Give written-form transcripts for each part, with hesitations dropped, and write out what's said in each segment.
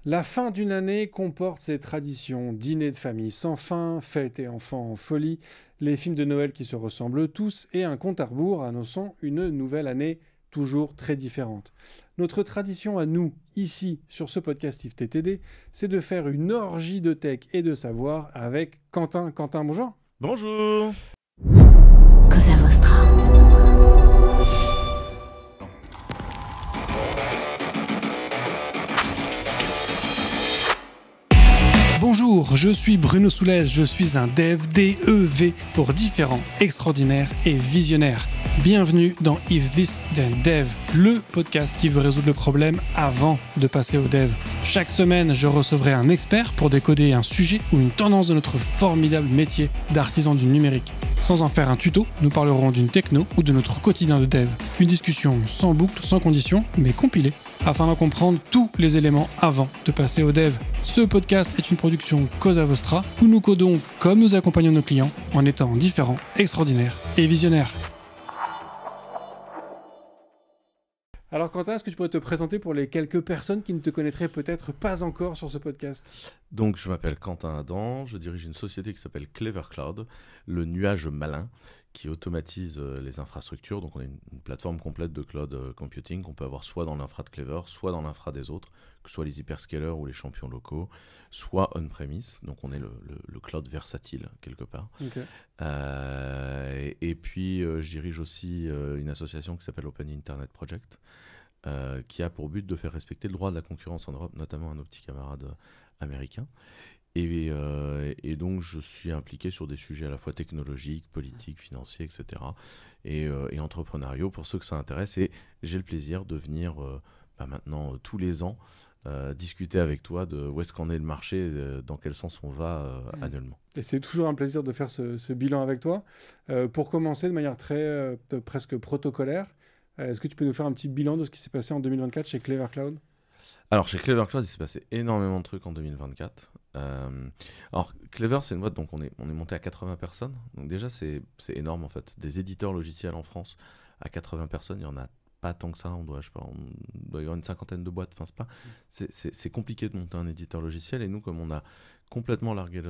La fin d'une année comporte ses traditions, dîners de famille sans fin, fêtes et enfants en folie, les films de Noël qui se ressemblent tous et un compte à rebours annonçant une nouvelle année toujours très différente. Notre tradition à nous, ici, sur ce podcast IFTTD, c'est de faire une orgie de tech et de savoir avec Quentin. Quentin, bonjour. Bonjour. Cosa Vostra. Bonjour, je suis Bruno Soulez, je suis un dev DEV pour différents, extraordinaires et visionnaires. Bienvenue dans If This Then Dev, le podcast qui veut résoudre le problème avant de passer au dev. Chaque semaine, je recevrai un expert pour décoder un sujet ou une tendance de notre formidable métier d'artisan du numérique. Sans en faire un tuto, nous parlerons d'une techno ou de notre quotidien de dev. Une discussion sans boucle, sans condition, mais compilée, afin d'en comprendre tous les éléments avant de passer au dev. Ce podcast est une production Cosa Vostra, où nous codons comme nous accompagnons nos clients, en étant différents, extraordinaires et visionnaires. Alors Quentin, est-ce que tu pourrais te présenter pour les quelques personnes qui ne te connaîtraient peut-être pas encore sur ce podcast ? Donc, je m'appelle Quentin Adam, je dirige une société qui s'appelle Clever Cloud, le nuage malin qui automatise les infrastructures. Donc, on a une plateforme complète de cloud computing qu'on peut avoir soit dans l'infra de Clever, soit dans l'infra des autres, que ce soit les hyperscalers ou les champions locaux, soit on-premise. Donc, on est le cloud versatile quelque part. Okay. Et puis, je dirige aussi une association qui s'appelle Open Internet Project, qui a pour but de faire respecter le droit de la concurrence en Europe, notamment à nos petits camarades américains. Et donc, je suis impliqué sur des sujets à la fois technologiques, politiques, financiers, etc. Et entrepreneuriaux, pour ceux que ça intéresse. Et j'ai le plaisir de venir maintenant tous les ans discuter avec toi de où est-ce qu'en est le marché, dans quel sens on va annuellement. Et c'est toujours un plaisir de faire ce bilan avec toi. Pour commencer, de manière très presque protocolaire, est-ce que tu peux nous faire un petit bilan de ce qui s'est passé en 2024 chez Clever Cloud ? Alors, chez Clever Cloud, il s'est passé énormément de trucs en 2024. Alors, Clever, c'est une boîte, donc on est monté à 80 personnes. Donc déjà, c'est énorme en fait. Des éditeurs logiciels en France à 80 personnes, il n'y en a pas tant que ça. On doit y avoir une cinquantaine de boîtes. Enfin, c'est compliqué de monter un éditeur logiciel. Et nous, comme on a complètement largué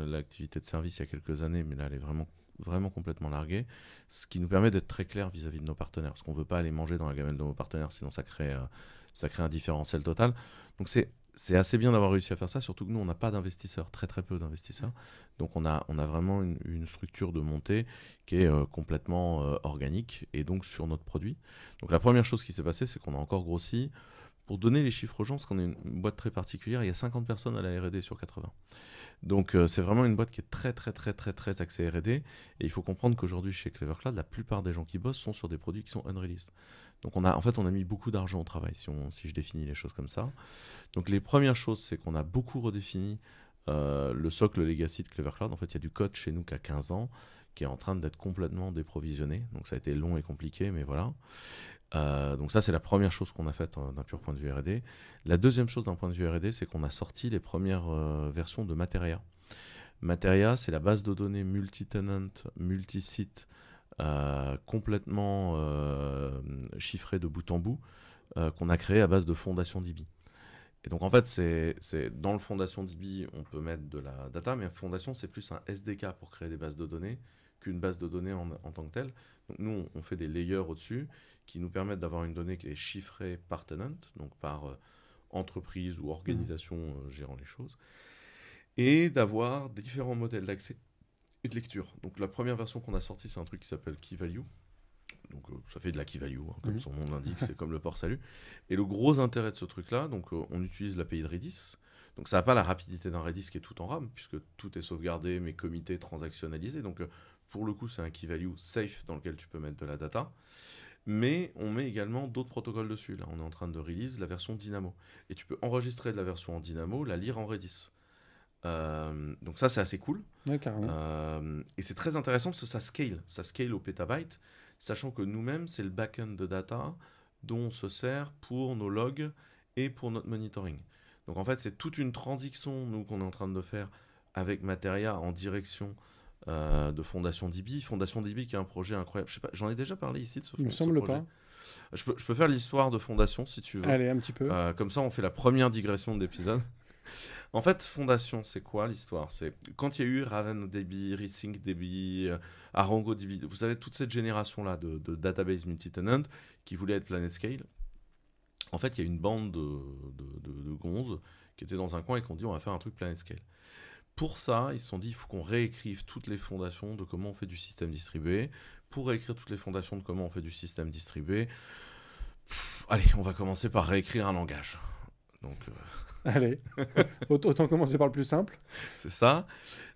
l'activité de service il y a quelques années, mais là, elle est vraiment complètement larguée, ce qui nous permet d'être très clair vis-à-vis de nos partenaires. Parce qu'on ne veut pas aller manger dans la gamelle de nos partenaires, sinon ça crée un différentiel total. Donc c'est assez bien d'avoir réussi à faire ça, surtout que nous, on n'a pas d'investisseurs, très très peu d'investisseurs. Donc on a vraiment une structure de montée qui est complètement organique, et donc sur notre produit. Donc la première chose qui s'est passée, c'est qu'on a encore grossi. Pour donner les chiffres aux gens, parce qu'on est une boîte très particulière, il y a 50 personnes à la R&D sur 80. Donc c'est vraiment une boîte qui est très très très très très axée R&D. Et il faut comprendre qu'aujourd'hui chez Clever Cloud, la plupart des gens qui bossent sont sur des produits qui sont unreleased. Donc on a mis beaucoup d'argent au travail, si je définis les choses comme ça. Donc les premières choses, c'est qu'on a beaucoup redéfini le socle legacy de Clever Cloud. En fait, il y a du code chez nous qui a 15 ans, qui est en train d'être complètement déprovisionné. Donc ça a été long et compliqué, mais voilà. Donc ça, c'est la première chose qu'on a faite d'un pur point de vue R&D. La deuxième chose d'un point de vue R&D, c'est qu'on a sorti les premières versions de Materia. Materia, c'est la base de données multi-tenant, multi-site, complètement chiffrée de bout en bout, qu'on a créée à base de Fondation DB. Et donc en fait, c'est dans le Fondation DB, on peut mettre de la data, mais Fondation, c'est plus un SDK pour créer des bases de données qu'une base de données en tant que telle. Donc nous, on fait des layers au-dessus qui nous permettent d'avoir une donnée qui est chiffrée par tenant, donc par entreprise ou organisation gérant les choses, et d'avoir différents modèles d'accès et de lecture. Donc la première version qu'on a sortie, c'est un truc qui s'appelle Key Value. Donc ça fait de la key value, comme son nom l'indique, c'est comme le port salut. Et le gros intérêt de ce truc-là, donc on utilise l'API de Redis. Donc ça n'a pas la rapidité d'un Redis qui est tout en RAM, puisque tout est sauvegardé, mes comités transactionnalisés. Donc pour le coup, c'est un key value safe dans lequel tu peux mettre de la data. Mais on met également d'autres protocoles dessus. Là, on est en train de release la version Dynamo. Et tu peux enregistrer de la version en Dynamo, la lire en Redis. Donc ça, c'est assez cool. Ouais, carrément. Et c'est très intéressant parce que ça scale au pétabyte, sachant que nous-mêmes, c'est le back-end de data dont on se sert pour nos logs et pour notre monitoring. Donc en fait, c'est toute une transition, nous, qu'on est en train de faire avec Materia en direction de Fondation DB. Fondation DB qui est un projet incroyable. Je sais pas, j'en ai déjà parlé ici de ce Il me projet. semble pas. Je peux faire l'histoire de Fondation si tu veux. Allez, un petit peu. Comme ça, on fait la première digression de l'épisode. En fait, Fondation, c'est quoi l'histoire? C'est quand il y a eu RavenDB, ReSyncDB, ArongoDB, vous savez, toute cette génération-là de database multi-tenant qui voulait être PlanetScale. En fait, il y a une bande de gonzes qui étaient dans un coin et qui ont dit on va faire un truc PlanetScale. Pour ça, ils se sont dit il faut qu'on réécrive toutes les fondations de comment on fait du système distribué. Pour réécrire toutes les fondations de comment on fait du système distribué, allez, on va commencer par réécrire un langage. Donc, Allez, autant commencer par le plus simple. c'est ça.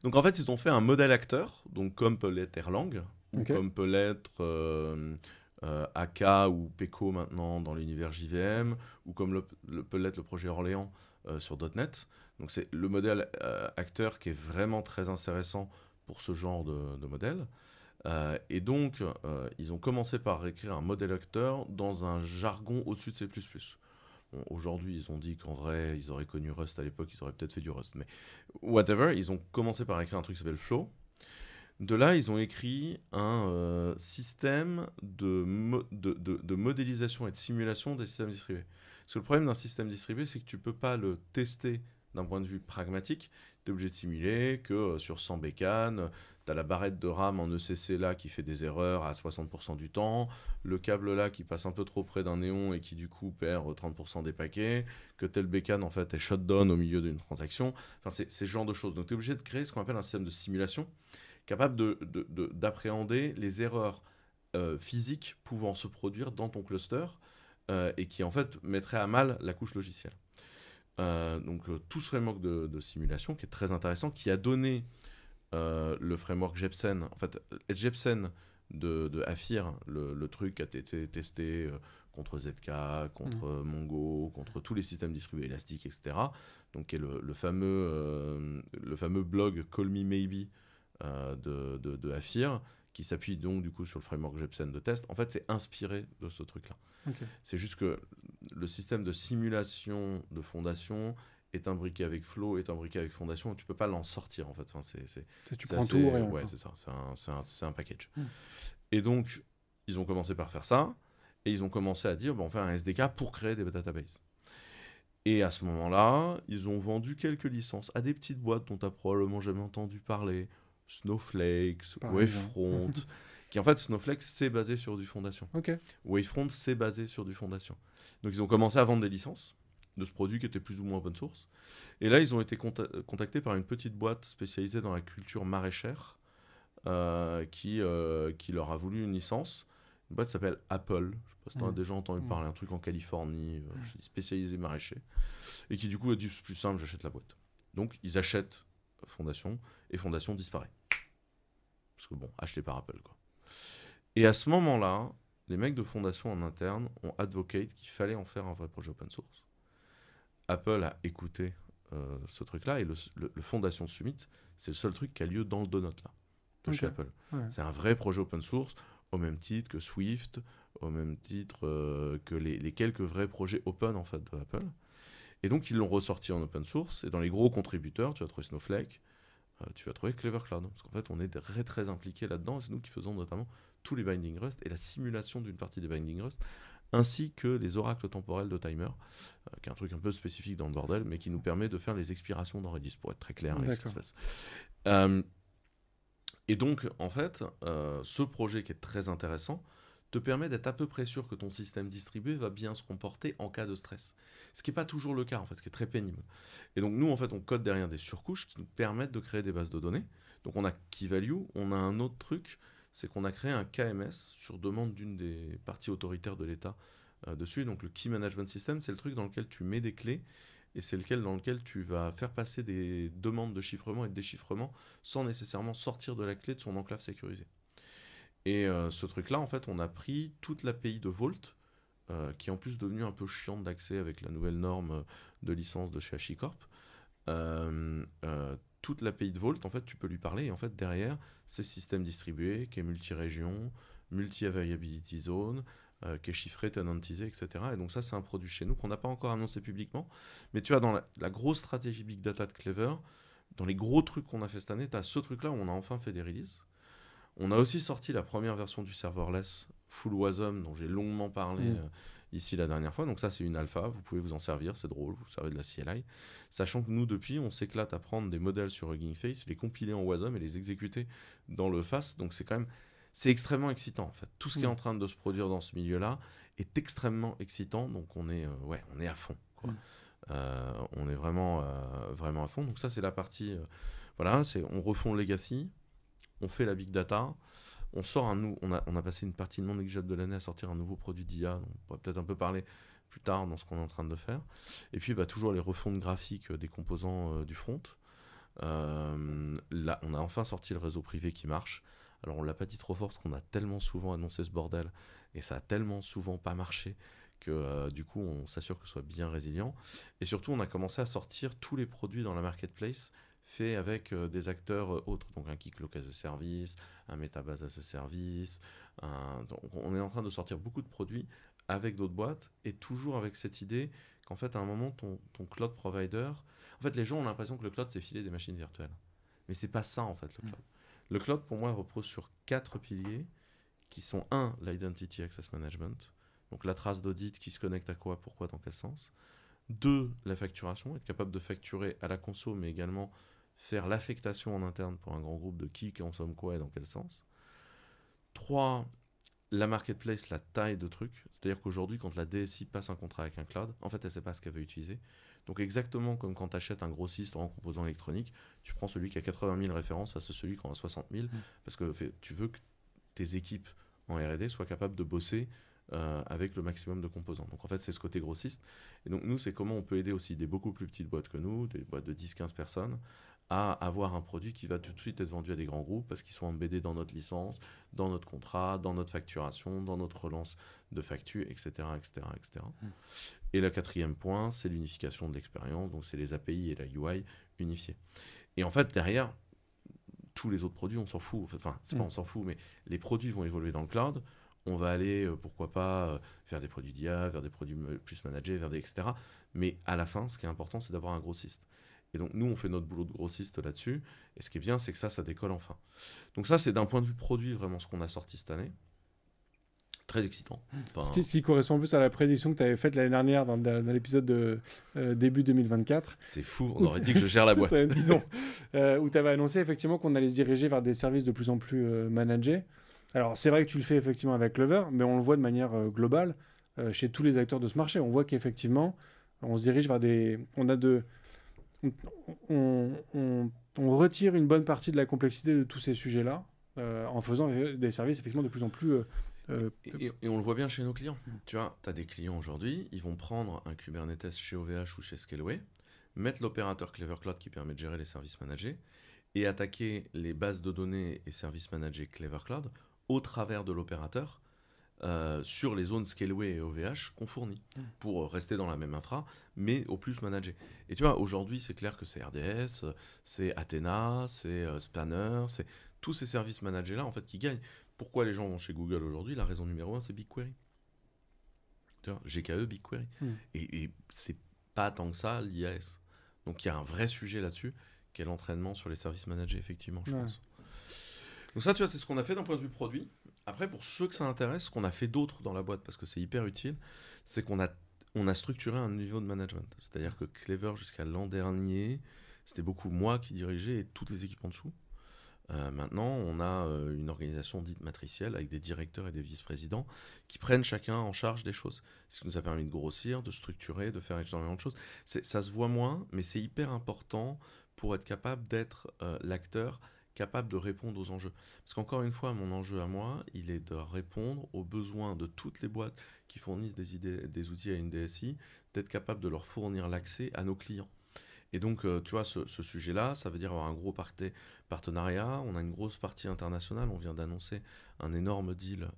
Donc en fait, ils ont fait un modèle acteur, donc comme peut l'être Erlang, ou comme peut l'être AK ou Peco maintenant dans l'univers JVM, ou comme peut l'être le projet Orléans sur .NET. Donc c'est le modèle acteur qui est vraiment très intéressant pour ce genre de modèle. Et donc, ils ont commencé par écrire un modèle acteur dans un jargon au-dessus de C++. Bon, aujourd'hui, ils ont dit qu'en vrai, ils auraient connu Rust à l'époque, ils auraient peut-être fait du Rust. Mais whatever, ils ont commencé par écrire un truc qui s'appelle Flow. De là, ils ont écrit un système de modélisation et de simulation des systèmes distribués. Parce que le problème d'un système distribué, c'est que tu ne peux pas le tester d'un point de vue pragmatique. Tu es obligé de simuler que sur 100 bécanes, tu as la barrette de RAM en ECC là qui fait des erreurs à 60% du temps, le câble là qui passe un peu trop près d'un néon et qui du coup perd 30% des paquets, que telle bécane en fait est shutdown au milieu d'une transaction. Enfin, c'est ce genre de choses. Donc tu es obligé de créer ce qu'on appelle un système de simulation capable d'appréhender les erreurs physiques pouvant se produire dans ton cluster et qui en fait mettrait à mal la couche logicielle. Donc tout ce framework de simulation qui est très intéressant, qui a donné le framework Jepsen. En fait, Jepsen de Afir, le truc qui a été testé contre ZK, contre Mongo, contre tous les systèmes distribués élastiques, etc. Donc qui est le fameux blog Call Me Maybe de Afir, qui s'appuie donc du coup sur le framework Jepsen de test. En fait, c'est inspiré de ce truc-là. Okay. C'est juste que le système de simulation de Fondation est imbriqué avec Flow, est imbriqué avec Fondation, et tu peux pas l'en sortir en fait. Enfin, tu prends tout, rien. Ouais, c'est ça. C'est un package. Et donc, ils ont commencé par faire ça, et ils ont commencé à dire, on fait un SDK pour créer des databases. Et à ce moment-là, ils ont vendu quelques licences à des petites boîtes dont tu n'as probablement jamais entendu parler. Snowflake, Wavefront, qui en fait, Snowflake, c'est basé sur du Fondation. Okay. Wavefront, c'est basé sur du Fondation. Donc, ils ont commencé à vendre des licences de ce produit qui était plus ou moins open source. Et là, ils ont été contactés par une petite boîte spécialisée dans la culture maraîchère qui leur a voulu une licence. Une boîte s'appelle Apple. Je ne sais pas si tu en as déjà entendu parler, un truc en Californie, spécialisé maraîcher. Et qui, du coup, a dit, c'est plus simple, j'achète la boîte. Donc, ils achètent Fondation, et Fondation disparaît. Parce que bon, acheté par Apple, quoi. Et à ce moment-là, les mecs de Fondation en interne ont advocate qu'il fallait en faire un vrai projet open source. Apple a écouté ce truc-là, et le Fondation Summit, c'est le seul truc qui a lieu dans le donut, là, de chez Apple. Ouais. C'est un vrai projet open source, au même titre que Swift, au même titre que les quelques vrais projets open, en fait, de Apple. Et donc, ils l'ont ressorti en open source. Et dans les gros contributeurs, tu vas trouver Snowflake, tu vas trouver Clever Cloud. Parce qu'en fait, on est très, très impliqués là-dedans. Et c'est nous qui faisons notamment tous les binding Rust et la simulation d'une partie des binding Rust, ainsi que les oracles temporels de timer, qui est un truc un peu spécifique dans le bordel, mais qui nous permet de faire les expirations dans Redis, pour être très clair avec ce qui se passe. Et donc, en fait, ce projet qui est très intéressant te permet d'être à peu près sûr que ton système distribué va bien se comporter en cas de stress. Ce qui n'est pas toujours le cas, en fait, ce qui est très pénible. Et donc, nous, en fait, on code derrière des surcouches qui nous permettent de créer des bases de données. Donc, on a KeyValue, on a un autre truc, c'est qu'on a créé un KMS sur demande d'une des parties autoritaires de l'État dessus. Donc, le Key Management System, c'est le truc dans lequel tu mets des clés, et c'est dans lequel tu vas faire passer des demandes de chiffrement et de déchiffrement sans nécessairement sortir de la clé de son enclave sécurisée. Et ce truc-là, en fait, on a pris toute l'API de Vault, qui est en plus devenue un peu chiante d'accès avec la nouvelle norme de licence de chez HashiCorp. Toute l'API de Vault, en fait, tu peux lui parler. Et en fait, derrière, c'est ce système distribué qui est multi-région, multi-availability zone, qui est chiffré, tenantisé, etc. Et donc ça, c'est un produit chez nous qu'on n'a pas encore annoncé publiquement. Mais tu vois, dans la grosse stratégie Big Data de Clever, dans les gros trucs qu'on a fait cette année, tu as ce truc-là où on a enfin fait des releases. On a aussi sorti la première version du serverless full Wasm dont j'ai longuement parlé ici la dernière fois. Donc ça, c'est une alpha, vous pouvez vous en servir, c'est drôle, vous servez de la CLI. Sachant que nous, depuis, on s'éclate à prendre des modèles sur Hugging Face, les compiler en Wasm et les exécuter dans le FAST. Donc c'est quand même, c'est extrêmement excitant en fait. Tout ce qui est en train de se produire dans ce milieu-là est extrêmement excitant. Donc on est à fond, quoi. On est vraiment à fond. Donc ça, c'est la partie, on refond le legacy, on fait la big data. On a passé une partie non négligeable de l'année à sortir un nouveau produit d'IA, on pourra peut-être un peu parler plus tard dans ce qu'on est en train de faire. Et puis toujours les refontes graphiques des composants du front. Là, on a enfin sorti le réseau privé qui marche. Alors on l'a pas dit trop fort parce qu'on a tellement souvent annoncé ce bordel et ça a tellement souvent pas marché que du coup on s'assure que ce soit bien résilient. Et surtout on a commencé à sortir tous les produits dans la marketplace fait avec des acteurs autres, donc un Keycloak as a service, un Metabase as a service. Donc on est en train de sortir beaucoup de produits avec d'autres boîtes et toujours avec cette idée qu'en fait à un moment ton cloud provider, en fait les gens ont l'impression que le cloud c'est filer des machines virtuelles, mais c'est pas ça en fait le cloud. Le cloud pour moi repose sur 4 piliers qui sont l'Identity Access Management, donc la trace d'audit qui se connecte à quoi, pourquoi, dans quel sens. 2, la facturation, être capable de facturer à la conso mais également faire l'affectation en interne pour un grand groupe de qui consomme quoi et dans quel sens. 3, la marketplace, la taille de trucs. C'est-à-dire qu'aujourd'hui, quand la DSI passe un contrat avec un cloud, en fait, elle ne sait pas ce qu'elle veut utiliser. Donc exactement comme quand tu achètes un grossiste en composants électroniques, tu prends celui qui a 80 000 références face à celui qui en a 60 000, parce que tu veux que tes équipes en R&D soient capables de bosser avec le maximum de composants. Donc en fait, c'est ce côté grossiste. Et donc nous, c'est comment on peut aider aussi des beaucoup plus petites boîtes que nous, des boîtes de 10-15 personnes, à avoir un produit qui va tout de suite être vendu à des grands groupes parce qu'ils sont embeddés dans notre licence, dans notre contrat, dans notre facturation, dans notre relance de factures, etc. etc., etc. Et le 4e point, c'est l'unification de l'expérience, donc c'est les API et la UI unifiés. Et en fait, derrière, tous les autres produits, on s'en fout. Enfin, c'est pas on s'en fout, mais les produits vont évoluer dans le cloud. On va aller, pourquoi pas, vers des produits d'IA, vers des produits plus managés, etc. Mais à la fin, ce qui est important, c'est d'avoir un grossiste. Et donc, nous, on fait notre boulot de grossiste là-dessus. Et ce qui est bien, c'est que ça décolle enfin. Donc ça, c'est d'un point de vue produit, vraiment ce qu'on a sorti cette année. Très excitant. Ce qui correspond plus à la prédiction que tu avais faite l'année dernière dans l'épisode de début 2024. C'est fou, on aurait dit que je gère la boîte. Disons, où tu avais annoncé effectivement qu'on allait se diriger vers des services de plus en plus managés. Alors, c'est vrai que tu le fais effectivement avec Clover, mais on le voit de manière globale chez tous les acteurs de ce marché. On voit qu'effectivement, on se dirige vers des... On retire une bonne partie de la complexité de tous ces sujets-là en faisant des services effectivement de plus en plus... Et on le voit bien chez nos clients. Tu vois, tu as des clients aujourd'hui, ils vont prendre un Kubernetes chez OVH ou chez Scaleway, mettre l'opérateur Clever Cloud qui permet de gérer les services managés et attaquer les bases de données et services managés Clever Cloud au travers de l'opérateur sur les zones Scaleway et OVH qu'on fournit pour rester dans la même infra, mais au plus managé. Et tu vois, aujourd'hui, c'est clair que c'est RDS, c'est Athena, c'est Spanner, c'est tous ces services managés-là en fait qui gagnent. Pourquoi les gens vont chez Google aujourd'hui? La raison numéro 1, c'est BigQuery. Tu vois, GKE, BigQuery. Et c'est pas tant que ça l'IAS. Donc il y a un vrai sujet là-dessus, qui est l'entraînement sur les services managés, effectivement, je pense. Donc ça, tu vois, c'est ce qu'on a fait d'un point de vue produit. Après, pour ceux que ça intéresse, ce qu'on a fait d'autre dans la boîte, parce que c'est hyper utile, c'est qu'on a structuré un niveau de management. C'est-à-dire que Clever, jusqu'à l'an dernier, c'était beaucoup moi qui dirigeais et toutes les équipes en dessous. Maintenant, on a une organisation dite matricielle avec des directeurs et des vice-présidents qui prennent chacun en charge des choses. Ce qui nous a permis de grossir, de structurer, de faire énormément de choses. Ça se voit moins, mais c'est hyper important pour être capable d'être l'acteur capable de répondre aux enjeux. Parce qu'encore une fois, mon enjeu à moi, il est de répondre aux besoins de toutes les boîtes qui fournissent des outils à une DSI, d'être capable de leur fournir l'accès à nos clients. Et donc, tu vois, ce sujet-là, ça veut dire avoir un gros partenariat. On a une grosse partie internationale. On vient d'annoncer un énorme deal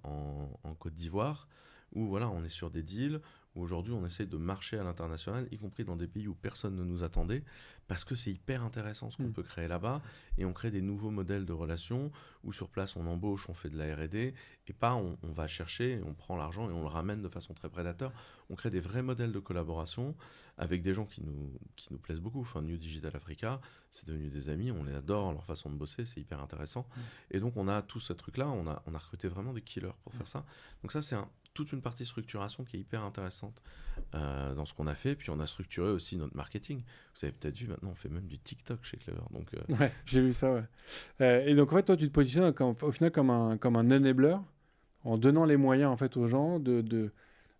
en Côte d'Ivoire où voilà, on est sur des deals, où aujourd'hui on essaie de marcher à l'international, y compris dans des pays où personne ne nous attendait, parce que c'est hyper intéressant ce qu'on peut créer là-bas, et on crée des nouveaux modèles de relations, où sur place on embauche, on fait de la R&D, et pas on va chercher, on prend l'argent et on le ramène de façon très prédateur. On crée des vrais modèles de collaboration avec des gens qui nous plaisent beaucoup. Enfin, New Digital Africa, c'est devenu des amis, on les adore, leur façon de bosser, c'est hyper intéressant. Et donc on a tout ce truc-là, on a recruté vraiment des killers pour faire ça. Donc ça, c'est toute une partie structuration qui est hyper intéressante dans ce qu'on a fait. Puis on a structuré aussi notre marketing. Vous avez peut-être vu, maintenant on fait même du TikTok chez Clever. Donc, Ouais, j'ai vu ça, ouais. Et donc en fait, toi, tu te positionnes au final comme un enabler, en donnant les moyens en fait aux gens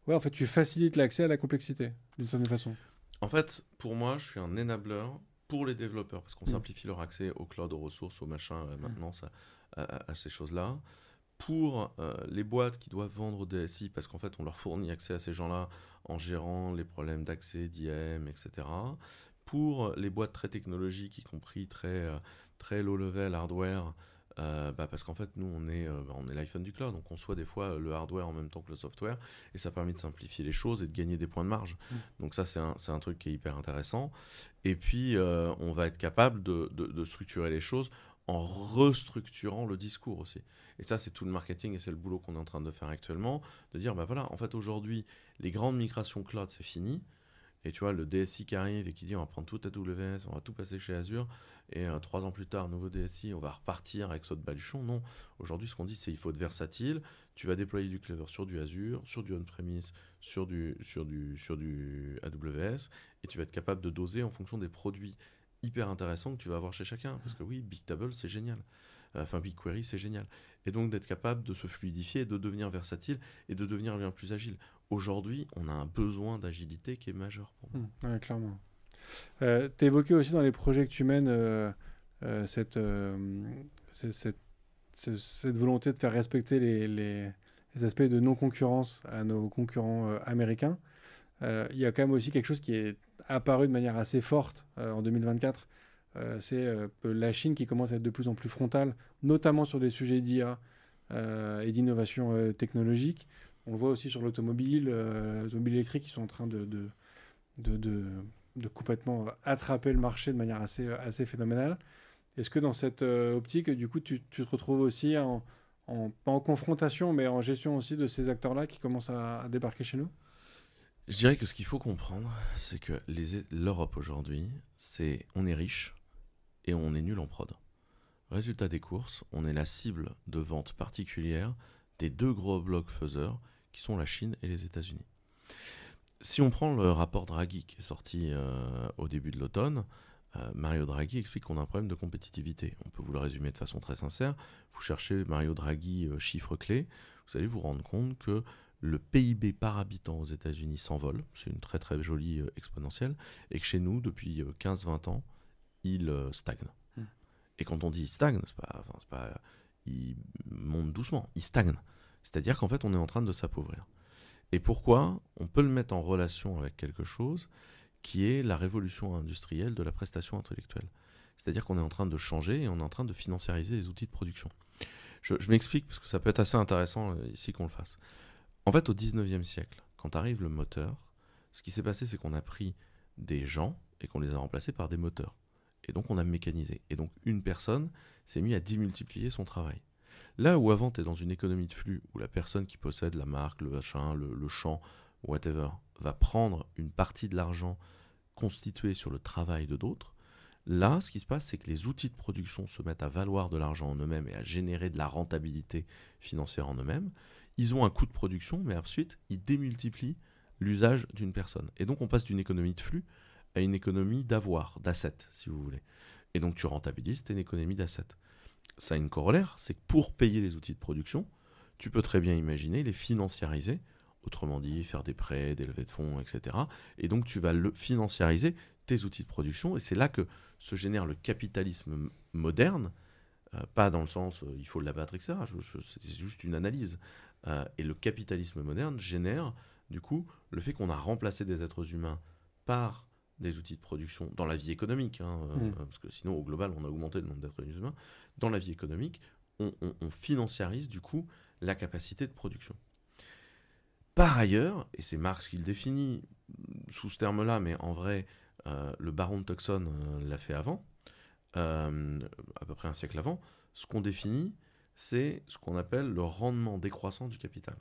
Ouais, en fait, tu facilites l'accès à la complexité, d'une certaine façon. En fait, pour moi, je suis un enabler pour les développeurs, parce qu'on simplifie leur accès au cloud, aux ressources, aux machins, maintenance, à ces choses-là. Pour les boîtes qui doivent vendre des SI, parce qu'en fait, on leur fournit accès à ces gens-là en gérant les problèmes d'accès, d'IAM, etc. Pour les boîtes très technologiques, y compris très low-level hardware, parce qu'en fait, nous, on est l'iPhone du cloud, donc on conçoit des fois le hardware en même temps que le software, et ça permet de simplifier les choses et de gagner des points de marge. Donc ça, c'est un truc qui est hyper intéressant. Et puis, on va être capable de structurer les choses en restructurant le discours aussi. Et ça, c'est tout le marketing et c'est le boulot qu'on est en train de faire actuellement, de dire, voilà, en fait, aujourd'hui, les grandes migrations cloud, c'est fini. Et tu vois, le DSI qui arrive et qui dit on va prendre tout AWS, on va tout passer chez Azure, et 3 ans plus tard, nouveau DSI, on va repartir avec Saut de Baluchon. Non, aujourd'hui, ce qu'on dit, c'est qu'il faut être versatile. Tu vas déployer du Clever sur du Azure, sur du on-premise, sur du AWS, et tu vas être capable de doser en fonction des produits hyper intéressants que tu vas avoir chez chacun. Parce que oui, Bigtable, c'est génial. Enfin, BigQuery, c'est génial. Et donc d'être capable de se fluidifier, de devenir versatile et de devenir bien plus agile. Aujourd'hui, on a un besoin d'agilité qui est majeur pour moi. Ouais, clairement. Tu as évoqué aussi dans les projets que tu mènes cette volonté de faire respecter les aspects de non-concurrence à nos concurrents américains. Il y a quand même aussi quelque chose qui est apparu de manière assez forte en 2024. C'est la Chine qui commence à être de plus en plus frontale, notamment sur des sujets d'IA et d'innovation technologique. On le voit aussi sur l'automobile, l'automobile électrique qui sont en train de complètement attraper le marché de manière assez phénoménale. Est-ce que dans cette optique, du coup, tu te retrouves aussi pas en confrontation, mais en gestion aussi de ces acteurs-là qui commencent à débarquer chez nous? Je dirais que ce qu'il faut comprendre, c'est que l'Europe aujourd'hui, on est riche et on est nul en prod. Résultat des courses, on est la cible de vente particulière des 2 gros blocs faiseurs qui sont la Chine et les États-Unis. Si on prend le rapport Draghi qui est sorti au début de l'automne, Mario Draghi explique qu'on a un problème de compétitivité. On peut vous le résumer de façon très sincère. Vous cherchez Mario Draghi chiffre clé, vous allez vous rendre compte que le PIB par habitant aux États-Unis s'envole, c'est une très très jolie exponentielle, et que chez nous, depuis 15-20 ans, il stagne. Et quand on dit il stagne, c'est pas il monte doucement, il stagne. C'est-à-dire qu'en fait, on est en train de s'appauvrir. Et pourquoi? On peut le mettre en relation avec quelque chose qui est la révolution industrielle de la prestation intellectuelle. C'est-à-dire qu'on est en train de changer et on est en train de financiariser les outils de production. Je m'explique parce que ça peut être assez intéressant ici qu'on le fasse. En fait, au 19e siècle, quand arrive le moteur, ce qui s'est passé, c'est qu'on a pris des gens et qu'on les a remplacés par des moteurs. Et donc, on a mécanisé. Et donc, une personne s'est mise à démultiplier son travail. Là où avant, tu es dans une économie de flux, où la personne qui possède la marque, le machin, le champ, whatever, va prendre une partie de l'argent constitué sur le travail de d'autres, là, ce qui se passe, c'est que les outils de production se mettent à valoir de l'argent en eux-mêmes et à générer de la rentabilité financière en eux-mêmes. Ils ont un coût de production, mais ensuite, ils démultiplient l'usage d'une personne. Et donc, on passe d'une économie de flux à une économie d'avoir, d'assets, si vous voulez. Et donc, tu rentabilises, t'es une économie d'assets. Ça a une corollaire, c'est que pour payer les outils de production, tu peux très bien imaginer les financiariser, autrement dit, faire des prêts, des levées de fonds, etc. Et donc, tu vas financiariser tes outils de production, et c'est là que se génère le capitalisme moderne, pas dans le sens il faut l'abattre, etc. C'est juste une analyse. Et le capitalisme moderne génère, du coup, le fait qu'on a remplacé des êtres humains par des outils de production dans la vie économique, parce que sinon, au global, on a augmenté le nombre d'êtres humains. Dans la vie économique, on financiarise, du coup, la capacité de production. Par ailleurs, et c'est Marx qui le définit sous ce terme-là, mais en vrai, le baron de Tuxon l'a fait avant, à peu près un siècle avant, ce qu'on définit, c'est ce qu'on appelle le rendement décroissant du capital.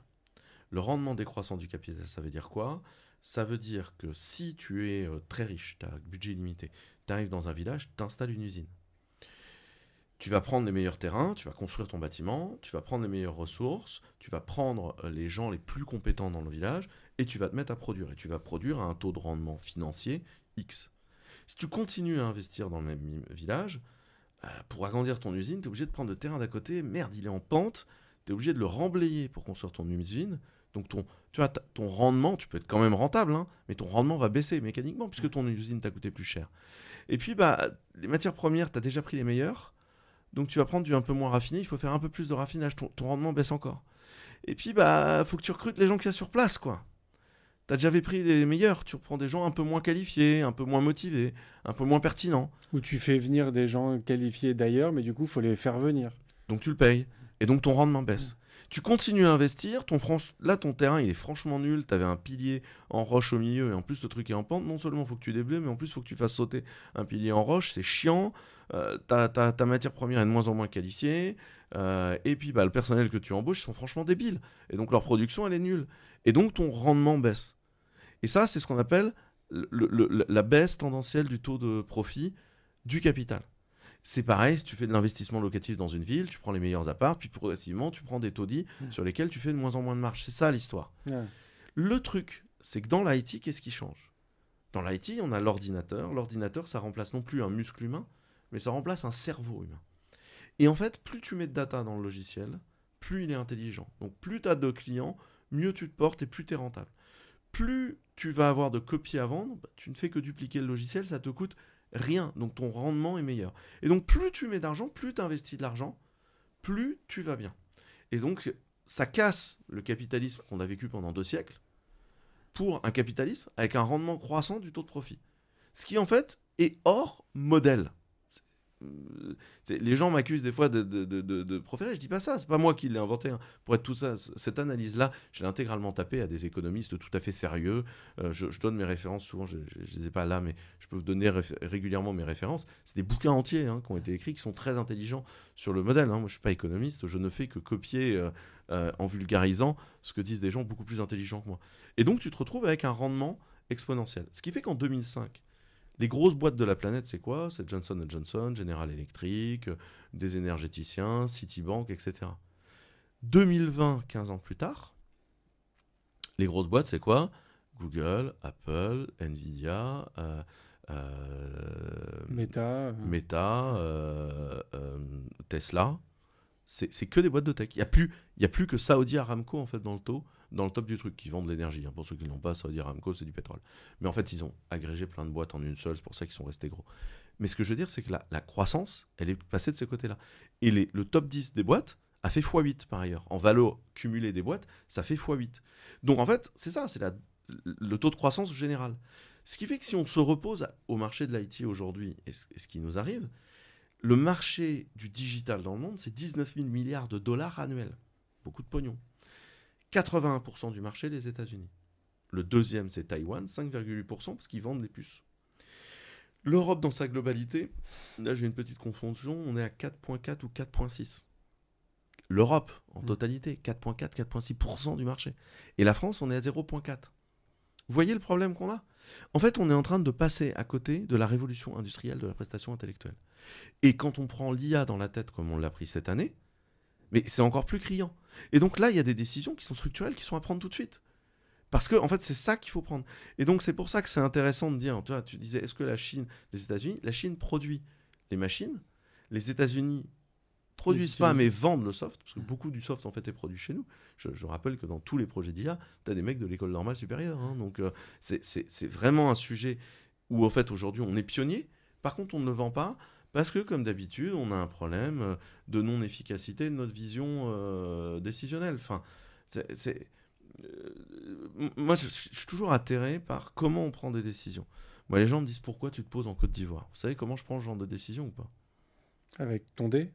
Le rendement décroissant du capital, ça veut dire quoi ? Ça veut dire que si tu es très riche, tu as un budget limité, tu arrives dans un village, tu installes une usine. Tu vas prendre les meilleurs terrains, tu vas construire ton bâtiment, tu vas prendre les meilleures ressources, tu vas prendre les gens les plus compétents dans le village et tu vas te mettre à produire. Et tu vas produire à un taux de rendement financier X. Si tu continues à investir dans le même village, pour agrandir ton usine, tu es obligé de prendre le terrain d'à côté. Merde, il est en pente, tu es obligé de le remblayer pour construire ton usine. Donc ton rendement, tu peux être quand même rentable, hein, mais ton rendement va baisser mécaniquement puisque ton usine t'a coûté plus cher. Et puis, les matières premières, tu as déjà pris les meilleures. Donc tu vas prendre du un peu moins raffiné, il faut faire un peu plus de raffinage, ton rendement baisse encore. Et puis faut que tu recrutes les gens qu'il y a sur place, quoi. T'as déjà pris les meilleurs, tu reprends des gens un peu moins qualifiés, un peu moins motivés, un peu moins pertinents. Ou tu fais venir des gens qualifiés d'ailleurs, mais du coup, il faut les faire venir. Donc tu le payes, et donc ton rendement baisse. Tu continues à investir, là ton terrain il est franchement nul, t'avais un pilier en roche au milieu, et en plus le truc est en pente, non seulement il faut que tu déblaies, mais en plus il faut que tu fasses sauter un pilier en roche, c'est chiant, ta matière première est de moins en moins qualifiée, et puis le personnel que tu embauches, ils sont franchement débiles, et donc leur production elle est nulle, et donc ton rendement baisse. Et ça c'est ce qu'on appelle la baisse tendancielle du taux de profit du capital. C'est pareil, si tu fais de l'investissement locatif dans une ville, tu prends les meilleurs apparts, puis progressivement, tu prends des taudis sur lesquels tu fais de moins en moins de marge. C'est ça l'histoire. Ouais. Le truc, c'est que dans l'IT, qu'est-ce qui change ? Dans l'IT, on a l'ordinateur. L'ordinateur, ça remplace non plus un muscle humain, mais ça remplace un cerveau humain. Et en fait, plus tu mets de data dans le logiciel, plus il est intelligent. Donc plus tu as de clients, mieux tu te portes et plus tu es rentable. Plus tu vas avoir de copies à vendre, tu ne fais que dupliquer le logiciel, ça te coûte rien, donc ton rendement est meilleur. Et donc plus tu mets d'argent, plus tu investis de l'argent, plus tu vas bien. Et donc ça casse le capitalisme qu'on a vécu pendant 2 siècles pour un capitalisme avec un rendement croissant du taux de profit. Ce qui en fait est hors modèle. Les gens m'accusent des fois de proférer, je dis pas ça, c'est pas moi qui l'ai inventé, hein. Pour être tout ça, cette analyse-là, je l'ai intégralement tapée à des économistes tout à fait sérieux. Je donne mes références, souvent je les ai pas là, mais je peux vous donner régulièrement mes références. C'est des bouquins entiers qui ont été écrits, qui sont très intelligents sur le modèle, hein. Moi je suis pas économiste, je ne fais que copier en vulgarisant ce que disent des gens beaucoup plus intelligents que moi. Et donc tu te retrouves avec un rendement exponentiel. Ce qui fait qu'en 2005, les grosses boîtes de la planète, c'est quoi ? C'est Johnson & Johnson, General Electric, des énergéticiens, Citibank, etc. 2020, 15 ans plus tard, les grosses boîtes, c'est quoi ? Google, Apple, Nvidia, Meta, Tesla. C'est que des boîtes de tech. Il y a plus que Saudi Aramco en fait dans le top du truc, qui vendent de l'énergie. Hein. Pour ceux qui ne l'ont pas, Saudi Aramco, c'est du pétrole. Mais en fait, ils ont agrégé plein de boîtes en une seule, c'est pour ça qu'ils sont restés gros. Mais ce que je veux dire, c'est que la croissance, elle est passée de ce côté-là. Et le top 10 des boîtes a fait x8 par ailleurs. En valeur cumulée des boîtes, ça fait x8. Donc en fait, c'est ça, c'est le taux de croissance général. Ce qui fait que si on se repose au marché de l'IT aujourd'hui, et ce qui nous arrive, le marché du digital dans le monde, c'est 19 000 milliards de dollars annuels. Beaucoup de pognon. 81% du marché, les États-Unis. Le deuxième, c'est Taïwan, 5,8% parce qu'ils vendent les puces. L'Europe, dans sa globalité, là j'ai une petite confusion, on est à 4,4 ou 4,6. L'Europe, en totalité, 4,4, 4,6% du marché. Et la France, on est à 0,4. Vous voyez le problème qu'on a ? En fait, on est en train de passer à côté de la révolution industrielle de la prestation intellectuelle. Et quand on prend l'IA dans la tête, comme on l'a pris cette année, mais c'est encore plus criant. Et donc là, il y a des décisions qui sont structurelles, qui sont à prendre tout de suite. Parce que, en fait, c'est ça qu'il faut prendre. Et donc, c'est pour ça que c'est intéressant de dire, tu disais, est-ce que la Chine, les États-Unis, la Chine produit les machines, les États-Unis produisent pas, mais vendent le soft, parce que beaucoup du soft, en fait, est produit chez nous. Je rappelle que dans tous les projets d'IA, tu as des mecs de l'école normale supérieure. Hein, donc, c'est vraiment un sujet où, en fait, aujourd'hui, on est pionnier. Par contre, on ne le vend pas, parce que, comme d'habitude, on a un problème de non-efficacité de notre vision décisionnelle. Enfin, moi, je suis toujours atterré par comment on prend des décisions. Moi, les gens me disent, pourquoi tu te poses en Côte d'Ivoire ? Vous savez comment je prends ce genre de décision ou pas ? Avec ton dé ?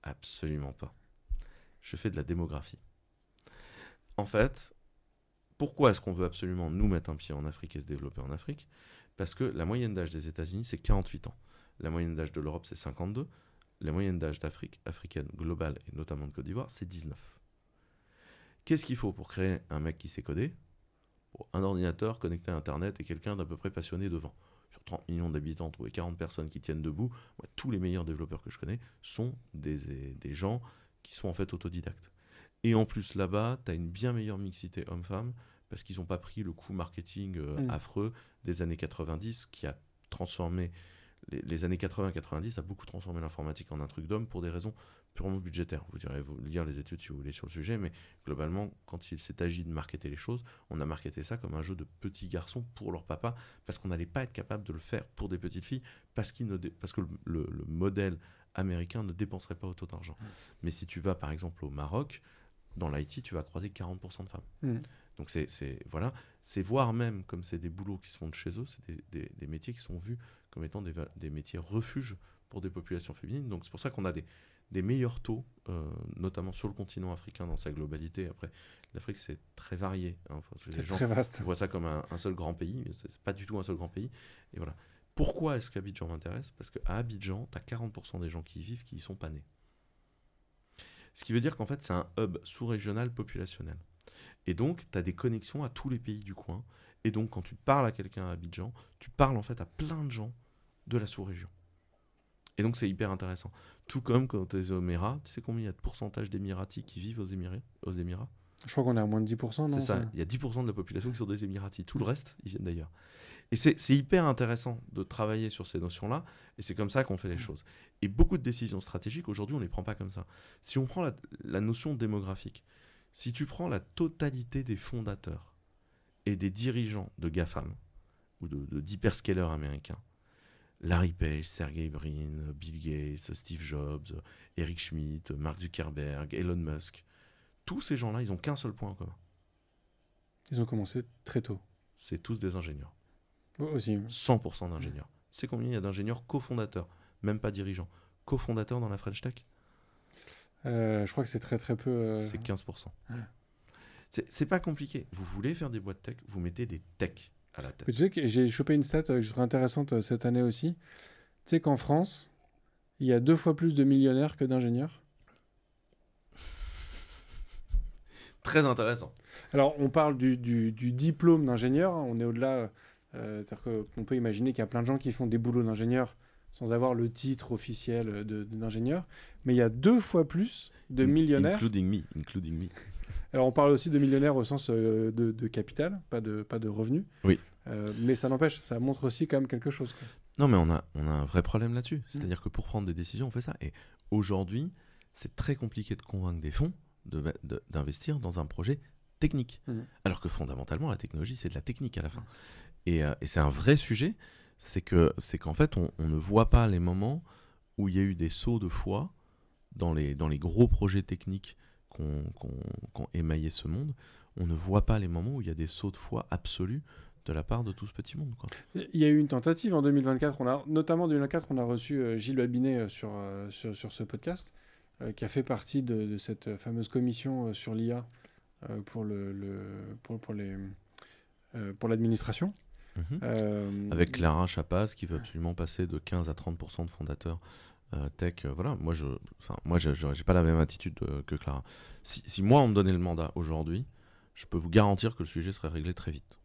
Absolument pas. Je fais de la démographie. En fait, Pourquoi est-ce qu'on veut absolument nous mettre un pied en Afrique et se développer en Afrique? Parce que la moyenne d'âge des États-Unis, c'est 48 ans. La moyenne d'âge de l'Europe, c'est 52. La moyenne d'âge d'Afrique, africaine, globale, et notamment de Côte d'Ivoire, c'est 19. Qu'est-ce qu'il faut pour créer un mec qui sait coder? Un ordinateur connecté à Internet et quelqu'un d'à peu près passionné devant. Sur 30 millions d'habitants, trouver 40 personnes qui tiennent debout. Moi, tous les meilleurs développeurs que je connais sont des gens qui sont en fait autodidactes. Et en plus, là-bas, tu as une bien meilleure mixité homme-femme parce qu'ils n'ont pas pris le coup marketing affreux des années 90 qui a transformé... Les années 80-90 a beaucoup transformé l'informatique en un truc d'homme pour des raisons purement budgétaires. Vous irez lire les études si vous voulez sur le sujet, mais globalement, quand il s'est agi de marketer les choses, on a marketé ça comme un jeu de petits garçons pour leur papa, parce qu'on n'allait pas être capable de le faire pour des petites filles, parce que le modèle américain ne dépenserait pas autant d'argent. Mais si tu vas par exemple au Maroc, dans l'IT, tu vas croiser 40% de femmes. Donc c'est voire même, comme c'est des boulots qui se font de chez eux, c'est des métiers qui sont vus comme étant des métiers refuges pour des populations féminines. Donc c'est pour ça qu'on a des meilleurs taux, notamment sur le continent africain dans sa globalité. Après, l'Afrique, c'est très varié. Hein. C'est très vaste. Voient ça comme un seul grand pays, mais c'est pas du tout un seul grand pays. Et voilà. Pourquoi est-ce qu'Abidjan m'intéresse? Parce qu'à Abidjan, tu as 40% des gens qui y vivent qui y sont pas nés. Ce qui veut dire qu'en fait, c'est un hub sous-régional populationnel. Et donc, tu as des connexions à tous les pays du coin. Et donc, quand tu parles à quelqu'un à Abidjan, tu parles en fait à plein de gens de la sous-région. Et donc, c'est hyper intéressant. Tout comme quand tu es aux Émirats, tu sais combien il y a de pourcentage d'Émiratis qui vivent aux Émirats? Je crois qu'on est à moins de 10%, non? C'est ça, il y a 10% de la population qui sont des Émiratis. Tout le reste, ils viennent d'ailleurs. Et c'est hyper intéressant de travailler sur ces notions-là, et c'est comme ça qu'on fait les choses. Et beaucoup de décisions stratégiques, aujourd'hui, on ne les prend pas comme ça. Si on prend la notion démographique, si tu prends la totalité des fondateurs et des dirigeants de GAFAM, ou d'hyperscalers américains, Larry Page, Sergey Brin, Bill Gates, Steve Jobs, Eric Schmidt, Mark Zuckerberg, Elon Musk, tous ces gens-là, ils n'ont qu'un seul point en commun. Ils ont commencé très tôt. C'est tous des ingénieurs. Aussi. 100% d'ingénieurs. Tu sais combien il y a d'ingénieurs cofondateurs, même pas dirigeants, cofondateurs dans la French Tech? Je crois que c'est très très peu. C'est 15%. C'est pas compliqué. Vous voulez faire des boîtes tech, vous mettez des techs à la tête. Tu sais que j'ai chopé une stat que je trouve intéressante cette année aussi. Tu sais qu'en France, il y a 2 fois plus de millionnaires que d'ingénieurs. Très intéressant. Alors, on parle du diplôme d'ingénieur. On est au-delà. C'est-à-dire qu'on peut imaginer qu'il y a plein de gens qui font des boulots d'ingénieur sans avoir le titre officiel d'ingénieur. Mais il y a 2 fois plus de millionnaires. Including me. Alors, on parle aussi de millionnaires au sens de capital, pas de revenus. Oui. Mais ça n'empêche, ça montre aussi quand même quelque chose, quoi. Non, mais on a un vrai problème là-dessus. C'est-à-dire que pour prendre des décisions, on fait ça. Et aujourd'hui, c'est très compliqué de convaincre des fonds d'investir dans un projet technique. Alors que fondamentalement, la technologie, c'est de la technique à la fin. Et c'est un vrai sujet. C'est qu'en fait, on ne voit pas les moments où il y a eu des sauts de foi dans les gros projets techniques qu'on émaillé ce monde. On ne voit pas les moments où il y a des sauts de foi absolus de la part de tout ce petit monde, quoi. Il y a eu une tentative en 2024. Notamment en 2024, on a reçu Gilles Babinet sur ce podcast, qui a fait partie de cette fameuse commission sur l'IA pour l'administration. Avec Clara Chapaz qui veut absolument passer de 15 à 30% de fondateurs tech. Voilà, moi j'ai pas la même attitude que Clara. Si moi on me donnait le mandat aujourd'hui, je peux vous garantir que le sujet serait réglé très vite.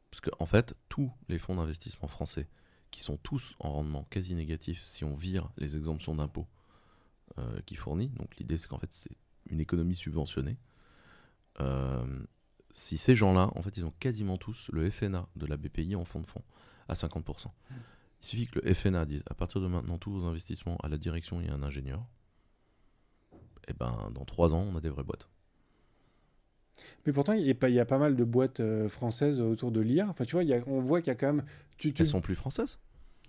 Parce qu'en fait, tous les fonds d'investissement français, qui sont tous en rendement quasi négatif si on vire les exemptions d'impôts qu'ils fournissent, donc l'idée c'est qu'en fait c'est une économie subventionnée, si ces gens-là, en fait, ils ont quasiment tous le FNA de la BPI en fonds de fonds, à 50%. Il suffit que le FNA dise, à partir de maintenant, tous vos investissements, à la direction, il y a un ingénieur. Et ben, dans 3 ans, on a des vraies boîtes. Mais pourtant, il y a pas mal de boîtes françaises autour de l'IA. Enfin, tu vois, on voit qu'il y a quand même... Elles sont plus françaises.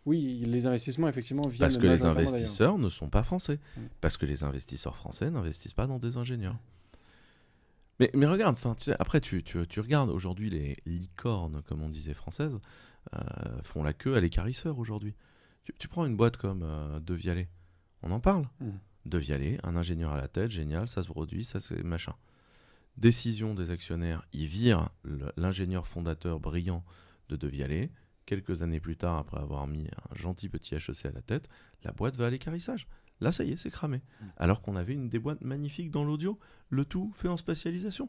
Oui, les investissements, effectivement, viennent... Parce que les investisseurs ne sont pas français. Parce que les investisseurs français n'investissent pas dans des ingénieurs. Mais regarde, tu sais, après tu regardes aujourd'hui les licornes, comme on disait françaises, font la queue à l'équarrisseur aujourd'hui. Tu prends une boîte comme De Vialet, on en parle. De Vialet, un ingénieur à la tête, génial, ça se produit, ça c'est machin. Décision des actionnaires, ils virent l'ingénieur fondateur brillant de Devialet. Quelques années plus tard, après avoir mis un gentil petit HEC à la tête, la boîte va à l'équarrissage. Là, ça y est, c'est cramé. Alors qu'on avait une des boîtes magnifiques dans l'audio, le tout fait en spatialisation.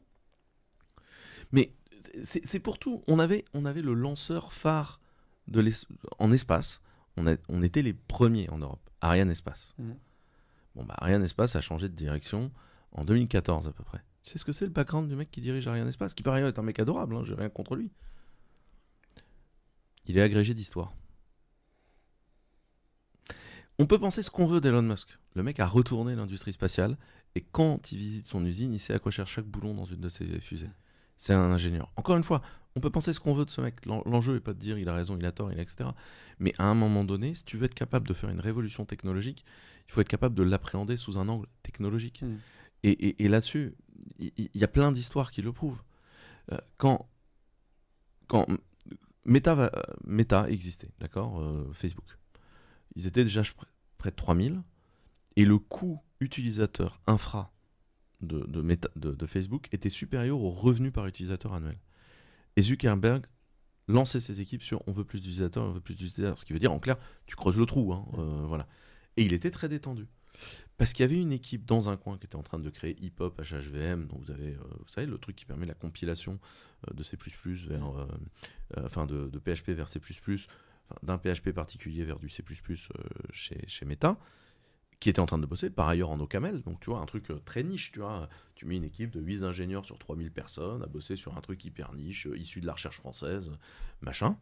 Mais c'est pour tout. On avait le lanceur phare en espace. On était les premiers en Europe. Ariane Espace. Bon, bah, Ariane Espace a changé de direction en 2014 à peu près. Tu sais ce que c'est le background du mec qui dirige Ariane Espace, qui par ailleurs est un mec adorable, hein, j'ai rien contre lui. Il est agrégé d'histoire. On peut penser ce qu'on veut d'Elon Musk. Le mec a retourné l'industrie spatiale et quand il visite son usine, il sait à quoi sert chaque boulon dans une de ses fusées. C'est un ingénieur. Encore une fois, on peut penser ce qu'on veut de ce mec. L'enjeu n'est pas de dire il a raison, il a tort, etc. Mais à un moment donné, si tu veux être capable de faire une révolution technologique, il faut être capable de l'appréhender sous un angle technologique. Et là-dessus, il y a plein d'histoires qui le prouvent. Quand Meta existait, d'accord, Facebook. Ils étaient déjà près de 3000 et le coût utilisateur infra de Facebook était supérieur au revenu par utilisateur annuel. Et Zuckerberg lançait ses équipes sur on veut plus d'utilisateurs, ce qui veut dire en clair, tu creuses le trou. Voilà. Et il était très détendu. Parce qu'il y avait une équipe dans un coin qui était en train de créer hip-hop HHVM, donc vous savez, le truc qui permet la compilation de C++ vers, de PHP vers C++, d'un PHP particulier vers du C++ chez Meta, qui était en train de bosser, par ailleurs en OCaml, donc tu vois, un truc très niche, tu mets une équipe de 8 ingénieurs sur 3000 personnes à bosser sur un truc hyper niche, issu de la recherche française, machin,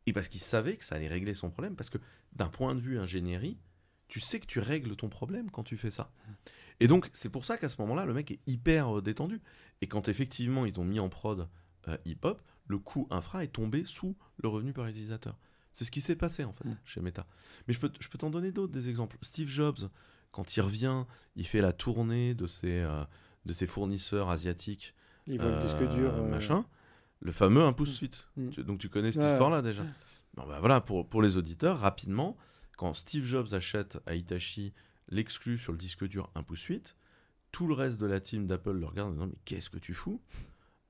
et parce qu'il savait que ça allait régler son problème, parce que d'un point de vue ingénierie, tu sais que tu règles ton problème quand tu fais ça. Et donc, c'est pour ça qu'à ce moment-là, le mec est hyper détendu. Et quand effectivement, ils ont mis en prod hip-hop, le coût infra est tombé sous le revenu par utilisateur. C'est ce qui s'est passé, en fait, chez Meta. Mais je peux t'en donner d'autres, des exemples. Steve Jobs, quand il revient, il fait la tournée de ses fournisseurs asiatiques. Il vole le disque dur. Machin. Le fameux 1 pouce suite. Donc, tu connais cette histoire-là, déjà. Bon, bah, voilà, pour les auditeurs, rapidement... Quand Steve Jobs achète à Hitachi l'exclu sur le disque dur 1 pouce 8, tout le reste de la team d'Apple le regarde en disant « Mais qu'est-ce que tu fous ?»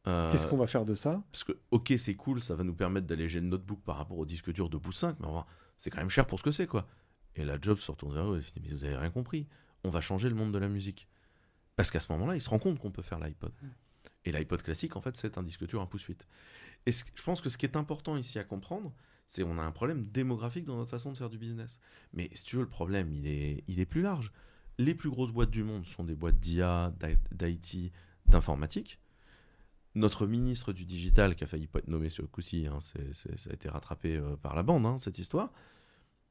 Qu'est-ce qu'on va faire de ça ? Parce que, ok, c'est cool, ça va nous permettre d'alléger le notebook par rapport au disque dur 2 pouces 5, mais enfin, c'est quand même cher pour ce que c'est, quoi. Et là, Jobs se retourne vers eux et se dit « Mais vous avez rien compris, on va changer le monde de la musique. » Parce qu'à ce moment-là, il se rend compte qu'on peut faire l'iPod. Et l'iPod classique, en fait, c'est un disque dur 1 pouce 8. Et je pense que ce qui est important ici à comprendre, c'est qu'on a un problème démographique dans notre façon de faire du business. Mais si tu veux, le problème, il est plus large. Les plus grosses boîtes du monde sont des boîtes d'IA, d'IT, d'informatique. Notre ministre du digital, qui a failli pas être nommé sur le coup-ci, ça a été rattrapé par la bande, cette histoire.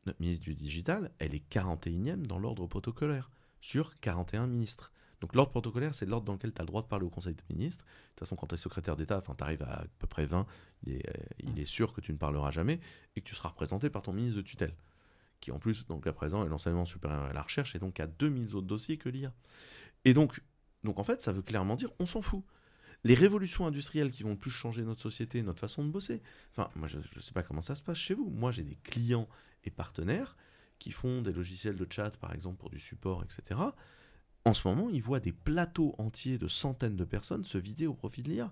Notre ministre du digital, elle est 41e dans l'ordre protocolaire, sur 41 ministres. Donc l'ordre protocolaire, c'est l'ordre dans lequel tu as le droit de parler au Conseil des ministres. De toute façon, quand tu es secrétaire d'État, tu arrives à peu près 20, il est sûr que tu ne parleras jamais et que tu seras représenté par ton ministre de tutelle, qui en plus, donc à présent, est l'enseignement supérieur et la recherche, et donc a 2000 autres dossiers que l'IA. Et donc en fait, ça veut clairement dire, on s'en fout. Les révolutions industrielles qui vont le plus changer notre société, notre façon de bosser. Enfin, moi, je ne sais pas comment ça se passe chez vous. Moi, j'ai des clients et partenaires qui font des logiciels de chat, par exemple, pour du support, etc. En ce moment, ils voient des plateaux entiers de centaines de personnes se vider au profit de l'IA.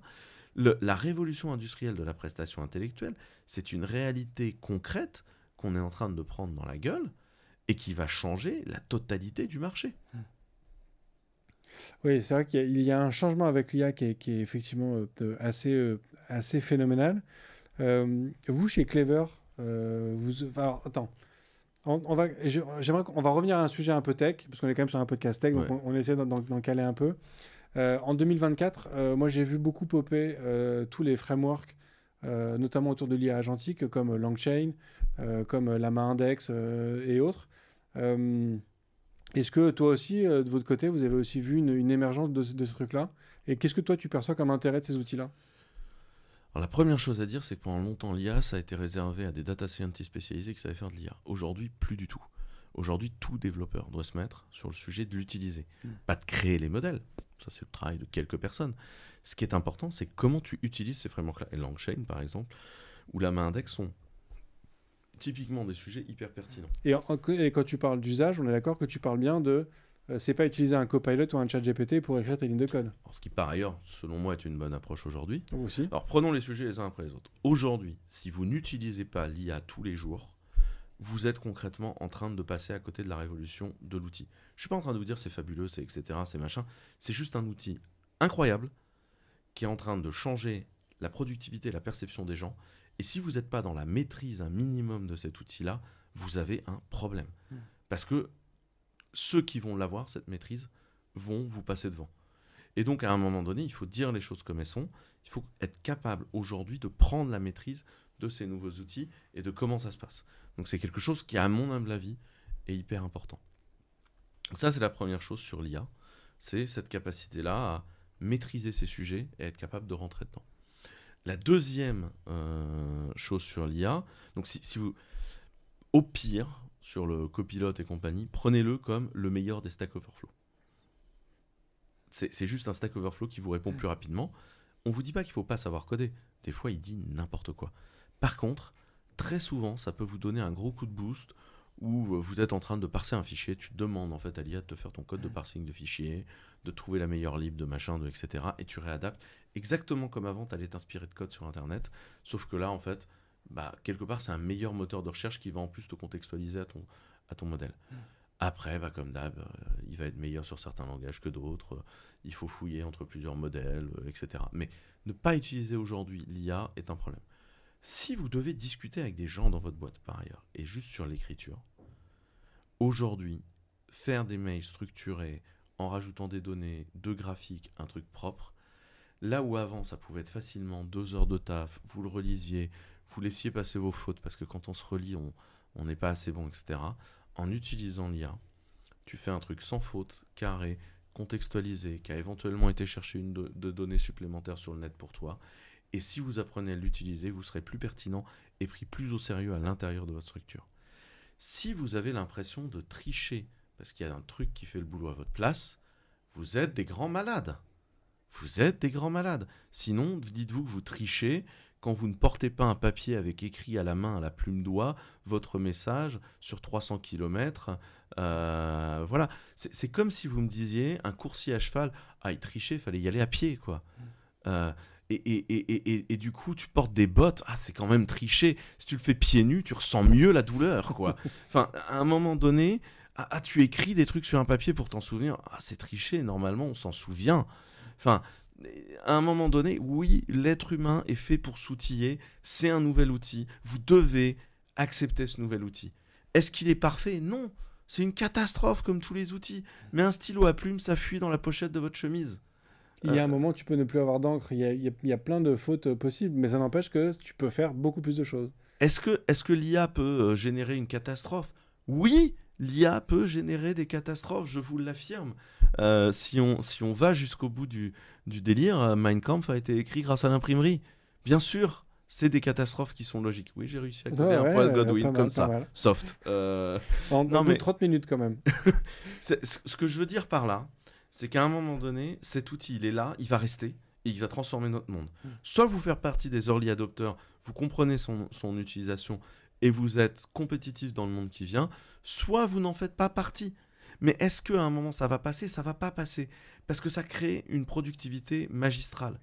La révolution industrielle de la prestation intellectuelle, c'est une réalité concrète qu'on est en train de prendre dans la gueule et qui va changer la totalité du marché. Oui, c'est vrai qu'il y a un changement avec l'IA qui est effectivement assez phénoménal. Vous, chez Clever, alors, attends. J'aimerais qu'on va revenir à un sujet un peu tech, parce qu'on est quand même sur un podcast tech, donc on essaie d'en caler un peu. En 2024, moi j'ai vu beaucoup popper tous les frameworks, notamment autour de l'IA agentique, comme LangChain, comme Llama Index et autres. Est-ce que toi aussi, de votre côté, vous avez aussi vu une émergence de ce truc-là ? Et qu'est-ce que toi tu perçois comme intérêt de ces outils-là ? Alors, la première chose à dire, c'est que pendant longtemps, l'IA, ça a été réservé à des data scientists spécialisés qui savaient faire de l'IA. Aujourd'hui, plus du tout. Aujourd'hui, tout développeur doit se mettre sur le sujet de l'utiliser. Pas de créer les modèles. Ça, c'est le travail de quelques personnes. Ce qui est important, c'est comment tu utilises ces frameworks-là. Et LangChain, par exemple, ou Llama Index sont typiquement des sujets hyper pertinents. Et quand tu parles d'usage, on est d'accord que tu parles bien de c'est pas utiliser un Copilot ou un ChatGPT pour écrire tes lignes de code. Alors, ce qui, par ailleurs, selon moi, est une bonne approche aujourd'hui. Aussi. Alors, prenons les sujets les uns après les autres. Aujourd'hui, si vous n'utilisez pas l'IA tous les jours, vous êtes concrètement en train de passer à côté de la révolution de l'outil. Je ne suis pas en train de vous dire c'est fabuleux, c'est etc., c'est machin. C'est juste un outil incroyable qui est en train de changer la productivité, la perception des gens. Et si vous n'êtes pas dans la maîtrise un minimum de cet outil-là, vous avez un problème. Parce que ceux qui vont l'avoir, cette maîtrise, vont vous passer devant. Et donc, à un moment donné, il faut dire les choses comme elles sont. Il faut être capable aujourd'hui de prendre la maîtrise de ces nouveaux outils et de comment ça se passe. Donc, c'est quelque chose qui, à mon humble avis, est hyper important. Ça, c'est la première chose sur l'IA. C'est cette capacité-là à maîtriser ces sujets et être capable de rentrer dedans. La deuxième chose sur l'IA, donc si vous, au pire, sur le Copilot et compagnie, prenez-le comme le meilleur des Stack Overflow. C'est juste un Stack Overflow qui vous répond plus rapidement. On ne vous dit pas qu'il ne faut pas savoir coder. Des fois, il dit n'importe quoi. Par contre, très souvent, ça peut vous donner un gros coup de boost où vous êtes en train de parser un fichier, tu demandes en fait à l'IA de te faire ton code de parsing de fichier, de trouver la meilleure lib de machin, etc. Et tu réadaptes exactement comme avant, tu allais t'inspirer de code sur Internet. Sauf que là, en fait, quelque part, c'est un meilleur moteur de recherche qui va en plus te contextualiser à ton modèle. Après, comme d'hab, il va être meilleur sur certains langages que d'autres. Il faut fouiller entre plusieurs modèles, etc. Mais ne pas utiliser aujourd'hui l'IA est un problème. Si vous devez discuter avec des gens dans votre boîte, par ailleurs, et juste sur l'écriture, aujourd'hui, faire des mails structurés en rajoutant des données, deux graphiques, un truc propre, là où avant, ça pouvait être facilement 2 heures de taf, vous le relisiez, vous laissiez passer vos fautes, parce que quand on se relit, on n'est pas assez bon, etc. En utilisant l'IA, tu fais un truc sans faute, carré, contextualisé, qui a éventuellement été chercher de données supplémentaires sur le net pour toi. Et si vous apprenez à l'utiliser, vous serez plus pertinent et pris plus au sérieux à l'intérieur de votre structure. Si vous avez l'impression de tricher, parce qu'il y a un truc qui fait le boulot à votre place, vous êtes des grands malades. Vous êtes des grands malades. Sinon, dites-vous que vous trichez quand vous ne portez pas un papier avec écrit à la main, à la plume doigt, votre message sur 300 km. Voilà. C'est comme si vous me disiez, un coursier à cheval, il trichait, il fallait y aller à pied, quoi. Et du coup, tu portes des bottes, c'est quand même tricher. Si tu le fais pieds nus, tu ressens mieux la douleur, quoi. Enfin, à un moment donné, tu écris des trucs sur un papier pour t'en souvenir. C'est tricher, normalement, on s'en souvient. Enfin, à un moment donné, oui, l'être humain est fait pour s'outiller. C'est un nouvel outil. Vous devez accepter ce nouvel outil. Est-ce qu'il est parfait ? Non. C'est une catastrophe comme tous les outils. Mais un stylo à plume, ça fuit dans la pochette de votre chemise. Il y a un moment, tu peux ne plus avoir d'encre. Il y a plein de fautes possibles, mais ça n'empêche que tu peux faire beaucoup plus de choses. Est-ce que l'IA peut générer une catastrophe ? Oui, l'IA peut générer des catastrophes, je vous l'affirme. Si on va jusqu'au bout du délire, Mein Kampf a été écrit grâce à l'imprimerie. Bien sûr, c'est des catastrophes qui sont logiques. Oui, j'ai réussi à coder un poil Godwin comme ça, soft. En 30 minutes quand même. Ce que je veux dire par là, c'est qu'à un moment donné, cet outil, il est là, il va rester et il va transformer notre monde. Soit vous faites partie des early adopters, vous comprenez son utilisation et vous êtes compétitif dans le monde qui vient, soit vous n'en faites pas partie. Mais est-ce qu'à un moment, ça va passer ? Ça ne va pas passer. Parce que ça crée une productivité magistrale.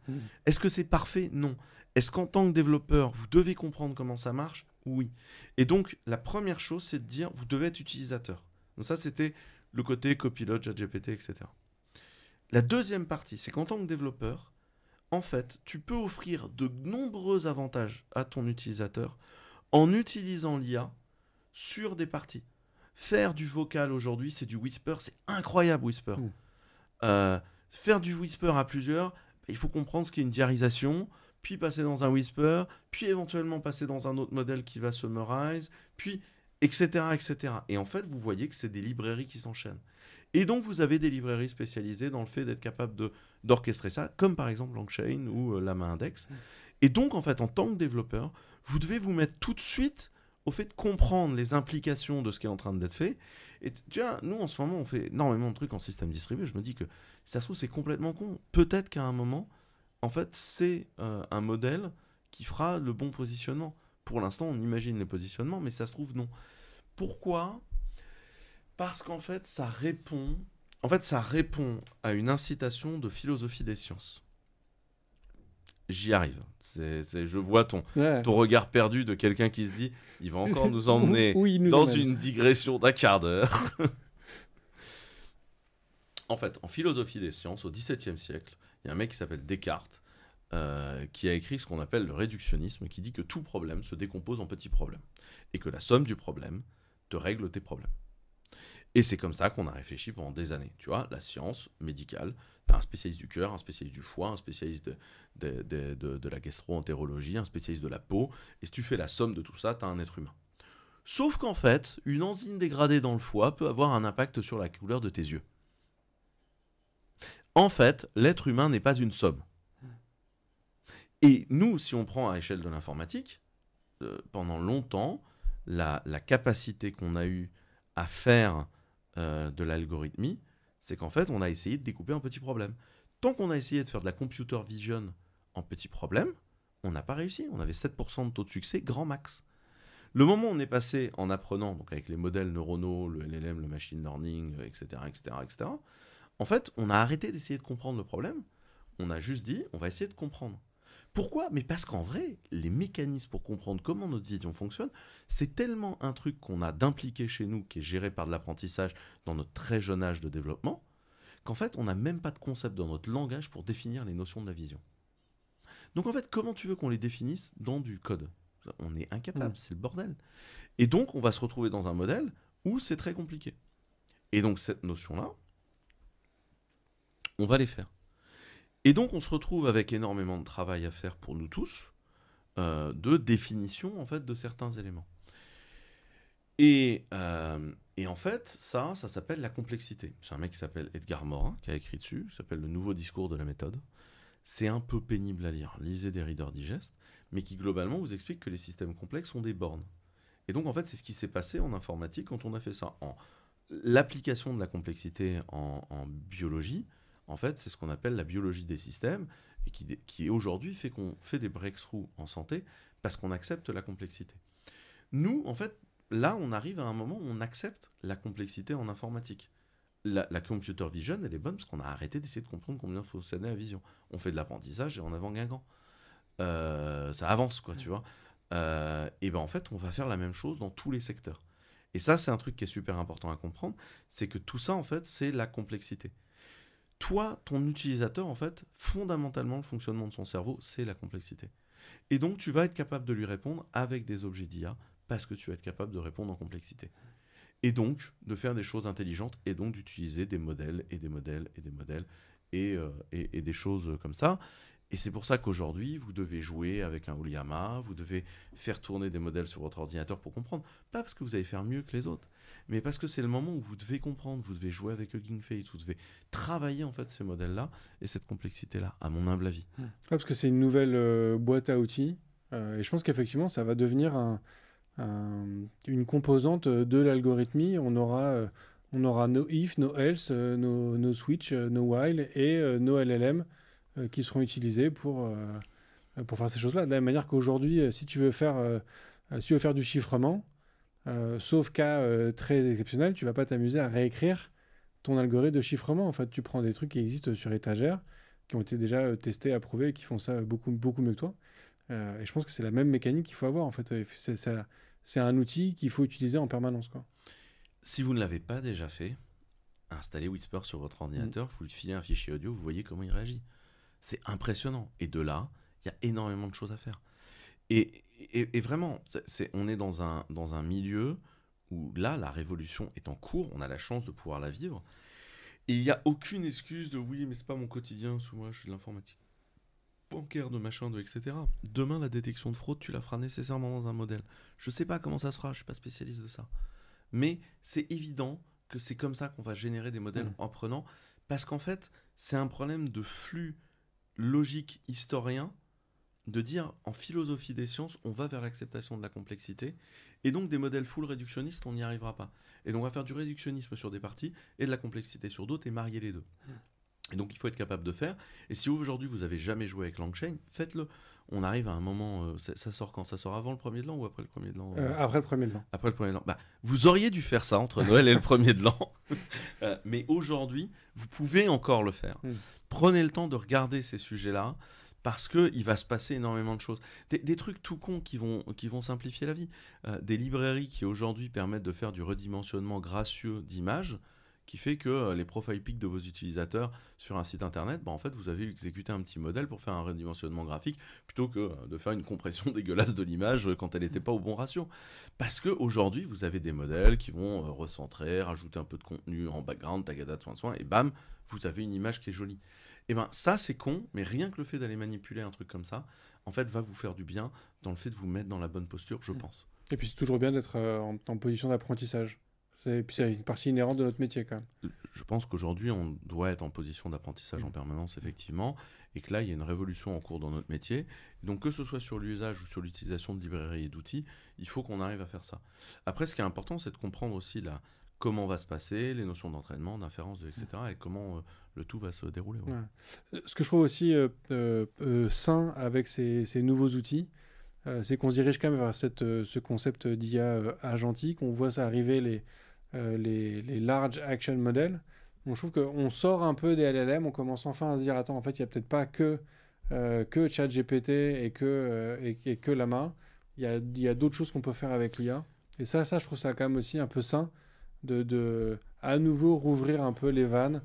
Est-ce que c'est parfait ? Non. Est-ce qu'en tant que développeur, vous devez comprendre comment ça marche ? Oui. Et donc, la première chose, c'est de dire, vous devez être utilisateur. Donc ça, c'était le côté Copilot, ChatGPT, etc. La deuxième partie, c'est qu'en tant que développeur, en fait, tu peux offrir de nombreux avantages à ton utilisateur en utilisant l'IA sur des parties. Faire du vocal aujourd'hui, c'est du whisper, c'est incroyable whisper. Faire du whisper à plusieurs, il faut comprendre ce qu'est une diarisation, puis passer dans un whisper, puis éventuellement passer dans un autre modèle qui va summarize, puis etc., etc. Et en fait, vous voyez que c'est des librairies qui s'enchaînent. Et donc, vous avez des librairies spécialisées dans le fait d'être capable d'orchestrer ça, comme par exemple LangChain ou Llama Index. Et donc, en fait, en tant que développeur, vous devez vous mettre tout de suite au fait de comprendre les implications de ce qui est en train d'être fait. Et tu vois, nous, en ce moment, on fait énormément de trucs en système distribué. Je me dis que, si ça se trouve, c'est complètement con. Peut-être qu'à un moment, en fait, c'est un modèle qui fera le bon positionnement. Pour l'instant, on imagine les positionnements, mais ça se trouve, non. Pourquoi ? Parce qu'en fait, ça répond En fait, ça répond à une incitation de philosophie des sciences. J'y arrive. Je vois ton regard perdu de quelqu'un qui se dit il va encore nous emmener dans une digression d'un quart d'heure. En fait, en philosophie des sciences, au XVIIe siècle, il y a un mec qui s'appelle Descartes qui a écrit ce qu'on appelle le réductionnisme, qui dit que tout problème se décompose en petits problèmes et que la somme du problème te règle tes problèmes. Et c'est comme ça qu'on a réfléchi pendant des années. Tu vois, la science médicale, tu as un spécialiste du cœur, un spécialiste du foie, un spécialiste de la gastro-entérologie, un spécialiste de la peau. Et si tu fais la somme de tout ça, tu as un être humain. Sauf qu'en fait, une enzyme dégradée dans le foie peut avoir un impact sur la couleur de tes yeux. En fait, l'être humain n'est pas une somme. Et nous, si on prend à l'échelle de l'informatique, pendant longtemps, la capacité qu'on a eue à faire de l'algorithmie, c'est qu'en fait, on a essayé de découper un petit problème. Tant qu'on a essayé de faire de la computer vision en petits problèmes, on n'a pas réussi. On avait 7% de taux de succès, grand max. Le moment où on est passé en apprenant, donc avec les modèles neuronaux, le LLM, le machine learning, etc., en fait, on a arrêté d'essayer de comprendre le problème. On a juste dit, on va essayer de comprendre. Pourquoi ? Mais parce qu'en vrai, les mécanismes pour comprendre comment notre vision fonctionne, c'est tellement un truc qu'on a d'impliqué chez nous, qui est géré par de l'apprentissage dans notre très jeune âge de développement, qu'en fait, on n'a même pas de concept dans notre langage pour définir les notions de la vision. Donc en fait, comment tu veux qu'on les définisse dans du code ? On est incapable, c'est le bordel. Et donc, on va se retrouver dans un modèle où c'est très compliqué. Et donc, cette notion-là, on va les faire. Et donc, on se retrouve avec énormément de travail à faire pour nous tous, de définition, en fait, de certains éléments. Et en fait, ça s'appelle la complexité. C'est un mec qui s'appelle Edgar Morin, qui a écrit dessus, ça s'appelle Le Nouveau Discours de la méthode. C'est un peu pénible à lire. Lisez des Reader Digest, mais qui, globalement, vous explique que les systèmes complexes ont des bornes. Et donc, en fait, c'est ce qui s'est passé en informatique quand on a fait ça. L'application de la complexité en biologie, en fait, c'est ce qu'on appelle la biologie des systèmes, et qui aujourd'hui fait qu'on fait des breakthroughs en santé parce qu'on accepte la complexité. Nous, en fait, là, on arrive à un moment où on accepte la complexité en informatique. La computer vision, elle est bonne parce qu'on a arrêté d'essayer de comprendre combien fonctionnait la vision. On fait de l'apprentissage et en avant Guingamp. Ça avance, quoi, tu vois. Et ben en fait, on va faire la même chose dans tous les secteurs. Et ça, c'est un truc qui est super important à comprendre, c'est que tout ça, en fait, c'est la complexité. Toi, ton utilisateur, en fait, fondamentalement, le fonctionnement de son cerveau, c'est la complexité. Et donc, tu vas être capable de lui répondre avec des objets d'IA parce que tu vas être capable de répondre en complexité. Et donc, de faire des choses intelligentes et donc d'utiliser des modèles et des modèles et des modèles et des choses comme ça. Et c'est pour ça qu'aujourd'hui, vous devez jouer avec un Ulyama, vous devez faire tourner des modèles sur votre ordinateur pour comprendre. Pas parce que vous allez faire mieux que les autres, mais parce que c'est le moment où vous devez comprendre, vous devez jouer avec Hugging Face, vous devez travailler en fait ces modèles-là et cette complexité-là, à mon humble avis. Parce que c'est une nouvelle boîte à outils, et je pense qu'effectivement, ça va devenir une composante de l'algorithmie. On aura no if, no else, no switch, no while et no LLM qui seront utilisés pour faire ces choses-là. De la même manière qu'aujourd'hui, si tu veux faire du chiffrement, sauf cas très exceptionnel, tu vas pas t'amuser à réécrire ton algorithme de chiffrement. En fait, tu prends des trucs qui existent sur étagère, qui ont été déjà testés, approuvés, et qui font ça beaucoup, beaucoup mieux que toi. Et je pense que c'est la même mécanique qu'il faut avoir. En fait, c'est un outil qu'il faut utiliser en permanence, quoi. Si vous ne l'avez pas déjà fait, installez Whisper sur votre ordinateur, vous lui filez un fichier audio, vous voyez comment il réagit. C'est impressionnant. Et de là, il y a énormément de choses à faire. Et vraiment, on est dans un milieu où là, la révolution est en cours. On a la chance de pouvoir la vivre. Et il n'y a aucune excuse de « oui, mais c'est pas mon quotidien, sous moi, je suis de l'informatique. » bancaire, de machin, de etc. Demain, la détection de fraude, tu la feras nécessairement dans un modèle. Je sais pas comment ça se fera, je suis pas spécialiste de ça. Mais c'est évident que c'est comme ça qu'on va générer des modèles en prenant, parce qu'en fait, c'est un problème de flux logique historien, de dire, en philosophie des sciences, on va vers l'acceptation de la complexité, et donc des modèles full réductionnistes, on n'y arrivera pas. Et donc on va faire du réductionnisme sur des parties, et de la complexité sur d'autres, et marier les deux. Et donc il faut être capable de faire. Et si aujourd'hui vous avez jamais joué avec LangChain, faites-le. On arrive à un moment, ça sort quand ? Ça sort avant le 1er de l'an ou après le 1er de l'an ? Après le 1er de l'an. Après le 1er de l'an. Bah, vous auriez dû faire ça entre Noël et le 1er de l'an. Mais aujourd'hui, vous pouvez encore le faire. Prenez le temps de regarder ces sujets-là, parce qu'il va se passer énormément de choses. Des trucs tout cons qui vont simplifier la vie. Des librairies qui aujourd'hui permettent de faire du redimensionnement gracieux d'images, qui fait que les profile pics de vos utilisateurs sur un site internet, en fait, vous avez exécuté un petit modèle pour faire un redimensionnement graphique, plutôt que de faire une compression dégueulasse de l'image quand elle n'était pas au bon ratio. Parce qu'aujourd'hui, vous avez des modèles qui vont recentrer, rajouter un peu de contenu en background, tagada, soin, et bam, vous avez une image qui est jolie. Et bien ça c'est con, mais rien que le fait d'aller manipuler un truc comme ça, en fait va vous faire du bien dans le fait de vous mettre dans la bonne posture, je pense. Et puis c'est toujours bien d'être en position d'apprentissage. Et puis c'est une partie inhérente de notre métier quand même. Je pense qu'aujourd'hui on doit être en position d'apprentissage en permanence effectivement, et que là il y a une révolution en cours dans notre métier. Et donc que ce soit sur l'usage ou sur l'utilisation de librairies et d'outils, il faut qu'on arrive à faire ça. Après ce qui est important c'est de comprendre aussi comment va se passer, les notions d'entraînement, d'inférence, etc. et comment le tout va se dérouler. Ouais. Ouais. Ce que je trouve aussi sain avec ces nouveaux outils, c'est qu'on se dirige quand même vers ce concept d'IA agentique. On voit ça arriver, les large action models. Donc, je trouve qu'on sort un peu des LLM, on commence enfin à se dire, attends, en fait, il n'y a peut-être pas que ChatGPT et que Llama. Il y a d'autres choses qu'on peut faire avec l'IA. Et ça, je trouve ça quand même aussi un peu sain de à nouveau rouvrir un peu les vannes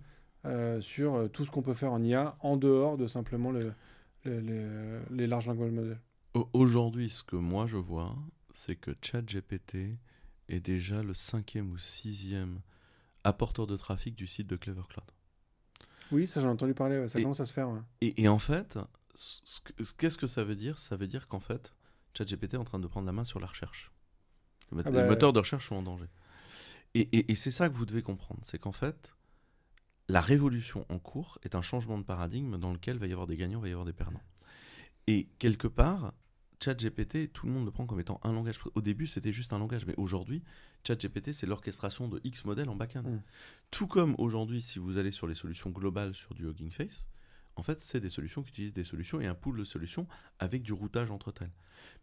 sur tout ce qu'on peut faire en IA en dehors de simplement les large language models. Aujourd'hui, ce que moi je vois, c'est que ChatGPT est déjà le 5e ou 6e apporteur de trafic du site de Clever Cloud. Oui, ça j'en ai entendu parler, ça commence à se faire. Ouais. Et en fait, qu'est-ce que ça veut dire ? Ça veut dire qu'en fait, ChatGPT est en train de prendre la main sur la recherche. Les moteurs de recherche sont en danger. Et c'est ça que vous devez comprendre, c'est qu'en fait, la révolution en cours est un changement de paradigme dans lequel il va y avoir des gagnants, il va y avoir des perdants. Et quelque part, ChatGPT, tout le monde le prend comme étant un langage. Au début, c'était juste un langage, mais aujourd'hui, ChatGPT, c'est l'orchestration de X modèles en back-end. Tout comme aujourd'hui, si vous allez sur les solutions globales sur du Hugging Face, en fait, c'est des solutions qui utilisent des solutions et un pool de solutions avec du routage entre elles.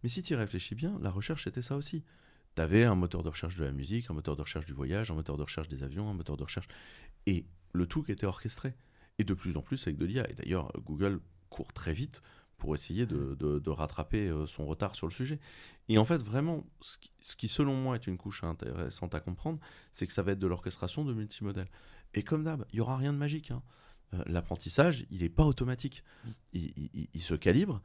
Mais si tu y réfléchis bien, la recherche, c'était ça aussi. Tu avais un moteur de recherche de la musique, un moteur de recherche du voyage, un moteur de recherche des avions, un moteur de recherche... Et le tout qui était orchestré. Et de plus en plus avec de l'IA. Et d'ailleurs, Google court très vite pour essayer de rattraper son retard sur le sujet. Et en fait, vraiment, ce qui selon moi est une couche intéressante à comprendre, c'est que ça va être de l'orchestration de multimodèles. Et comme d'hab, il n'y aura rien de magique. L'apprentissage, il n'est pas automatique. Il se calibre.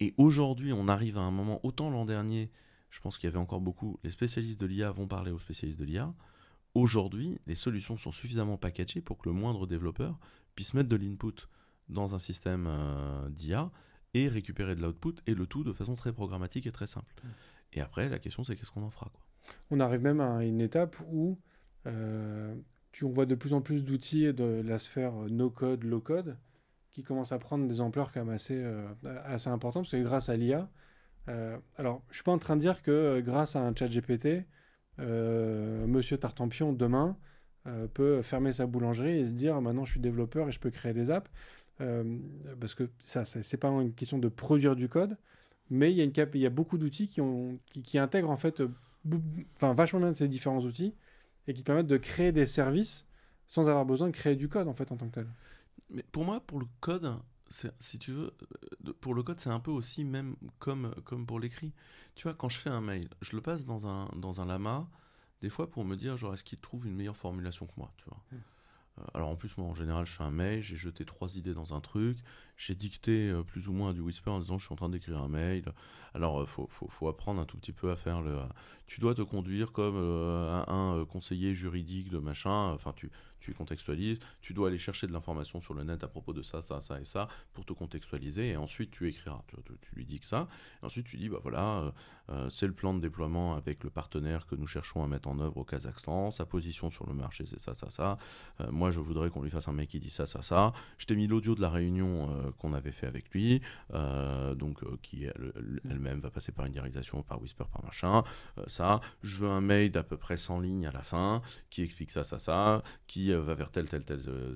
Et aujourd'hui, on arrive à un moment, autant l'an dernier, je pense qu'il y avait encore beaucoup, les spécialistes de l'IA vont parler aux spécialistes de l'IA. Aujourd'hui, les solutions sont suffisamment packagées pour que le moindre développeur puisse mettre de l'input dans un système d'IA et récupérer de l'output, et le tout de façon très programmatique et très simple. Et après, la question, c'est qu'est-ce qu'on en fera, quoi. On arrive même à une étape où on voit de plus en plus d'outils de la sphère no-code, low-code, qui commencent à prendre des ampleurs quand même assez importantes, parce que grâce à l'IA, alors je ne suis pas en train de dire que grâce à un chat GPT, Monsieur Tartampion, demain, peut fermer sa boulangerie et se dire maintenant je suis développeur et je peux créer des apps. Parce que ça c'est pas une question de produire du code, mais il y a beaucoup d'outils qui intègrent en fait vachement bien ces différents outils et qui permettent de créer des services sans avoir besoin de créer du code en fait en tant que tel. Mais pour moi, pour le code, si tu veux, pour le code, c'est un peu aussi même comme pour l'écrit. Tu vois, quand je fais un mail, je le passe dans un Llama, des fois pour me dire, genre, est-ce qu'il trouve une meilleure formulation que moi, tu vois. Alors en plus, moi en général, je fais un mail, j'ai jeté 3 idées dans un truc, j'ai dicté plus ou moins du whisper en disant je suis en train d'écrire un mail. Alors faut apprendre un tout petit peu à faire tu dois te conduire comme un conseiller juridique de machin, enfin tu contextualises, tu dois aller chercher de l'information sur le net à propos de ça, ça, ça et ça pour te contextualiser, et ensuite tu écriras, tu lui dis que ça, et ensuite tu dis bah voilà, c'est le plan de déploiement avec le partenaire que nous cherchons à mettre en œuvre au Kazakhstan, sa position sur le marché c'est ça, ça, ça, moi je voudrais qu'on lui fasse un mec qui dit ça, ça, ça, je t'ai mis l'audio de la réunion qu'on avait fait avec lui, qui elle-même va passer par une diarisation, par Whisper, par machin, ça, je veux un mail d'à peu près 100 lignes à la fin, qui explique ça, ça, ça, qui va vers tel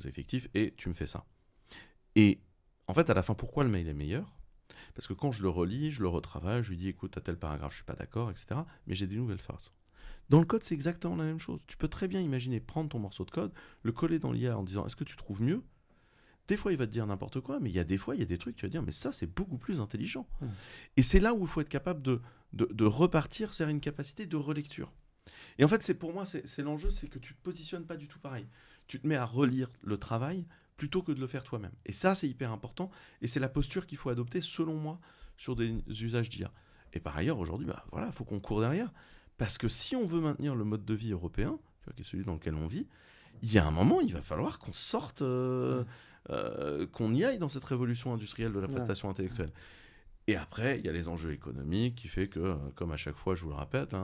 effectif, et tu me fais ça. Et en fait, à la fin, pourquoi le mail est meilleur ? Parce que quand je le relis, je le retravaille, je lui dis écoute, à tel paragraphe, je suis pas d'accord, etc. Mais j'ai des nouvelles phrases. Dans le code, c'est exactement la même chose. Tu peux très bien imaginer prendre ton morceau de code, le coller dans l'IA en disant est-ce que tu trouves mieux ? Des fois, il va te dire n'importe quoi, mais il y a des fois, il y a des trucs, tu vas dire mais ça, c'est beaucoup plus intelligent. Et c'est là où il faut être capable de repartir vers une capacité de relecture. Et en fait, pour moi, c'est l'enjeu, c'est que tu ne te positionnes pas du tout pareil. Tu te mets à relire le travail plutôt que de le faire toi-même. Et ça, c'est hyper important. Et c'est la posture qu'il faut adopter, selon moi, sur des usages d'IA. Et par ailleurs, aujourd'hui, il faut qu'on court derrière. Parce que si on veut maintenir le mode de vie européen, qui est celui dans lequel on vit, il y a un moment, il va falloir qu'on sorte, qu'on y aille dans cette révolution industrielle de la prestation intellectuelle. Et après, il y a les enjeux économiques qui fait que, comme à chaque fois, je vous le répète,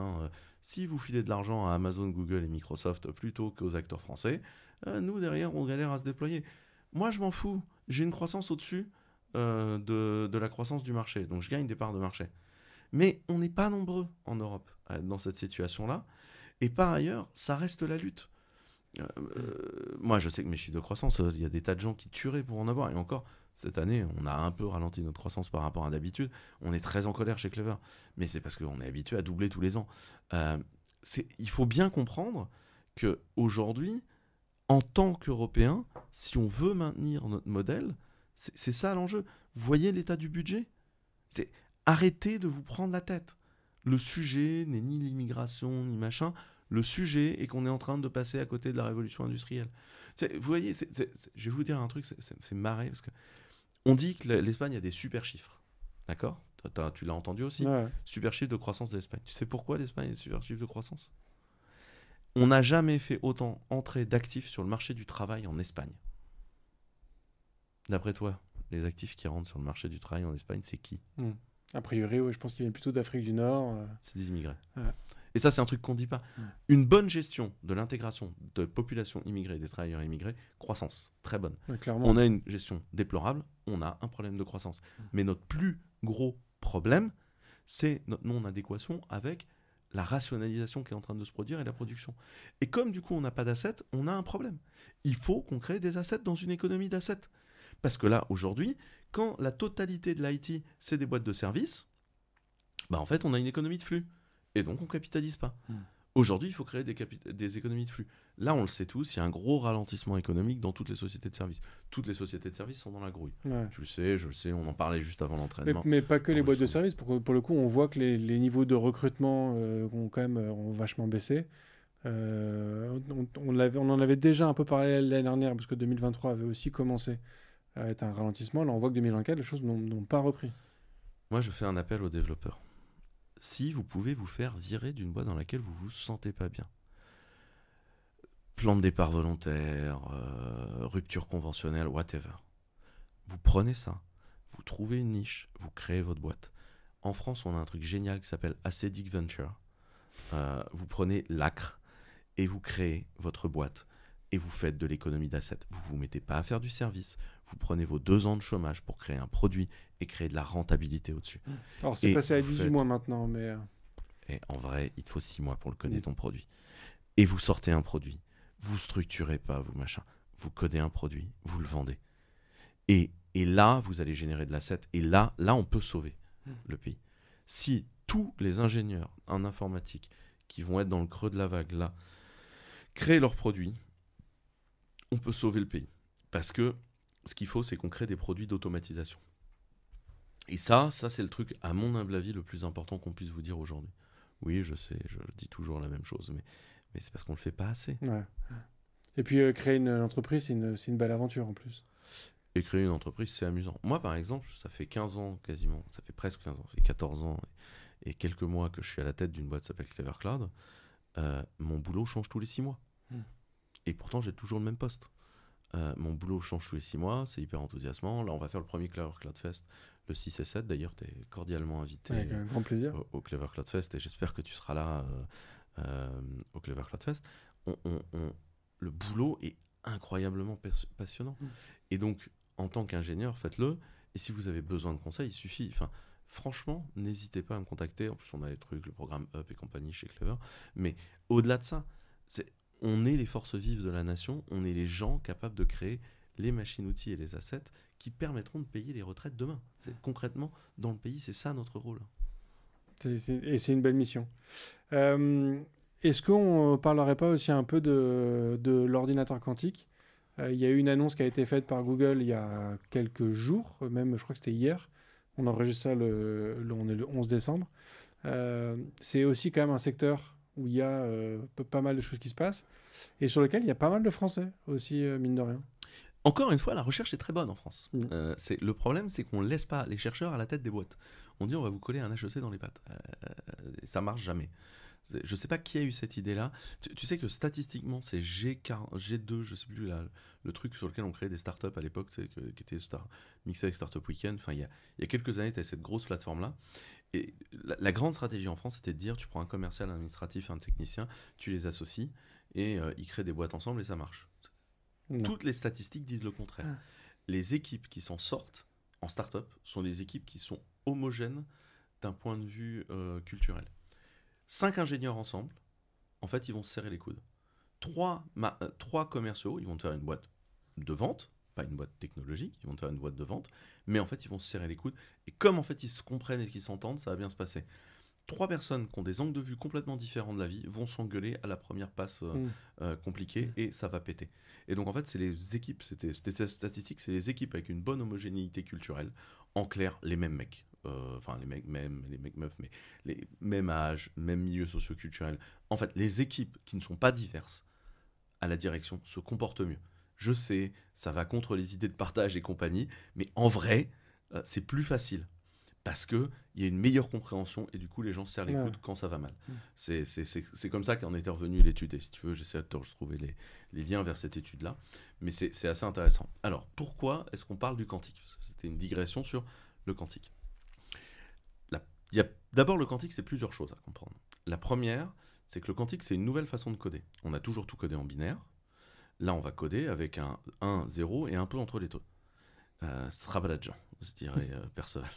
si vous filez de l'argent à Amazon, Google et Microsoft plutôt qu'aux acteurs français, nous, derrière, on galère à se déployer. Moi, je m'en fous. J'ai une croissance au-dessus de la croissance du marché. Donc, je gagne des parts de marché. Mais on n'est pas nombreux en Europe à être dans cette situation-là. Et par ailleurs, ça reste la lutte. Moi, je sais que mes chiffres de croissance, il y a des tas de gens qui tueraient pour en avoir. Et encore, cette année, on a un peu ralenti notre croissance par rapport à d'habitude. On est très en colère chez Clever. Mais c'est parce qu'on est habitué à doubler tous les ans. Il faut bien comprendre qu'aujourd'hui, en tant qu'Européens, si on veut maintenir notre modèle, c'est ça l'enjeu. Vous voyez l'état du budget ? Arrêtez de vous prendre la tête. Le sujet n'est ni l'immigration, ni machin. Le sujet est qu'on est en train de passer à côté de la révolution industrielle. Vous voyez, je vais vous dire un truc, ça me fait marrer, parce que on dit que l'Espagne a des super chiffres. D'accord ? Tu l'as entendu aussi ? Ouais. Super chiffre de croissance de l'Espagne. Tu sais pourquoi l'Espagne a des super chiffres de croissance ? On n'a jamais fait autant entrer d'actifs sur le marché du travail en Espagne. D'après toi, les actifs qui rentrent sur le marché du travail en Espagne, c'est qui ? A priori, oui, je pense qu'ils viennent plutôt d'Afrique du Nord. C'est des immigrés. Ouais. Et ça, c'est un truc qu'on ne dit pas. Une bonne gestion de l'intégration de population immigrée, des travailleurs immigrés, croissance, très bonne. Ouais, clairement. On a une gestion déplorable, on a un problème de croissance. Mais notre plus gros problème, c'est notre non-adéquation avec la rationalisation qui est en train de se produire et la production. Et comme du coup, on n'a pas d'assets, on a un problème. Il faut qu'on crée des assets dans une économie d'assets. Parce que là, aujourd'hui, quand la totalité de l'IT, c'est des boîtes de services, en fait, on a une économie de flux. Et donc, on ne capitalise pas. Aujourd'hui, il faut créer des économies de flux. Là, on le sait tous, il y a un gros ralentissement économique dans toutes les sociétés de services. Toutes les sociétés de services sont dans la grouille. Ouais. Tu le sais, je le sais, on en parlait juste avant l'entraînement. Mais pas que les boîtes de services. Pour le coup, on voit que les niveaux de recrutement ont vachement baissé. On en avait déjà un peu parlé l'année dernière, parce que 2023 avait aussi commencé à être un ralentissement. Là, on voit que 2024, les choses n'ont pas repris. Moi, je fais un appel aux développeurs. Si vous pouvez vous faire virer d'une boîte dans laquelle vous ne vous sentez pas bien, plan de départ volontaire, rupture conventionnelle, whatever, vous prenez ça, vous trouvez une niche, vous créez votre boîte. En France, on a un truc génial qui s'appelle Ascedic Venture. Vous prenez l'ACRE et vous créez votre boîte et vous faites de l'économie d'assets. Vous ne vous mettez pas à faire du service, vous prenez vos 2 ans de chômage pour créer un produit et créer de la rentabilité au-dessus. Alors, c'est passé à 18 mois maintenant, mais... Et en vrai, il te faut 6 mois pour le coder, ton produit. Et vous sortez un produit. Vous structurez pas, vous machin. Vous codez un produit, vous le vendez. Et là, vous allez générer de l'asset. Et là, on peut sauver le pays. Si tous les ingénieurs en informatique qui vont être dans le creux de la vague, là, créent leurs produits, on peut sauver le pays. Parce que ce qu'il faut, c'est qu'on crée des produits d'automatisation. Et ça c'est le truc, à mon humble avis, le plus important qu'on puisse vous dire aujourd'hui. Oui, je sais, je dis toujours la même chose, mais c'est parce qu'on ne le fait pas assez. Ouais. Et puis, créer une entreprise, c'est une belle aventure en plus. Et créer une entreprise, c'est amusant. Moi, par exemple, ça fait 15 ans quasiment, ça fait presque 15 ans, ça fait 14 ans et quelques mois que je suis à la tête d'une boîte qui s'appelle Clever Cloud. Mon boulot change tous les 6 mois. Et pourtant, j'ai toujours le même poste. Mon boulot change tous les 6 mois, c'est hyper enthousiasmant. Là, on va faire le premier Clever Cloud Fest le 6 et 7. D'ailleurs, tu es cordialement invité avec un grand plaisir. Au Clever Cloud Fest et j'espère que tu seras là au Clever Cloud Fest. Le boulot est incroyablement passionnant. Et donc, en tant qu'ingénieur, faites-le. Et si vous avez besoin de conseils, il suffit. Franchement, n'hésitez pas à me contacter. En plus, on a des trucs, le programme Up et compagnie chez Clever. Mais au-delà de ça, on est les forces vives de la nation. On est les gens capables de créer les machines-outils et les assets qui permettront de payer les retraites demain. Concrètement, dans le pays, c'est ça notre rôle. Et c'est une belle mission. Est-ce qu'on ne parlerait pas aussi un peu de l'ordinateur quantique? Il y a eu une annonce qui a été faite par Google il y a quelques jours, même je crois que c'était hier. On enregistre ça, on est le 11 décembre. C'est aussi quand même un secteur où il y a pas mal de choses qui se passent et sur lequel il y a pas mal de Français aussi, mine de rien. Encore une fois, la recherche est très bonne en France. Mm. Le problème, c'est qu'on ne laisse pas les chercheurs à la tête des boîtes. On dit on va vous coller un HEC dans les pattes. Ça marche jamais. Je ne sais pas qui a eu cette idée-là. Tu sais que statistiquement, c'est G2, je ne sais plus, le truc sur lequel on créait des startups à l'époque, qui était mixé avec Startup Weekend. Enfin, il y a quelques années, tu as cette grosse plateforme-là. Et la grande stratégie en France, c'était de dire tu prends un commercial, un administratif, un technicien, tu les associes et ils créent des boîtes ensemble et ça marche. Non. Toutes les statistiques disent le contraire. Ah. Les équipes qui s'en sortent en start-up sont des équipes qui sont homogènes d'un point de vue culturel. 5 ingénieurs ensemble, en fait, ils vont se serrer les coudes. 3 commerciaux, ils vont te faire une boîte de vente, pas une boîte technologique, ils vont te faire une boîte de vente, mais en fait, ils vont se serrer les coudes. Et comme en fait, ils se comprennent et qu'ils s'entendent, ça va bien se passer. 3 personnes qui ont des angles de vue complètement différents de la vie vont s'engueuler à la première passe compliquée et ça va péter. Et donc en fait, c'est les équipes, c'était statistique, c'est les équipes avec une bonne homogénéité culturelle, en clair, les mêmes mecs. Enfin, les mecs meufs, mais les mêmes âges, même milieu socio-culturel. En fait, les équipes qui ne sont pas diverses à la direction se comportent mieux. Je sais, ça va contre les idées de partage et compagnie, mais en vrai, c'est plus facile. Parce qu'il y a une meilleure compréhension et du coup les gens se serrent les coudes quand ça va mal. C'est comme ça qu'en était revenue l'étude. Et si tu veux, j'essaie de te retrouver les liens vers cette étude-là. Mais c'est assez intéressant. Alors, pourquoi est-ce qu'on parle du quantique? Parce que c'était une digression sur le quantique. D'abord, le quantique, c'est plusieurs choses à comprendre. La première, c'est que le quantique, c'est une nouvelle façon de coder. On a toujours tout codé en binaire. Là, on va coder avec un 1, 0 et un peu entre les deux. Srabaladjan, je dirais Perceval.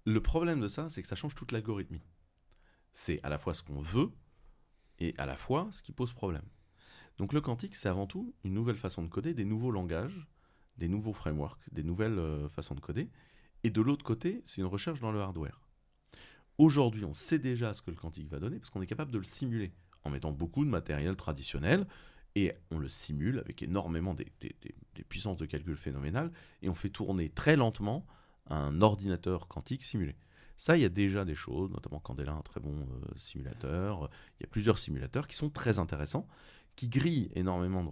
Le problème de ça, c'est que ça change toute l'algorithmie. C'est à la fois ce qu'on veut et à la fois ce qui pose problème. Donc le quantique, c'est avant tout une nouvelle façon de coder, des nouveaux langages, des nouveaux frameworks, des nouvelles façons de coder. Et de l'autre côté, c'est une recherche dans le hardware. Aujourd'hui, on sait déjà ce que le quantique va donner parce qu'on est capable de le simuler en mettant beaucoup de matériel traditionnel et on le simule avec énormément des puissances de calcul phénoménales et on fait tourner très lentement un ordinateur quantique simulé. Ça, il y a déjà des choses, notamment Candela, un très bon simulateur. Il y a plusieurs simulateurs qui sont très intéressants, qui grillent énormément de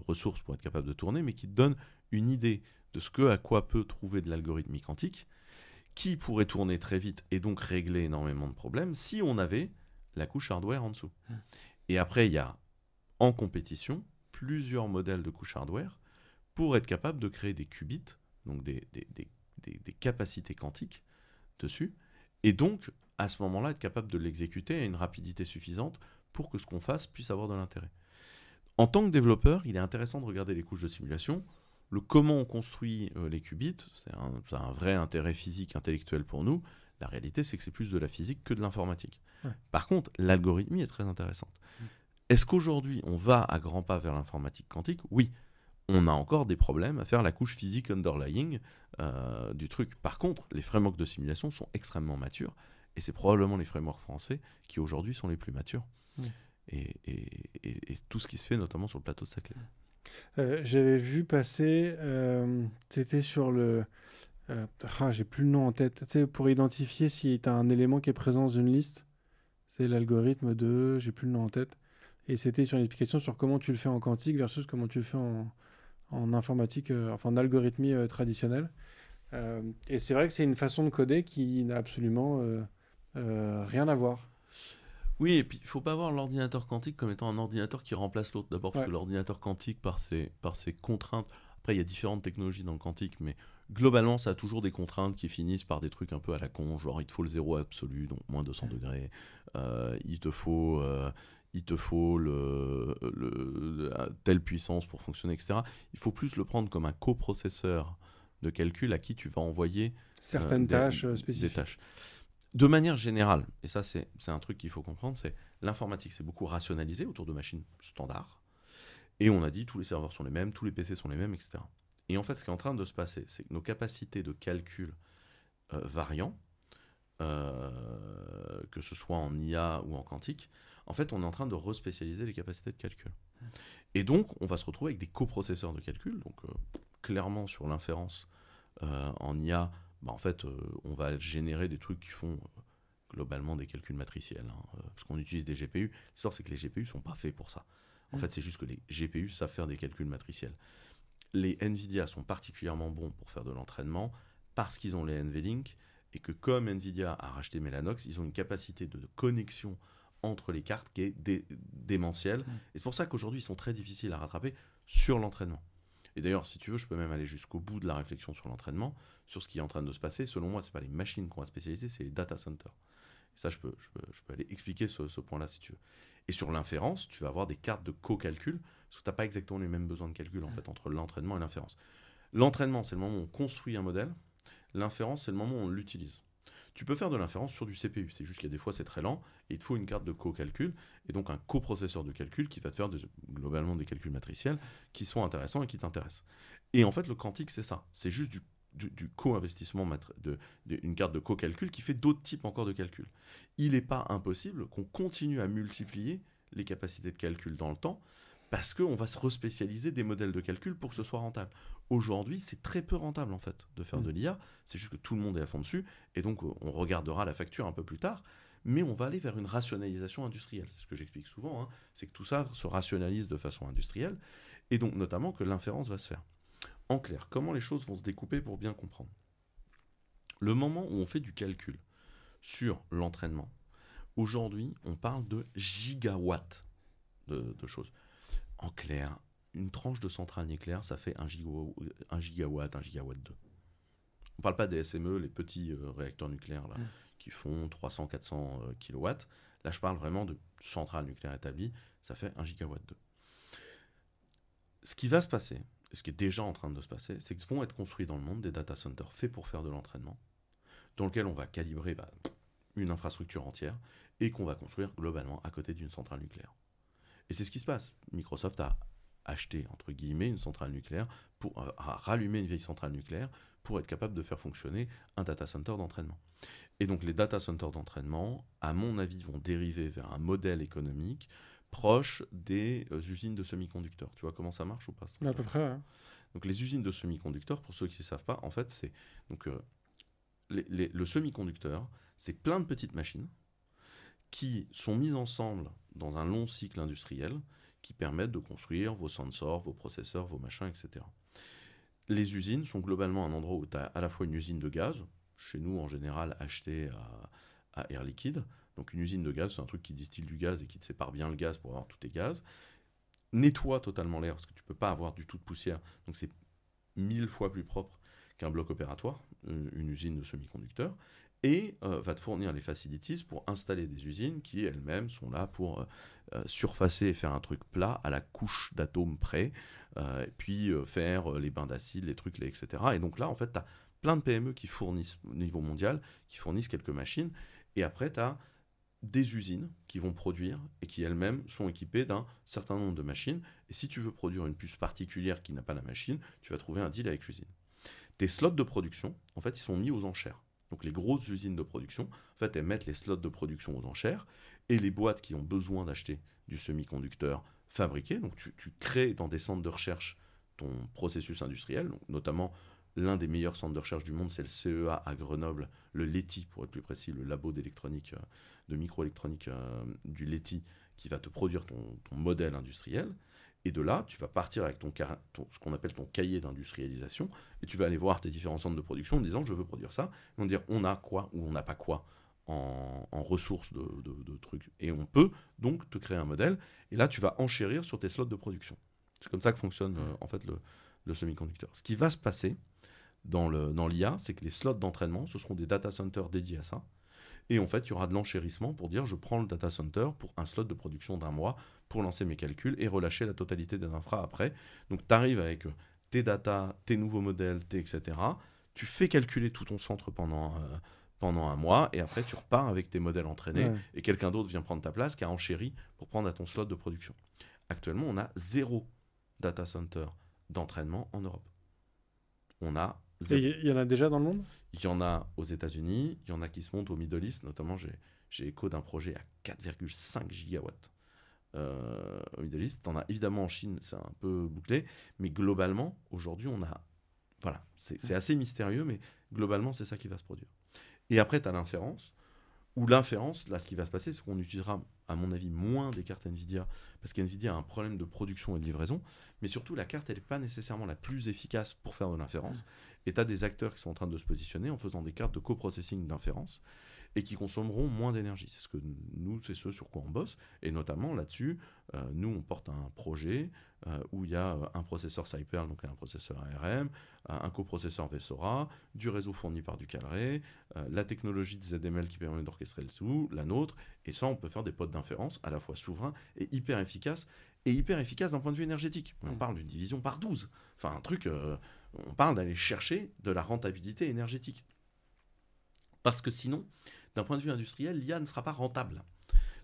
ressources pour être capable de tourner, mais qui donnent une idée de à quoi peut trouver de l'algorithmie quantique, qui pourrait tourner très vite et donc régler énormément de problèmes si on avait la couche hardware en dessous. Et après, il y a en compétition plusieurs modèles de couche hardware pour être capable de créer des qubits, donc des capacités quantiques dessus, et donc à ce moment-là être capable de l'exécuter à une rapidité suffisante pour que ce qu'on fasse puisse avoir de l'intérêt. En tant que développeur, il est intéressant de regarder les couches de simulation, le comment on construit les qubits, c'est un vrai intérêt physique, intellectuel pour nous. La réalité, c'est que c'est plus de la physique que de l'informatique. Ouais. Par contre, l'algorithmie est très intéressante. Est-ce qu'aujourd'hui, on va à grands pas vers l'informatique quantique? Oui. On a encore des problèmes à faire la couche physique underlying du truc. Par contre, les frameworks de simulation sont extrêmement matures et c'est probablement les frameworks français qui aujourd'hui sont les plus matures. Et tout ce qui se fait notamment sur le plateau de Saclay. J'avais vu passer, c'était sur le... j'ai plus le nom en tête. Tu sais, pour identifier si tu as un élément qui est présent dans une liste, c'est l'algorithme de... J'ai plus le nom en tête. Et c'était sur une explication sur comment tu le fais en quantique versus comment tu le fais en informatique, enfin en algorithmie traditionnelle. Et c'est vrai que c'est une façon de coder qui n'a absolument rien à voir. Oui, et puis il ne faut pas voir l'ordinateur quantique comme étant un ordinateur qui remplace l'autre. D'abord parce que l'ordinateur quantique, par ses contraintes, après il y a différentes technologies dans le quantique, mais globalement ça a toujours des contraintes qui finissent par des trucs un peu à la con, genre il te faut le zéro absolu, donc moins 200 degrés, il te faut telle puissance pour fonctionner, etc. Il faut plus le prendre comme un coprocesseur de calcul à qui tu vas envoyer certaines tâches spécifiques. Des tâches. De manière générale, et ça c'est un truc qu'il faut comprendre, c'est l'informatique, c'est beaucoup rationalisé autour de machines standards. Et on a dit tous les serveurs sont les mêmes, tous les PC sont les mêmes, etc. Et en fait, ce qui est en train de se passer, c'est que nos capacités de calcul variant, que ce soit en IA ou en quantique, en fait, on est en train de respécialiser les capacités de calcul. Et donc, on va se retrouver avec des coprocesseurs de calcul. Donc, clairement, sur l'inférence en IA, en fait, on va générer des trucs qui font globalement des calculs matriciels. Parce qu'on utilise des GPU. L'histoire, c'est que les GPU ne sont pas faits pour ça. En fait, c'est juste que les GPU savent faire des calculs matriciels. Les NVIDIA sont particulièrement bons pour faire de l'entraînement parce qu'ils ont les NVLink et que comme NVIDIA a racheté Mellanox, ils ont une capacité de connexion entre les cartes qui est démentielle. Et c'est pour ça qu'aujourd'hui, ils sont très difficiles à rattraper sur l'entraînement. Et d'ailleurs, si tu veux, je peux même aller jusqu'au bout de la réflexion sur l'entraînement, sur ce qui est en train de se passer. Selon moi, ce n'est pas les machines qu'on va spécialiser, c'est les data centers. Et ça, je peux aller expliquer ce point-là si tu veux. Et sur l'inférence, tu vas avoir des cartes de co-calcul, parce que tu n'as pas exactement les mêmes besoins de calcul en fait, entre l'entraînement et l'inférence. L'entraînement, c'est le moment où on construit un modèle. L'inférence, c'est le moment où on l'utilise. Tu peux faire de l'inférence sur du CPU, c'est juste qu'il y a des fois c'est très lent, et il te faut une carte de co-calcul, et donc un coprocesseur de calcul qui va te faire globalement des calculs matriciels qui sont intéressants et qui t'intéressent. Et en fait, le quantique, c'est ça, c'est juste du co-investissement, une carte de co-calcul qui fait d'autres types encore de calculs. Il n'est pas impossible qu'on continue à multiplier les capacités de calcul dans le temps, parce qu'on va se respécialiser des modèles de calcul pour que ce soit rentable. Aujourd'hui, c'est très peu rentable en fait de faire de l'IA, c'est juste que tout le monde est à fond dessus, et donc on regardera la facture un peu plus tard, mais on va aller vers une rationalisation industrielle. C'est ce que j'explique souvent, c'est que tout ça se rationalise de façon industrielle, et donc notamment que l'inférence va se faire. En clair, comment les choses vont se découper pour bien comprendre? Le moment où on fait du calcul sur l'entraînement, aujourd'hui, on parle de gigawatts de choses. En clair, une tranche de centrale nucléaire, ça fait 1 gigawatt, 1 gigawatt 2. On ne parle pas des SME, les petits réacteurs nucléaires là, qui font 300-400 kilowatts. Là, je parle vraiment de centrale nucléaire établie, ça fait 1 gigawatt 2. Ce qui va se passer, ce qui est déjà en train de se passer, c'est qu'ils vont être construits dans le monde des data centers faits pour faire de l'entraînement, dans lequel on va calibrer une infrastructure entière et qu'on va construire globalement à côté d'une centrale nucléaire. Et c'est ce qui se passe. Microsoft a acheté, entre guillemets, une centrale nucléaire, a rallumé une vieille centrale nucléaire pour être capable de faire fonctionner un data center d'entraînement. Et donc les data centers d'entraînement, à mon avis, vont dériver vers un modèle économique proche des usines de semi-conducteurs. Tu vois comment ça marche ou pas? À peu près, ouais. Donc les usines de semi-conducteurs, pour ceux qui ne savent pas, en fait, c'est... Donc, le semi-conducteur, c'est plein de petites machines qui sont mises ensemble dans un long cycle industriel qui permettent de construire vos sensors, vos processeurs, vos machins, etc. Les usines sont globalement un endroit où tu as à la fois une usine de gaz, chez nous en général achetée à Air Liquide. Donc une usine de gaz, c'est un truc qui distille du gaz et qui te sépare bien le gaz pour avoir tous tes gaz. Nettoie totalement l'air parce que tu ne peux pas avoir du tout de poussière. Donc c'est 1000 fois plus propre qu'un bloc opératoire, une usine de semi-conducteurs. Et va te fournir les facilities pour installer des usines qui elles-mêmes sont là pour surfacer et faire un truc plat à la couche d'atomes près, et puis faire les bains d'acide, les trucs, etc. Et donc là, en fait, tu as plein de PME qui fournissent, au niveau mondial, qui fournissent quelques machines, et après, tu as des usines qui vont produire et qui elles-mêmes sont équipées d'un certain nombre de machines. Et si tu veux produire une puce particulière qui n'a pas la machine, tu vas trouver un deal avec l'usine. Tes slots de production, en fait, ils sont mis aux enchères. Donc les grosses usines de production, en fait, elles mettent les slots de production aux enchères et les boîtes qui ont besoin d'acheter du semi-conducteur fabriqué, donc tu crées dans des centres de recherche ton processus industriel, donc notamment l'un des meilleurs centres de recherche du monde, c'est le CEA à Grenoble, le LETI pour être plus précis, le labo d'électronique, de microélectronique du LETI, qui va te produire ton modèle industriel. Et de là, tu vas partir avec ce qu'on appelle ton cahier d'industrialisation, et tu vas aller voir tes différents centres de production en disant « je veux produire ça ». Ils vont dire « on a quoi ou on n'a pas quoi en ressources de trucs ». Et on peut donc te créer un modèle, et là, tu vas enchérir sur tes slots de production. C'est comme ça que fonctionne en fait le semi-conducteur. Ce qui va se passer dans l'IA, c'est que les slots d'entraînement, ce seront des data centers dédiés à ça. Et en fait, il y aura de l'enchérissement pour dire je prends le data center pour un slot de production d'1 mois pour lancer mes calculs et relâcher la totalité des infras après. Donc tu arrives avec tes data, tes nouveaux modèles, etc. Tu fais calculer tout ton centre pendant 1 mois et après tu repars avec tes modèles entraînés et quelqu'un d'autre vient prendre ta place qui a enchéri pour prendre à ton slot de production. Actuellement, on a 0 data center d'entraînement en Europe. On a 0. Et il y en a déjà dans le monde? Il y en a aux États-Unis, il y en a qui se montent au Middle East, notamment j'ai j'ai écho d'un projet à 4,5 gigawatts au Middle East. T'en as évidemment en Chine, c'est un peu bouclé, mais globalement, aujourd'hui, on a... Voilà, c'est assez mystérieux, mais globalement, c'est ça qui va se produire. Et après, tu as l'inférence, où l'inférence, là, ce qui va se passer, c'est qu'on utilisera, à mon avis, moins des cartes NVIDIA, parce qu'NVIDIA a un problème de production et de livraison, mais surtout, la carte, elle n'est pas nécessairement la plus efficace pour faire de l'inférence. Et tu as des acteurs qui sont en train de se positionner en faisant des cartes de coprocessing d'inférence, et qui consommeront moins d'énergie. C'est ce que nous, c'est ce sur quoi on bosse, et notamment là-dessus, nous, on porte un projet où il y a un processeur Cyperl, donc un processeur ARM, un coprocesseur Vesora, du réseau fourni par du Calray, la technologie de ZML qui permet d'orchestrer le tout, la nôtre, et ça, on peut faire des pods d'inférence à la fois souverains et hyper efficaces d'un point de vue énergétique. On parle d'une division par 12. Enfin, un truc, on parle d'aller chercher de la rentabilité énergétique. Parce que sinon, d'un point de vue industriel, l'IA ne sera pas rentable.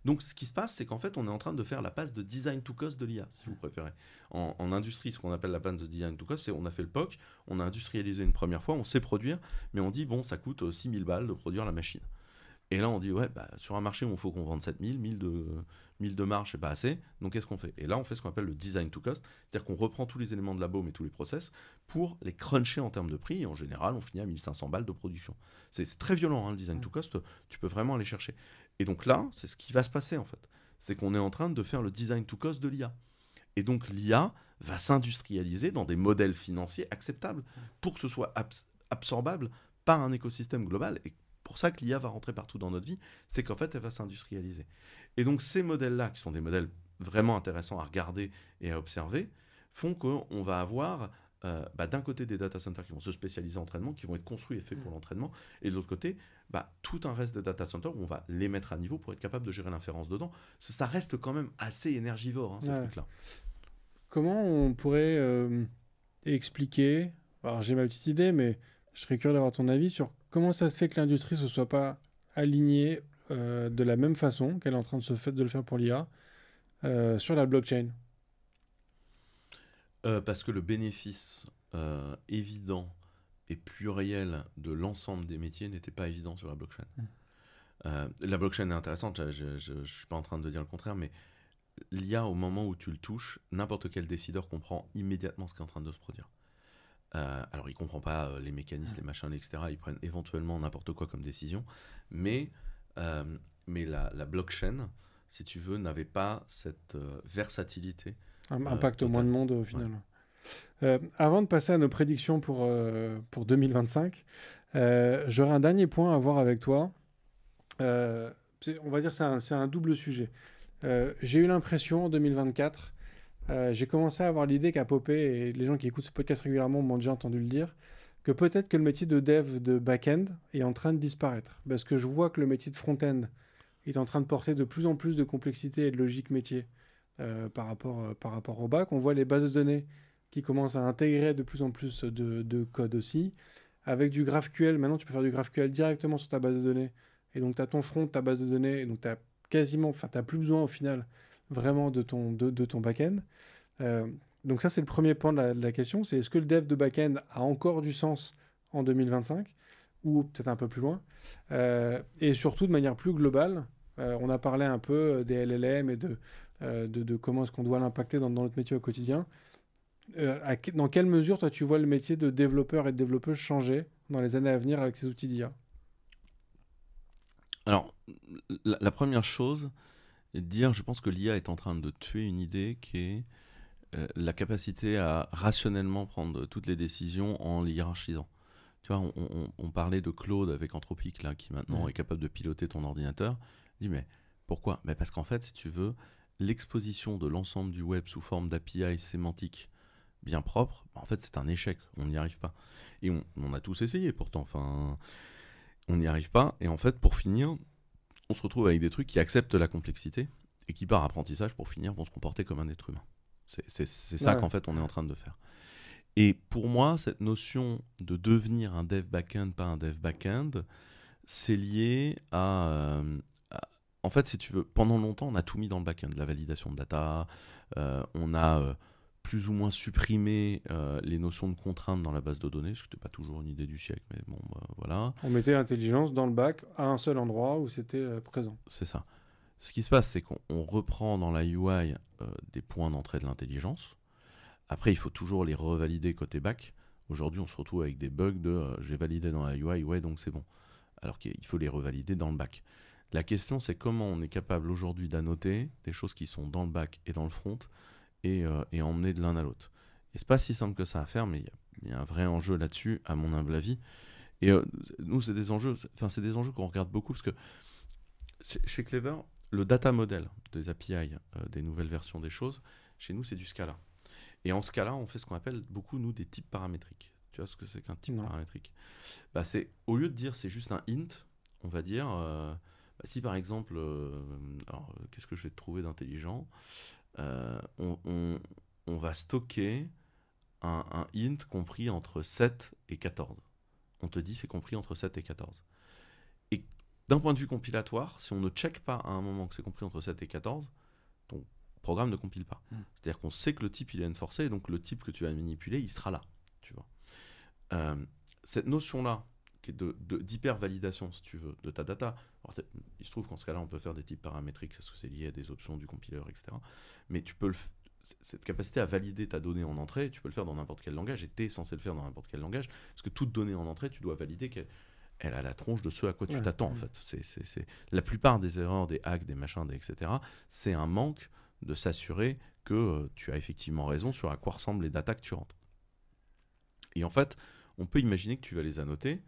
Donc, ce qui se passe, c'est qu'en fait, on est en train de faire la passe de design to cost de l'IA, si vous préférez. En industrie, ce qu'on appelle la passe de design to cost, c'est on a fait le POC, on a industrialisé une première fois, on sait produire, mais on dit, bon, ça coûte 6 000 balles de produire la machine. Et là, on dit, ouais, bah, sur un marché où il faut qu'on vende 7 000, 1000 de marge, c'est pas assez, donc qu'est-ce qu'on fait? Et là, on fait ce qu'on appelle le design to cost, c'est-à-dire qu'on reprend tous les éléments de labo, mais tous les process, pour les cruncher en termes de prix, et en général, on finit à 1500 balles de production. C'est très violent, hein, le design to cost, tu peux vraiment aller chercher. Et donc là, c'est ce qui va se passer, en fait. C'est qu'on est en train de faire le design to cost de l'IA. Et donc, l'IA va s'industrialiser dans des modèles financiers acceptables, pour que ce soit absorbable par un écosystème global, et pour ça que l'IA va rentrer partout dans notre vie, c'est qu'en fait, elle va s'industrialiser. Et donc, ces modèles-là, qui sont des modèles vraiment intéressants à regarder et à observer, font qu'on va avoir, d'un côté, des data centers qui vont se spécialiser en entraînement, qui vont être construits et faits pour l'entraînement, et de l'autre côté, tout un reste de data centers où on va les mettre à niveau pour être capable de gérer l'inférence dedans. Ça reste quand même assez énergivore, hein, ces trucs-là. Comment on pourrait expliquer, alors j'ai ma petite idée, mais je serais curieux d'avoir ton avis sur comment ça se fait que l'industrie ne se soit pas alignée de la même façon qu'elle est en train de le faire pour l'IA sur la blockchain. Parce que le bénéfice évident et pluriel de l'ensemble des métiers n'était pas évident sur la blockchain. La blockchain est intéressante, je ne suis pas en train de dire le contraire, mais l'IA, au moment où tu le touches, n'importe quel décideur comprend immédiatement ce qui est en train de se produire. Alors, il ne comprend pas les mécanismes, les machins, etc. Ils prennent éventuellement n'importe quoi comme décision. Mais la blockchain, si tu veux, n'avait pas cette versatilité. Impacte moins de monde au final. Ouais. Avant de passer à nos prédictions pour 2025, j'aurais un dernier point à voir avec toi. On va dire que c'est un double sujet. J'ai eu l'impression en 2024... j'ai commencé à avoir l'idée qu'à popper, et les gens qui écoutent ce podcast régulièrement m'ont déjà entendu le dire, que peut-être que le métier de dev de back-end est en train de disparaître. Parce que je vois que le métier de front-end est en train de porter de plus en plus de complexité et de logique métier par rapport au back. On voit les bases de données qui commencent à intégrer de plus en plus de code aussi. Avec du GraphQL, maintenant tu peux faire du GraphQL directement sur ta base de données. Et donc tu as ton front, ta base de données, et donc tu n'as plus besoin au final vraiment de ton back-end. Donc ça, c'est le premier point de la question, c'est est-ce que le dev de back-end a encore du sens en 2025 ou peut-être un peu plus loin, et surtout de manière plus globale, on a parlé un peu des LLM et de comment est-ce qu'on doit l'impacter dans notre métier au quotidien. Dans quelle mesure, toi, tu vois le métier de développeur et de développeuse changer dans les années à venir avec ces outils d'IA? Alors, la première chose, et de dire, je pense que l'IA est en train de tuer une idée qui est la capacité à rationnellement prendre toutes les décisions en les hiérarchisant. Tu vois, on parlait de Claude avec Anthropic, là, qui maintenant est capable de piloter ton ordinateur. Je dis, mais pourquoi? Parce qu'en fait, si tu veux, l'exposition de l'ensemble du web sous forme d'API sémantique bien propre, en fait, c'est un échec. On n'y arrive pas. Et on a tous essayé, pourtant. Enfin, on n'y arrive pas. Et en fait, pour finir, on se retrouve avec des trucs qui acceptent la complexité et qui, par apprentissage, pour finir, vont se comporter comme un être humain. C'est ça qu'en fait, on est en train de faire. Et pour moi, cette notion de devenir un dev back-end, pas un dev back-end, c'est lié à... En fait, si tu veux, pendant longtemps, on a tout mis dans le back-end. La validation de data, on a plus ou moins supprimé les notions de contrainte dans la base de données, ce qui n'était pas toujours une idée du siècle, mais bon, voilà. On mettait l'intelligence dans le bac à un seul endroit où c'était présent. C'est ça. Ce qui se passe, c'est qu'on reprend dans la UI des points d'entrée de l'intelligence. Après, il faut toujours les revalider côté back. Aujourd'hui, on se retrouve avec des bugs de j'ai validé dans la UI, ouais, donc c'est bon. Alors qu'il faut les revalider dans le back. La question, c'est comment on est capable aujourd'hui d'annoter des choses qui sont dans le back et dans le front et emmener de l'un à l'autre. Et c'est pas si simple que ça à faire, mais il y a un vrai enjeu là-dessus, à mon humble avis. Et nous, c'est des enjeux qu'on regarde beaucoup parce que chez Clever, le data model des API, des nouvelles versions des choses, chez nous, c'est du Scala. Et en Scala, on fait ce qu'on appelle beaucoup, nous, des types paramétriques. Tu vois ce que c'est qu'un type paramétrique? C'est, au lieu de dire c'est juste un int, on va dire, si par exemple, qu'est-ce que je vais te trouver d'intelligent? On va stocker un int compris entre 7 et 14. On te dit c'est compris entre 7 et 14. Et d'un point de vue compilatoire, si on ne check pas à un moment que c'est compris entre 7 et 14, ton programme ne compile pas. C'est-à-dire qu'on sait que le type il est enforcé, et donc le type que tu vas manipuler, il sera là. Tu vois. Cette notion-là, qui est d'hyper-validation, si tu veux, de ta data, alors, il se trouve qu'en ce cas-là, on peut faire des types paramétriques, parce que c'est lié à des options du compileur, etc. Mais tu peux cette capacité à valider ta donnée en entrée, tu peux le faire dans n'importe quel langage, et tu es censé le faire dans n'importe quel langage, parce que toute donnée en entrée, tu dois valider qu'elle a la tronche de ce à quoi tu t'attends, en fait. C'est la plupart des erreurs, des hacks, des machins, etc., c'est un manque de s'assurer que tu as effectivement raison sur à quoi ressemblent les data que tu rentres. Et en fait, on peut imaginer que tu vas les annoter,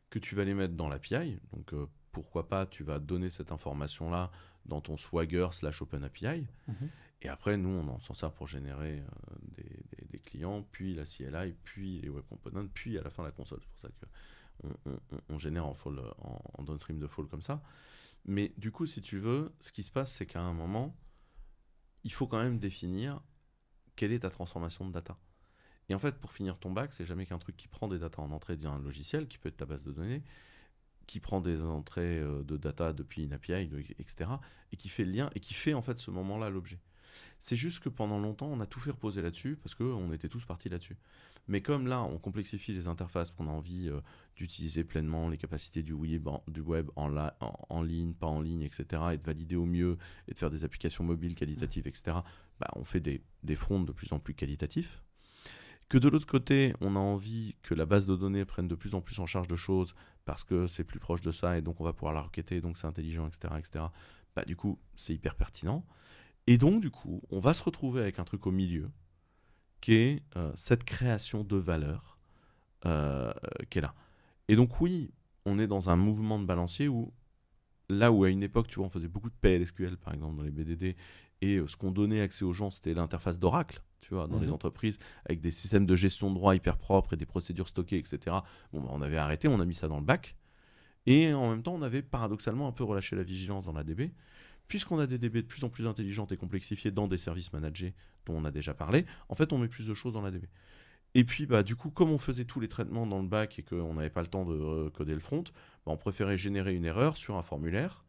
que tu vas les mettre dans l'API, donc pourquoi pas tu vas donner cette information-là dans ton Swagger/OpenAPI, et après nous on s'en sert pour générer des clients, puis la CLI, puis les web components, puis à la fin la console. C'est pour ça qu'on génère en downstream de fall comme ça. Mais du coup, si tu veux, ce qui se passe, c'est qu'à un moment, il faut quand même définir quelle est ta transformation de data. Et en fait, pour finir ton bac, c'est jamais qu'un truc qui prend des data en entrée d'un logiciel, qui peut être ta base de données, qui prend des entrées de data depuis une API, etc., et qui fait le lien, et qui fait en fait ce moment-là l'objet. C'est juste que pendant longtemps, on a tout fait reposer là-dessus, parce qu'on était tous partis là-dessus. Mais comme là, on complexifie les interfaces, qu'on a envie d'utiliser pleinement les capacités du web en ligne, pas en ligne, etc., et de valider au mieux, et de faire des applications mobiles qualitatives, etc., on fait des fronts de plus en plus qualitatifs. Que de l'autre côté, on a envie que la base de données prenne de plus en plus en charge de choses parce que c'est plus proche de ça et donc on va pouvoir la requêter, donc c'est intelligent, etc., etc. Du coup, c'est hyper pertinent. Et donc, du coup, on va se retrouver avec un truc au milieu qui est cette création de valeur qui est là. Et donc, oui, on est dans un mouvement de balancier où, là où à une époque, tu vois, on faisait beaucoup de PLSQL, par exemple, dans les BDD, et ce qu'on donnait accès aux gens, c'était l'interface d'Oracle, tu vois, dans les entreprises, avec des systèmes de gestion de droit hyper propres et des procédures stockées, etc. Bon, on avait arrêté, on a mis ça dans le bac. Et en même temps, on avait paradoxalement un peu relâché la vigilance dans la DB. Puisqu'on a des DB de plus en plus intelligentes et complexifiées dans des services managés dont on a déjà parlé, en fait, on met plus de choses dans la DB. Et puis, du coup, comme on faisait tous les traitements dans le bac et qu'on n'avait pas le temps de coder le front, on préférait générer une erreur sur un formulaire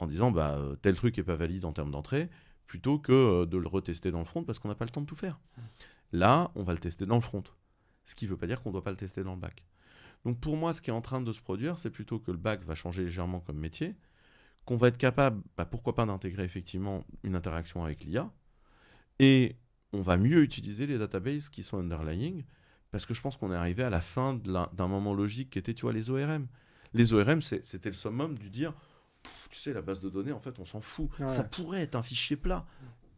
en disant tel truc n'est pas valide en termes d'entrée, plutôt que de le retester dans le front parce qu'on n'a pas le temps de tout faire. Là, on va le tester dans le front. Ce qui ne veut pas dire qu'on ne doit pas le tester dans le bac. Donc pour moi, ce qui est en train de se produire, c'est plutôt que le bac va changer légèrement comme métier, qu'on va être capable, pourquoi pas, d'intégrer effectivement une interaction avec l'IA, et on va mieux utiliser les databases qui sont underlying, parce que je pense qu'on est arrivé à la fin d'un moment logique qui était, tu vois, les ORM. Les ORM, c'était le summum du dire, tu sais, la base de données, en fait, on s'en fout. Ouais. Ça pourrait être un fichier plat,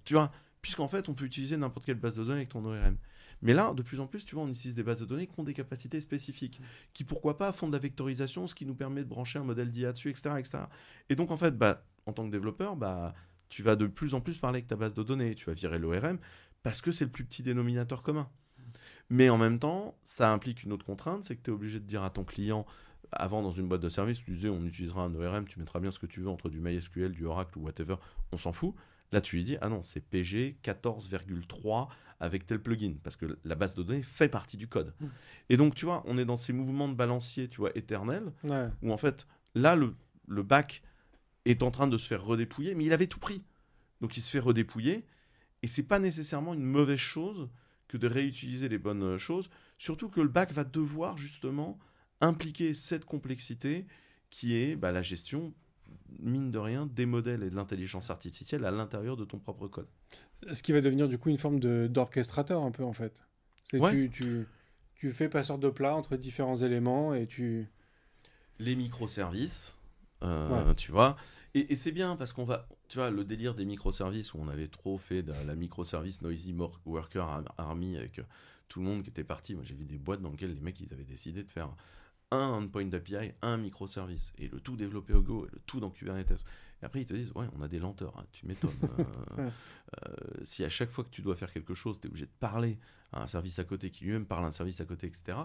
tu vois, puisqu'en fait, on peut utiliser n'importe quelle base de données avec ton ORM. Mais là, de plus en plus, tu vois, on utilise des bases de données qui ont des capacités spécifiques, qui, pourquoi pas, font de la vectorisation, ce qui nous permet de brancher un modèle d'IA dessus, etc., etc. Et donc, en fait, en tant que développeur, tu vas de plus en plus parler avec ta base de données, tu vas virer l'ORM, parce que c'est le plus petit dénominateur commun. Mais en même temps, ça implique une autre contrainte, c'est que tu es obligé de dire à ton client, avant dans une boîte de service, tu disais on utilisera un ORM, tu mettras bien ce que tu veux entre du MySQL, du Oracle ou whatever, on s'en fout. Là, tu lui dis, ah non, c'est PG 14,3 avec tel plugin, parce que la base de données fait partie du code. Et donc, tu vois, on est dans ces mouvements de balancier, tu vois, éternels, où en fait, là, le bac est en train de se faire redépouiller, mais il avait tout pris. Donc, il se fait redépouiller, Et c'est pas nécessairement une mauvaise chose que de réutiliser les bonnes choses, surtout que le back va devoir justement impliquer cette complexité qui est la gestion, mine de rien, des modèles et de l'intelligence artificielle à l'intérieur de ton propre code. Ce qui va devenir du coup une forme d'orchestrateur un peu en fait. Ouais. Tu fais passeur de plat entre différents éléments et tu... Les microservices, Ouais. tu vois. Et c'est bien parce qu'on va, tu vois, le délire des microservices où on avait trop fait de la microservice Noisy Worker Army avec tout le monde qui était parti. Moi, j'ai vu des boîtes dans lesquelles les mecs, ils avaient décidé de faire un endpoint API, un microservice, et le tout développé au Go, et le tout dans Kubernetes. Et après, ils te disent, ouais, on a des lenteurs, hein, tu m'étonnes. Ouais. Si à chaque fois que tu dois faire quelque chose, tu es obligé de parler à un service à côté qui lui-même parle à un service à côté, etc.,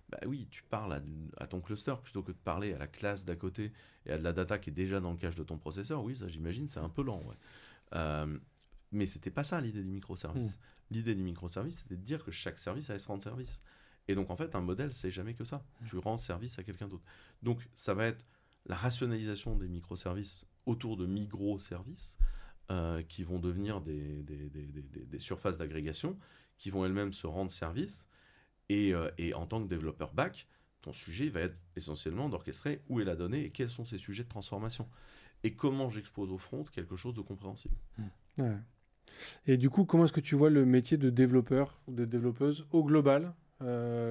bah oui, tu parles à ton cluster plutôt que de parler à la classe d'à côté et à de la data qui est déjà dans le cache de ton processeur. Oui, ça, j'imagine, c'est un peu lent, ouais. Mais c'était pas ça l'idée du microservice. L'idée du microservice, c'était de dire que chaque service allait se rendre service. Et donc, en fait, un modèle, c'est jamais que ça. Tu rends service à quelqu'un d'autre. Donc, ça va être la rationalisation des microservices autour de microservices qui vont devenir des surfaces d'agrégation qui vont elles-mêmes se rendre service. Et en tant que développeur back, ton sujet va être essentiellement d'orchestrer où est la donnée et quels sont ses sujets de transformation. Et comment j'expose au front quelque chose de compréhensible. Ouais. Et du coup, comment est-ce que tu vois le métier de développeur ou de développeuse au global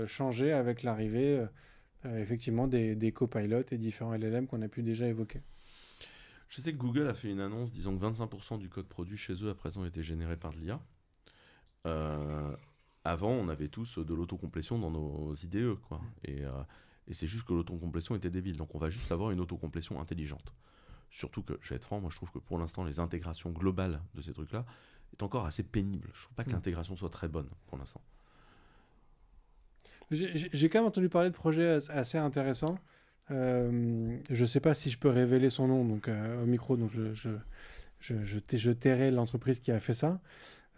changer avec l'arrivée effectivement des copilotes et différents LLM qu'on a pu déjà évoquer? Je sais que Google a fait une annonce disant que 25% du code produit chez eux à présent était généré par de l'IA. Avant, on avait tous de l'autocomplétion dans nos IDE, quoi. Et c'est juste que l'autocomplétion était débile. Donc on va juste avoir une autocomplétion intelligente. Surtout que, je vais être franc, moi je trouve que pour l'instant, les intégrations globales de ces trucs-là est encore assez pénible. Je trouve pas que l'intégration soit très bonne pour l'instant. J'ai quand même entendu parler de projets assez intéressants. Je sais pas si je peux révéler son nom donc, au micro, donc je tairai l'entreprise qui a fait ça.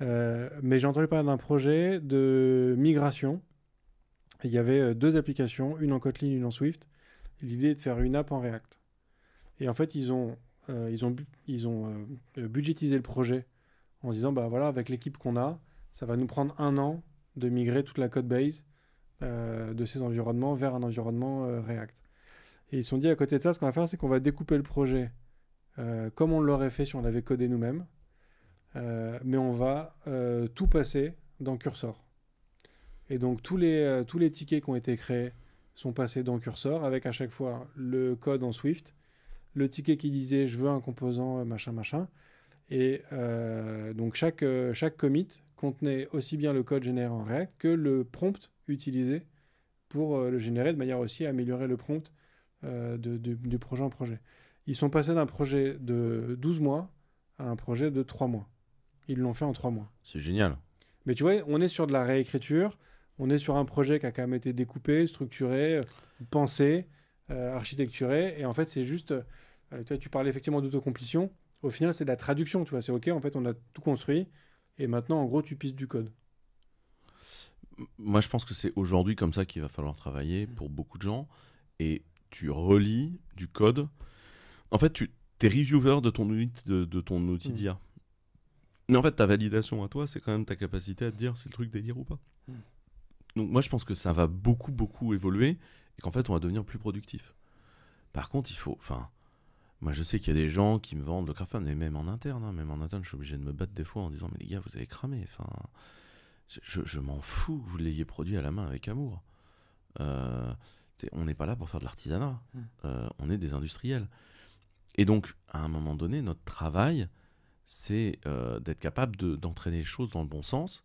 Mais j'ai entendu parler d'un projet de migration. Il y avait deux applications, une en Kotlin, une en Swift. L'idée est de faire une app en React. Et en fait, ils ont budgétisé le projet en se disant, bah voilà, avec l'équipe qu'on a, ça va nous prendre 1 an de migrer toute la code base de ces environnements vers un environnement React. Et ils se sont dit, à côté de ça, ce qu'on va faire, c'est qu'on va découper le projet comme on l'aurait fait si on l'avait codé nous-mêmes. Mais on va tout passer dans Cursor. Et donc tous les tickets qui ont été créés sont passés dans Cursor avec à chaque fois le code en Swift, le ticket qui disait je veux un composant machin machin. Et donc chaque commit contenait aussi bien le code généré en React que le prompt utilisé pour le générer, de manière aussi à améliorer le prompt du projet en projet. Ils sont passés d'un projet de 12 mois à un projet de 3 mois. Ils l'ont fait en 3 mois. C'est génial. Mais tu vois, on est sur de la réécriture, on est sur un projet qui a quand même été découpé, structuré, pensé, architecturé, et en fait, c'est juste... tu parlais effectivement d'autocomplétion. Au final, c'est de la traduction, tu vois. C'est OK, en fait, on a tout construit, et maintenant, en gros, tu pisses du code. Moi, je pense que c'est aujourd'hui comme ça qu'il va falloir travailler pour beaucoup de gens, et tu relis du code. En fait, tu es reviewer de ton outil d'IA. Mais en fait, ta validation à toi, c'est quand même ta capacité à te dire si le truc délire ou pas. Donc moi, je pense que ça va beaucoup, beaucoup évoluer et qu'en fait, on va devenir plus productif. Par contre, il faut... Enfin, moi, je sais qu'il y a des gens qui me vendent le Grafana, mais même en interne, je suis obligé de me battre des fois en disant « Mais les gars, vous avez cramé. » Enfin, je m'en fous que vous l'ayez produit à la main avec amour. On n'est pas là pour faire de l'artisanat. On est des industriels. Et donc, à un moment donné, notre travail... c'est d'être capable d'entraîner les choses dans le bon sens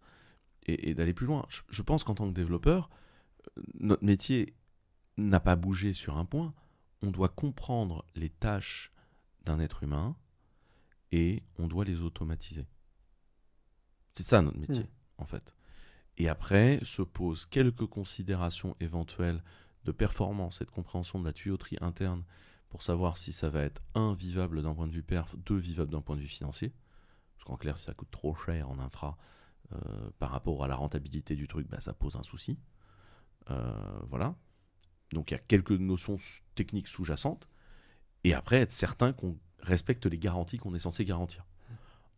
et d'aller plus loin. Je pense qu'en tant que développeur, notre métier n'a pas bougé sur un point. On doit comprendre les tâches d'un être humain et on doit les automatiser. C'est ça notre métier, en fait. Et après, se posent quelques considérations éventuelles de performance et de compréhension de la tuyauterie interne pour savoir si ça va être 1, vivable d'un point de vue perf, 2, vivable d'un point de vue financier. Parce qu'en clair, si ça coûte trop cher en infra par rapport à la rentabilité du truc, ça pose un souci. Voilà. Donc il y a quelques notions techniques sous-jacentes. Et après, être certain qu'on respecte les garanties qu'on est censé garantir.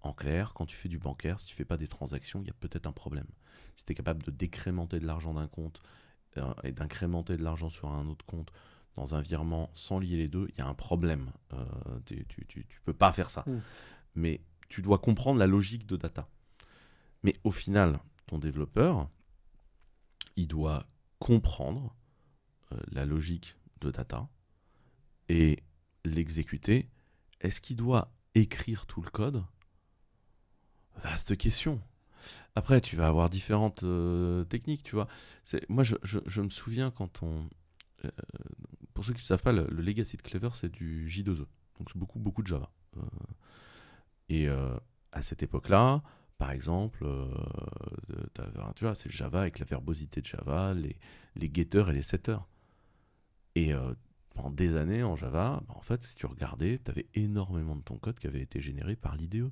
En clair, quand tu fais du bancaire, si tu fais pas des transactions, il y a peut-être un problème. Si tu es capable de décrémenter de l'argent d'un compte et d'incrémenter de l'argent sur un autre compte dans un virement sans lier les deux, il y a un problème. Tu peux pas faire ça. Mais tu dois comprendre la logique de data. Mais au final, ton développeur, il doit comprendre la logique de data et l'exécuter. Est-ce qu'il doit écrire tout le code ? Vaste question. Après, tu vas avoir différentes techniques, tu vois. Moi, je me souviens quand pour ceux qui ne savent pas, le legacy de Clever, c'est du J2E. Donc, c'est beaucoup de Java. À cette époque-là, par exemple, tu vois, c'est Java avec la verbosité de Java, les getters et les setters. Et pendant des années en Java, en fait, si tu regardais, tu avais énormément de ton code qui avait été généré par l'IDE.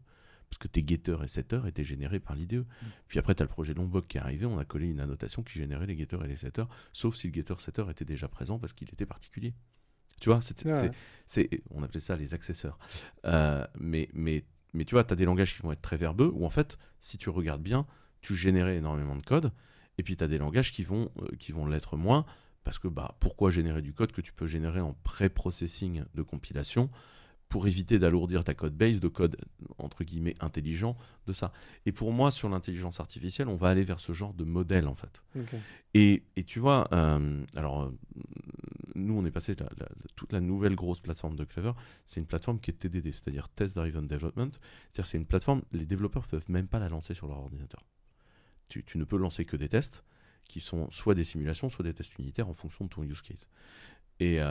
Parce que tes getters et setters étaient générés par l'IDE. Puis après, tu as le projet Lombok qui est arrivé, on a collé une annotation qui générait les getters et les setters, sauf si le getter-setter était déjà présent parce qu'il était particulier. Tu vois, on appelait ça les accesseurs. Mais tu vois, tu as des langages qui vont être très verbeux, où en fait, si tu regardes bien, tu générais énormément de code, et puis tu as des langages qui vont l'être moins, parce que pourquoi générer du code que tu peux générer en pré-processing de compilation pour éviter d'alourdir ta code base de code, entre guillemets, intelligent de ça. Et pour moi, sur l'intelligence artificielle, on va aller vers ce genre de modèle, en fait. Okay. Et tu vois, nous, on est passé, toute la nouvelle grosse plateforme de Clever, c'est une plateforme qui est TDD, c'est-à-dire Test Driven Development. C'est-à-dire c'est une plateforme, les développeurs ne peuvent même pas la lancer sur leur ordinateur. Tu ne peux lancer que des tests, qui sont soit des simulations, soit des tests unitaires en fonction de ton use case. Et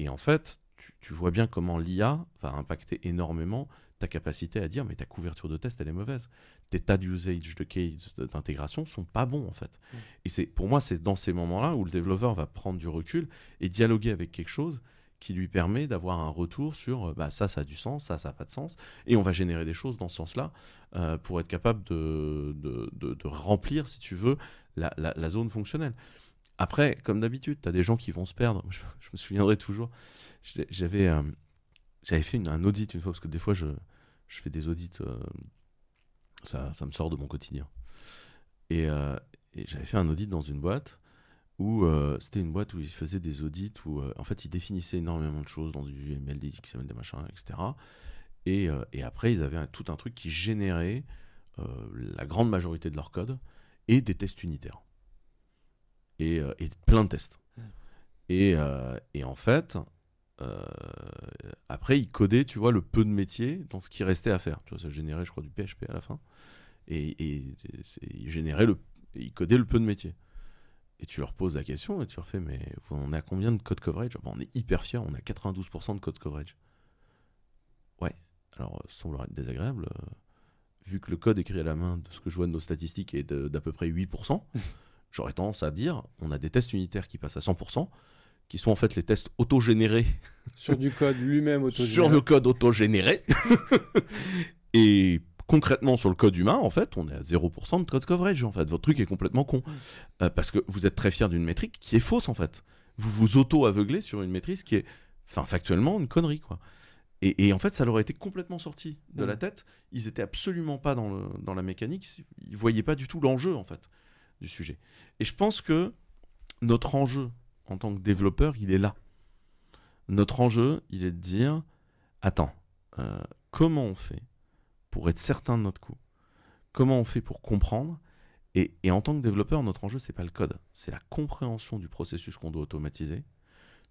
en fait, tu vois bien comment l'IA va impacter énormément ta capacité à dire mais ta couverture de test elle est mauvaise. Tes tas d'usage de case d'intégration sont pas bons en fait. Et pour moi c'est dans ces moments-là où le développeur va prendre du recul et dialoguer avec quelque chose qui lui permet d'avoir un retour sur ça a du sens, ça n'a pas de sens, et on va générer des choses dans ce sens-là pour être capable de remplir, si tu veux, la zone fonctionnelle. Après, comme d'habitude, tu as des gens qui vont se perdre. Je me souviendrai toujours, j'avais fait un audit une fois, parce que des fois, je fais des audits, ça me sort de mon quotidien. Et j'avais fait un audit dans une boîte, où c'était une boîte où ils faisaient des audits, où en fait, ils définissaient énormément de choses dans du UML, des XML, des machins, etc. Et après, ils avaient tout un truc qui générait la grande majorité de leur code et des tests unitaires. Et plein de tests. Et en fait, après, ils codaient, tu vois, le peu de métier dans ce qui restait à faire. Tu vois, ça générait, je crois, du PHP à la fin. Et ils codaient le peu de métier. Et tu leur poses la question et tu leur fais, mais on a combien de code coverage ? On est hyper fiers, on a 92% de code coverage. Ouais, alors sans vouloir être désagréable, vu que le code écrit à la main de ce que je vois de nos statistiques est d'à peu près 8%, j'aurais tendance à dire, on a des tests unitaires qui passent à 100%, qui sont en fait les tests auto-générés. Sur du code lui-même auto-généré. Sur le code auto-généré. Et concrètement, sur le code humain, en fait, on est à 0% de code coverage. En fait, votre truc est complètement con. Parce que vous êtes très fier d'une métrique qui est fausse, en fait. Vous vous auto-aveuglez sur une maîtrise qui est, factuellement, une connerie, quoi. Et en fait, ça leur a été complètement sorti de la tête. Ils étaient absolument pas dans la mécanique. Ils voyaient pas du tout l'enjeu, en fait, du sujet. Et je pense que notre enjeu, en tant que développeur, il est là. Notre enjeu, il est de dire, attends, comment on fait pour être certain de notre coup? Comment on fait pour comprendre? Et en tant que développeur, notre enjeu, c'est pas le code, c'est la compréhension du processus qu'on doit automatiser,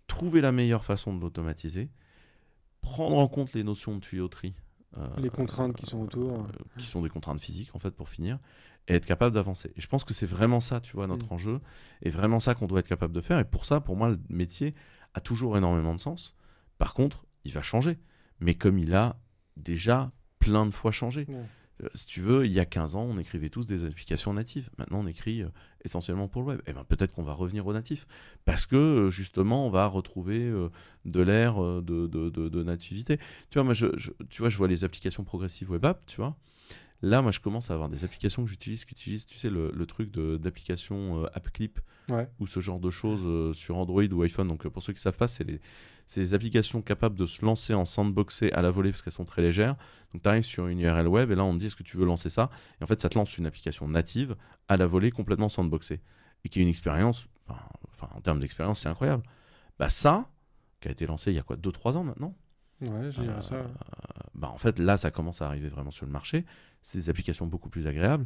trouver la meilleure façon de l'automatiser, prendre en compte les notions de tuyauterie. Les contraintes qui sont autour. Qui sont des contraintes physiques, en fait, pour finir, et être capable d'avancer. Et je pense que c'est vraiment ça, tu vois, notre enjeu, et vraiment ça qu'on doit être capable de faire. Et pour ça, pour moi, le métier a toujours énormément de sens. Par contre, il va changer. Mais comme il a déjà plein de fois changé. Si tu veux, il y a 15 ans, on écrivait tous des applications natives. Maintenant, on écrit essentiellement pour le web. Et peut-être qu'on va revenir au natif. Parce que, justement, on va retrouver de l'ère de nativité. Tu vois, moi, je vois les applications progressives web app, tu vois. Là, moi, je commence à avoir des applications que j'utilise, qui utilisent, tu sais, le truc d'application AppClip Ouais. ou ce genre de choses sur Android ou iPhone. Donc, pour ceux qui ne savent pas, c'est les applications capables de se lancer en sandboxé à la volée parce qu'elles sont très légères. Donc, tu arrives sur une URL web et là, on te dit est-ce que tu veux lancer ça? Et en fait, ça te lance une application native à la volée complètement sandboxée et qui est une expérience, enfin, en termes d'expérience, c'est incroyable. Bah, ça, qui a été lancé il y a quoi, 2-3 ans maintenant? Ouais, je dirais ça. Bah, en fait, là, ça commence à arriver vraiment sur le marché. C'est des applications beaucoup plus agréables.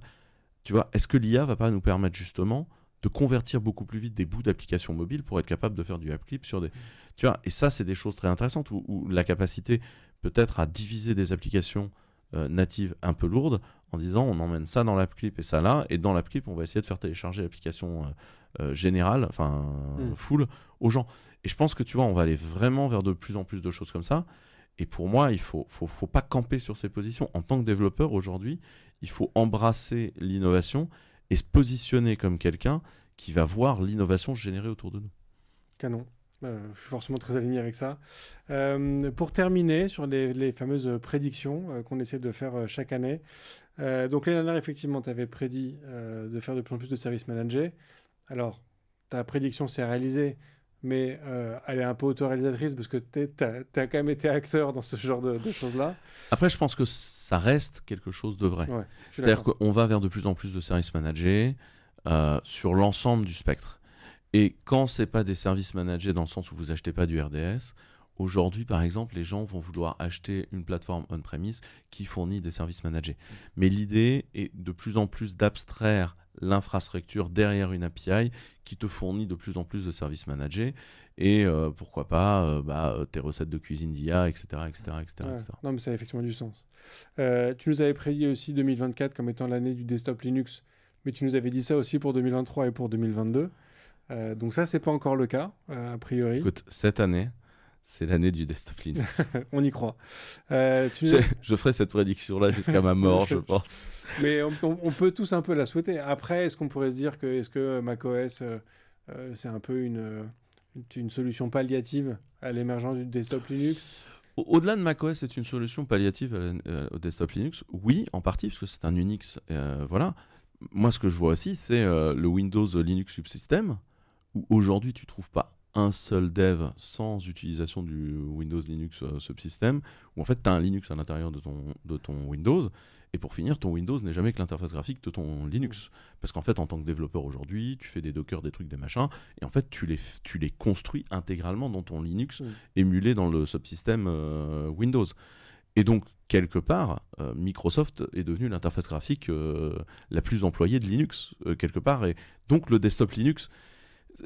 Tu vois, est-ce que l'IA va pas nous permettre justement de convertir beaucoup plus vite des bouts d'applications mobiles pour être capable de faire du AppClip sur des... Tu vois, et ça, c'est des choses très intéressantes où la capacité peut-être à diviser des applications natives un peu lourdes en disant on emmène ça dans l'AppClip et ça là, et dans l'AppClip, on va essayer de faire télécharger l'application générale, enfin full, aux gens. Et je pense que tu vois, on va aller vraiment vers de plus en plus de choses comme ça. Et pour moi, il faut pas camper sur ces positions. En tant que développeur aujourd'hui, il faut embrasser l'innovation et se positionner comme quelqu'un qui va voir l'innovation se générer autour de nous. Canon. Je suis forcément très aligné avec ça. Pour terminer sur les fameuses prédictions qu'on essaie de faire chaque année. Donc l'année dernière, effectivement, tu avais prédit de faire de plus en plus de service managés. Alors, ta prédiction s'est réalisée, mais elle est un peu autoréalisatrice parce que tu as quand même été acteur dans ce genre de choses-là. Après, je pense que ça reste quelque chose de vrai. Ouais, c'est-à-dire qu'on va vers de plus en plus de services managés sur l'ensemble du spectre. Et quand ce n'est pas des services managés dans le sens où vous achetez pas du RDS, aujourd'hui, par exemple, les gens vont vouloir acheter une plateforme on-premise qui fournit des services managés. Mais l'idée est de plus en plus d'abstraire l'infrastructure derrière une API qui te fournit de plus en plus de services managés et pourquoi pas tes recettes de cuisine d'IA, etc. Ouais. Non, mais ça a effectivement du sens. Tu nous avais prédit aussi 2024 comme étant l'année du desktop Linux, mais tu nous avais dit ça aussi pour 2023 et pour 2022. Donc ça, c'est pas encore le cas, a priori. Écoute, cette année, c'est l'année du desktop Linux. On y croit. Je ferai cette prédiction-là jusqu'à ma mort, je pense. Mais on peut tous un peu la souhaiter. Après, est-ce qu'on pourrait se dire est-ce que macOS, c'est un peu une solution palliative à l'émergence du desktop Linux? Au-delà de macOS, c'est une solution palliative au desktop Linux. Oui, en partie, parce que c'est un Unix. Voilà. Moi, ce que je vois aussi, c'est le Windows Linux Subsystem, où aujourd'hui, tu ne trouves pas un seul dev sans utilisation du Windows Linux Subsystem, où en fait, tu as un Linux à l'intérieur de ton Windows. Et pour finir, ton Windows n'est jamais que l'interface graphique de ton Linux. Parce qu'en fait, en tant que développeur aujourd'hui, tu fais des Docker, des trucs, des machins, et en fait, tu les construis intégralement dans ton Linux, émulé dans le subsystème Windows. Et donc, quelque part, Microsoft est devenu l'interface graphique la plus employée de Linux, quelque part. Et donc, le desktop Linux,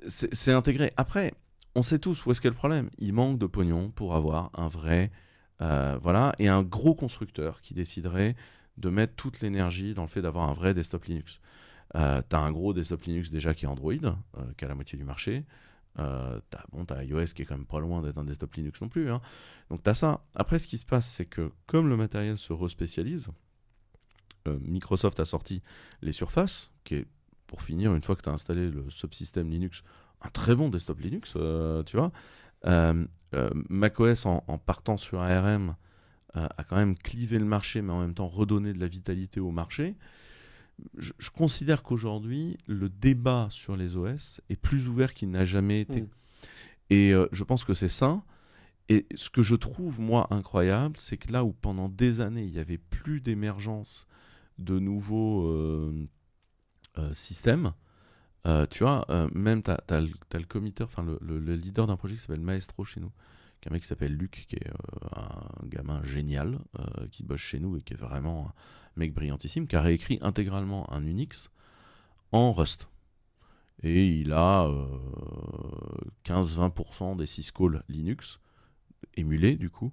c'est intégré. Après, on sait tous où est-ce qu'est le problème. Il manque de pognon pour avoir un vrai... et un gros constructeur qui déciderait de mettre toute l'énergie dans le fait d'avoir un vrai desktop Linux. Tu as un gros desktop Linux déjà qui est Android, qui a la moitié du marché. T'as iOS qui est quand même pas loin d'être un desktop Linux non plus. Hein. Donc t'as ça. Après, ce qui se passe, c'est que comme le matériel se respécialise, Microsoft a sorti les Surface, qui est, pour finir, une fois que tu as installé le subsystème Linux, un très bon desktop Linux, tu vois. macOS, en partant sur ARM, a quand même clivé le marché, mais en même temps redonné de la vitalité au marché. Je considère qu'aujourd'hui, le débat sur les OS est plus ouvert qu'il n'a jamais été. Et je pense que c'est sain. Et ce que je trouve, moi, incroyable, c'est que là où pendant des années, il n'y avait plus d'émergence de nouveaux systèmes, tu vois, même tu as le committeur, enfin le leader d'un projet qui s'appelle Maestro chez nous, qui est un mec qui s'appelle Luc, qui est un gamin génial, qui bosse chez nous et qui est vraiment un mec brillantissime, qui a réécrit intégralement un Unix en Rust. Et il a 15-20% des syscalls Linux émulés, du coup,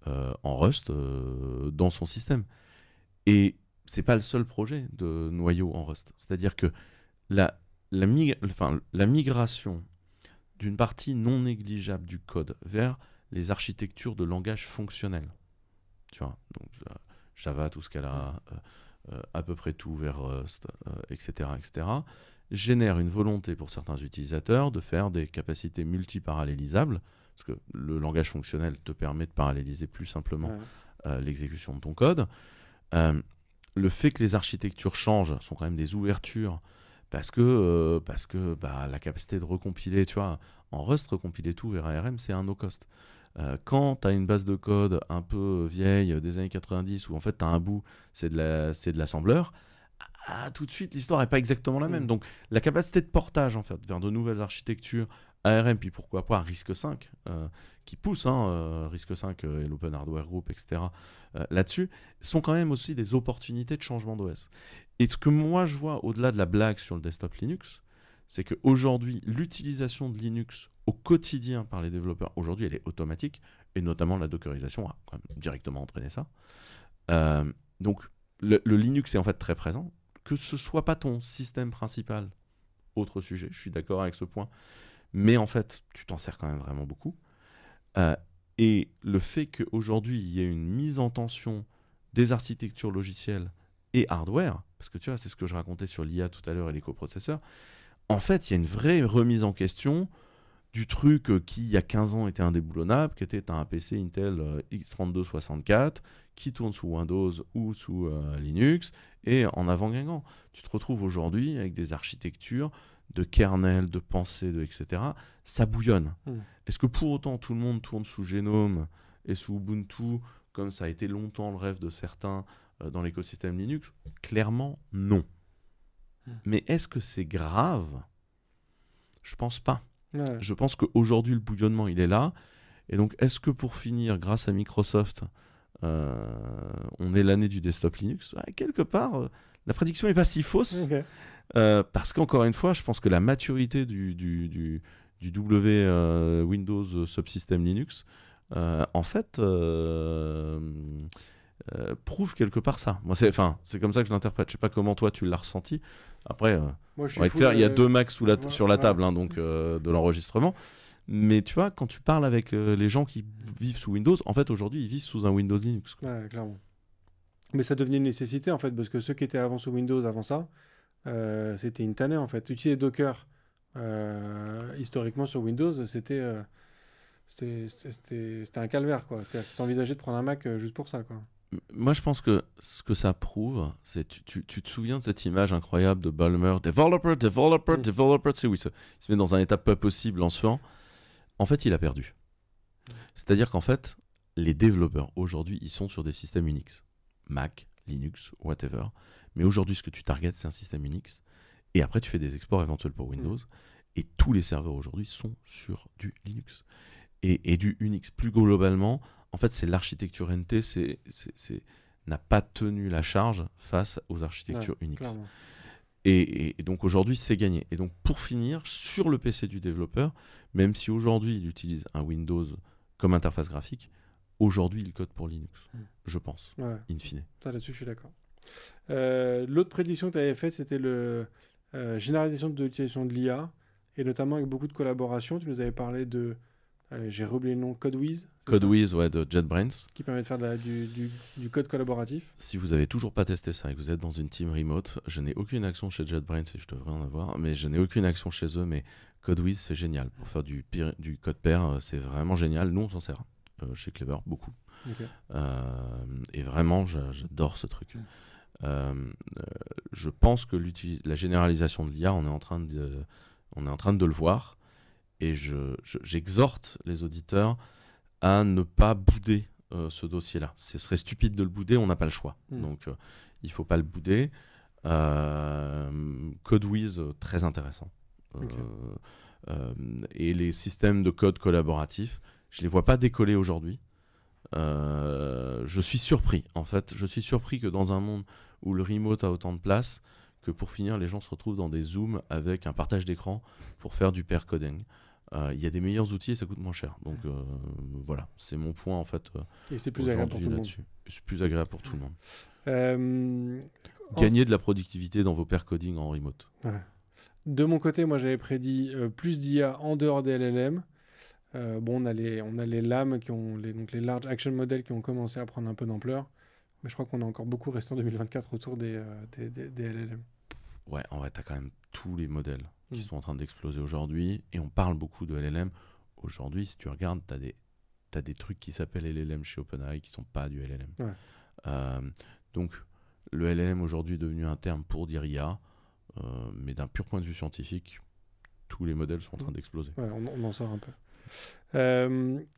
en Rust dans son système. Et c'est pas le seul projet de noyau en Rust. C'est-à-dire que la migration d'une partie non négligeable du code vers les architectures de langage fonctionnel, tu vois, donc Java, tout ce qu'elle a, à peu près tout vers Rust, etc., génère une volonté pour certains utilisateurs de faire des capacités multiparallélisables, parce que le langage fonctionnel te permet de paralléliser plus simplement l'exécution de ton code. le fait que les architectures changent sont quand même des ouvertures parce que la capacité de recompiler, tu vois, en Rust, recompiler tout vers ARM, c'est un no-cost. Quand tu as une base de code un peu vieille des années 90 où en fait tu as un bout, c'est de l'assembleur, tout de suite l'histoire n'est pas exactement la même. Donc la capacité de portage en fait vers de nouvelles architectures, ARM, puis pourquoi pas RISC-V, qui pousse RISC-V et l'Open Hardware Group, etc. Là-dessus, sont quand même aussi des opportunités de changement d'OS. Et ce que moi je vois au-delà de la blague sur le desktop Linux, c'est qu'aujourd'hui, l'utilisation de Linux au quotidien par les développeurs, aujourd'hui, elle est automatique, et notamment la dockerisation a quand même directement entraîné ça. Donc, le Linux est en fait très présent. Que ce soit pas ton système principal, autre sujet, je suis d'accord avec ce point, mais en fait, tu t'en sers quand même vraiment beaucoup. Et le fait qu'aujourd'hui, il y ait une mise en tension des architectures logicielles et hardware, parce que tu vois, c'est ce que je racontais sur l'IA tout à l'heure et les coprocesseurs, en fait, il y a une vraie remise en question du truc qui, il y a 15 ans, était indéboulonnable, qui était un PC Intel X3264 qui tourne sous Windows ou sous Linux, et en avant-guingant. Tu te retrouves aujourd'hui avec des architectures de kernel, de pensée, etc. Ça bouillonne. Est-ce que pour autant tout le monde tourne sous Genome et sous Ubuntu, comme ça a été longtemps le rêve de certains dans l'écosystème Linux? Clairement, non. Mais est-ce que c'est grave? Je pense pas. Ouais. Je pense qu'aujourd'hui, le bouillonnement, il est là. Et donc, est-ce que pour finir, grâce à Microsoft, on est l'année du desktop Linux? Quelque part, la prédiction n'est pas si fausse. Okay. Parce qu'encore une fois, je pense que la maturité du Windows Subsystem Linux, en fait, prouve quelque part ça. Moi, c'est comme ça que je l'interprète. Je sais pas comment toi tu l'as ressenti. Après, moi, je on va être suis clair, il y a 2 Macs Ouais, sur la table, ouais. donc de l'enregistrement. Mais tu vois, quand tu parles avec les gens qui vivent sous Windows, en fait, aujourd'hui, ils vivent sous un Windows Linux, quoi. Ouais, clairement. Mais ça devenait une nécessité, en fait, parce que ceux qui étaient avant sous Windows, avant ça, c'était une tannée, en fait. Utiliser Docker, historiquement, sur Windows, c'était un calvaire, quoi. T'envisageais de prendre un Mac juste pour ça, quoi. Moi, je pense que ce que ça prouve, c'est tu te souviens de cette image incroyable de Ballmer, developer, tu sais, où il se met dans un état pas possible en suant. En fait, il a perdu. C'est-à-dire qu'en fait, les développeurs, aujourd'hui, ils sont sur des systèmes Unix. Mac, Linux, whatever. Mais aujourd'hui, ce que tu targetes, c'est un système Unix. Et après, tu fais des exports éventuels pour Windows. Et tous les serveurs aujourd'hui sont sur du Linux. Et du Unix plus globalement, en fait, c'est l'architecture NT n'a pas tenu la charge face aux architectures Unix. Clairement. Et donc aujourd'hui, c'est gagné. Et donc pour finir, sur le PC du développeur, même si aujourd'hui il utilise un Windows comme interface graphique, aujourd'hui il code pour Linux, je pense, in fine. Ça, là-dessus, je suis d'accord. L'autre prédiction que tu avais faite, c'était la généralisation de l'utilisation de l'IA, et notamment avec beaucoup de collaborations. Tu nous avais parlé de, j'ai oublié le nom, CodeWiz. CodeWiz, ouais, de JetBrains. Qui permet de faire du code collaboratif. Si vous avez toujours pas testé ça et que vous êtes dans une team remote, je n'ai aucune action chez JetBrains et je devrais en avoir, mais je n'ai aucune action chez eux. Mais CodeWiz, c'est génial. Pour faire du code pair, c'est vraiment génial. Nous, on s'en sert chez Clever, beaucoup. Okay. Et vraiment, j'adore ce truc. Je pense que la généralisation de l'IA, on est en train de le voir. Et j'exhorte les auditeurs à ne pas bouder ce dossier-là. Ce serait stupide de le bouder, on n'a pas le choix. Donc, il ne faut pas le bouder. CodeWiz, très intéressant. Okay. Et les systèmes de code collaboratif, je ne les vois pas décoller aujourd'hui. Je suis surpris, en fait. Je suis surpris que dans un monde où le remote a autant de place, que pour finir, les gens se retrouvent dans des Zooms avec un partage d'écran pour faire du pair coding. Il y a des meilleurs outils et ça coûte moins cher. Donc voilà, c'est mon point en fait. Et c'est plus agréable pour tout le monde. C'est plus agréable pour tout le monde. Gagner de la productivité dans vos pair coding en remote. Ouais. De mon côté, moi j'avais prédit plus d'IA en dehors des LLM. On a les LAM, donc les Large Action Models qui ont commencé à prendre un peu d'ampleur. Mais je crois qu'on a encore beaucoup resté en 2024 autour des LLM. Ouais, en vrai, tu as quand même tous les modèles qui sont en train d'exploser aujourd'hui. Et on parle beaucoup de LLM. Aujourd'hui, si tu regardes, tu as des trucs qui s'appellent LLM chez OpenAI qui ne sont pas du LLM. Ouais. Donc, Le LLM aujourd'hui est devenu un terme pour dire IA, mais d'un pur point de vue scientifique, tous les modèles sont en train d'exploser. Ouais, on en sort un peu.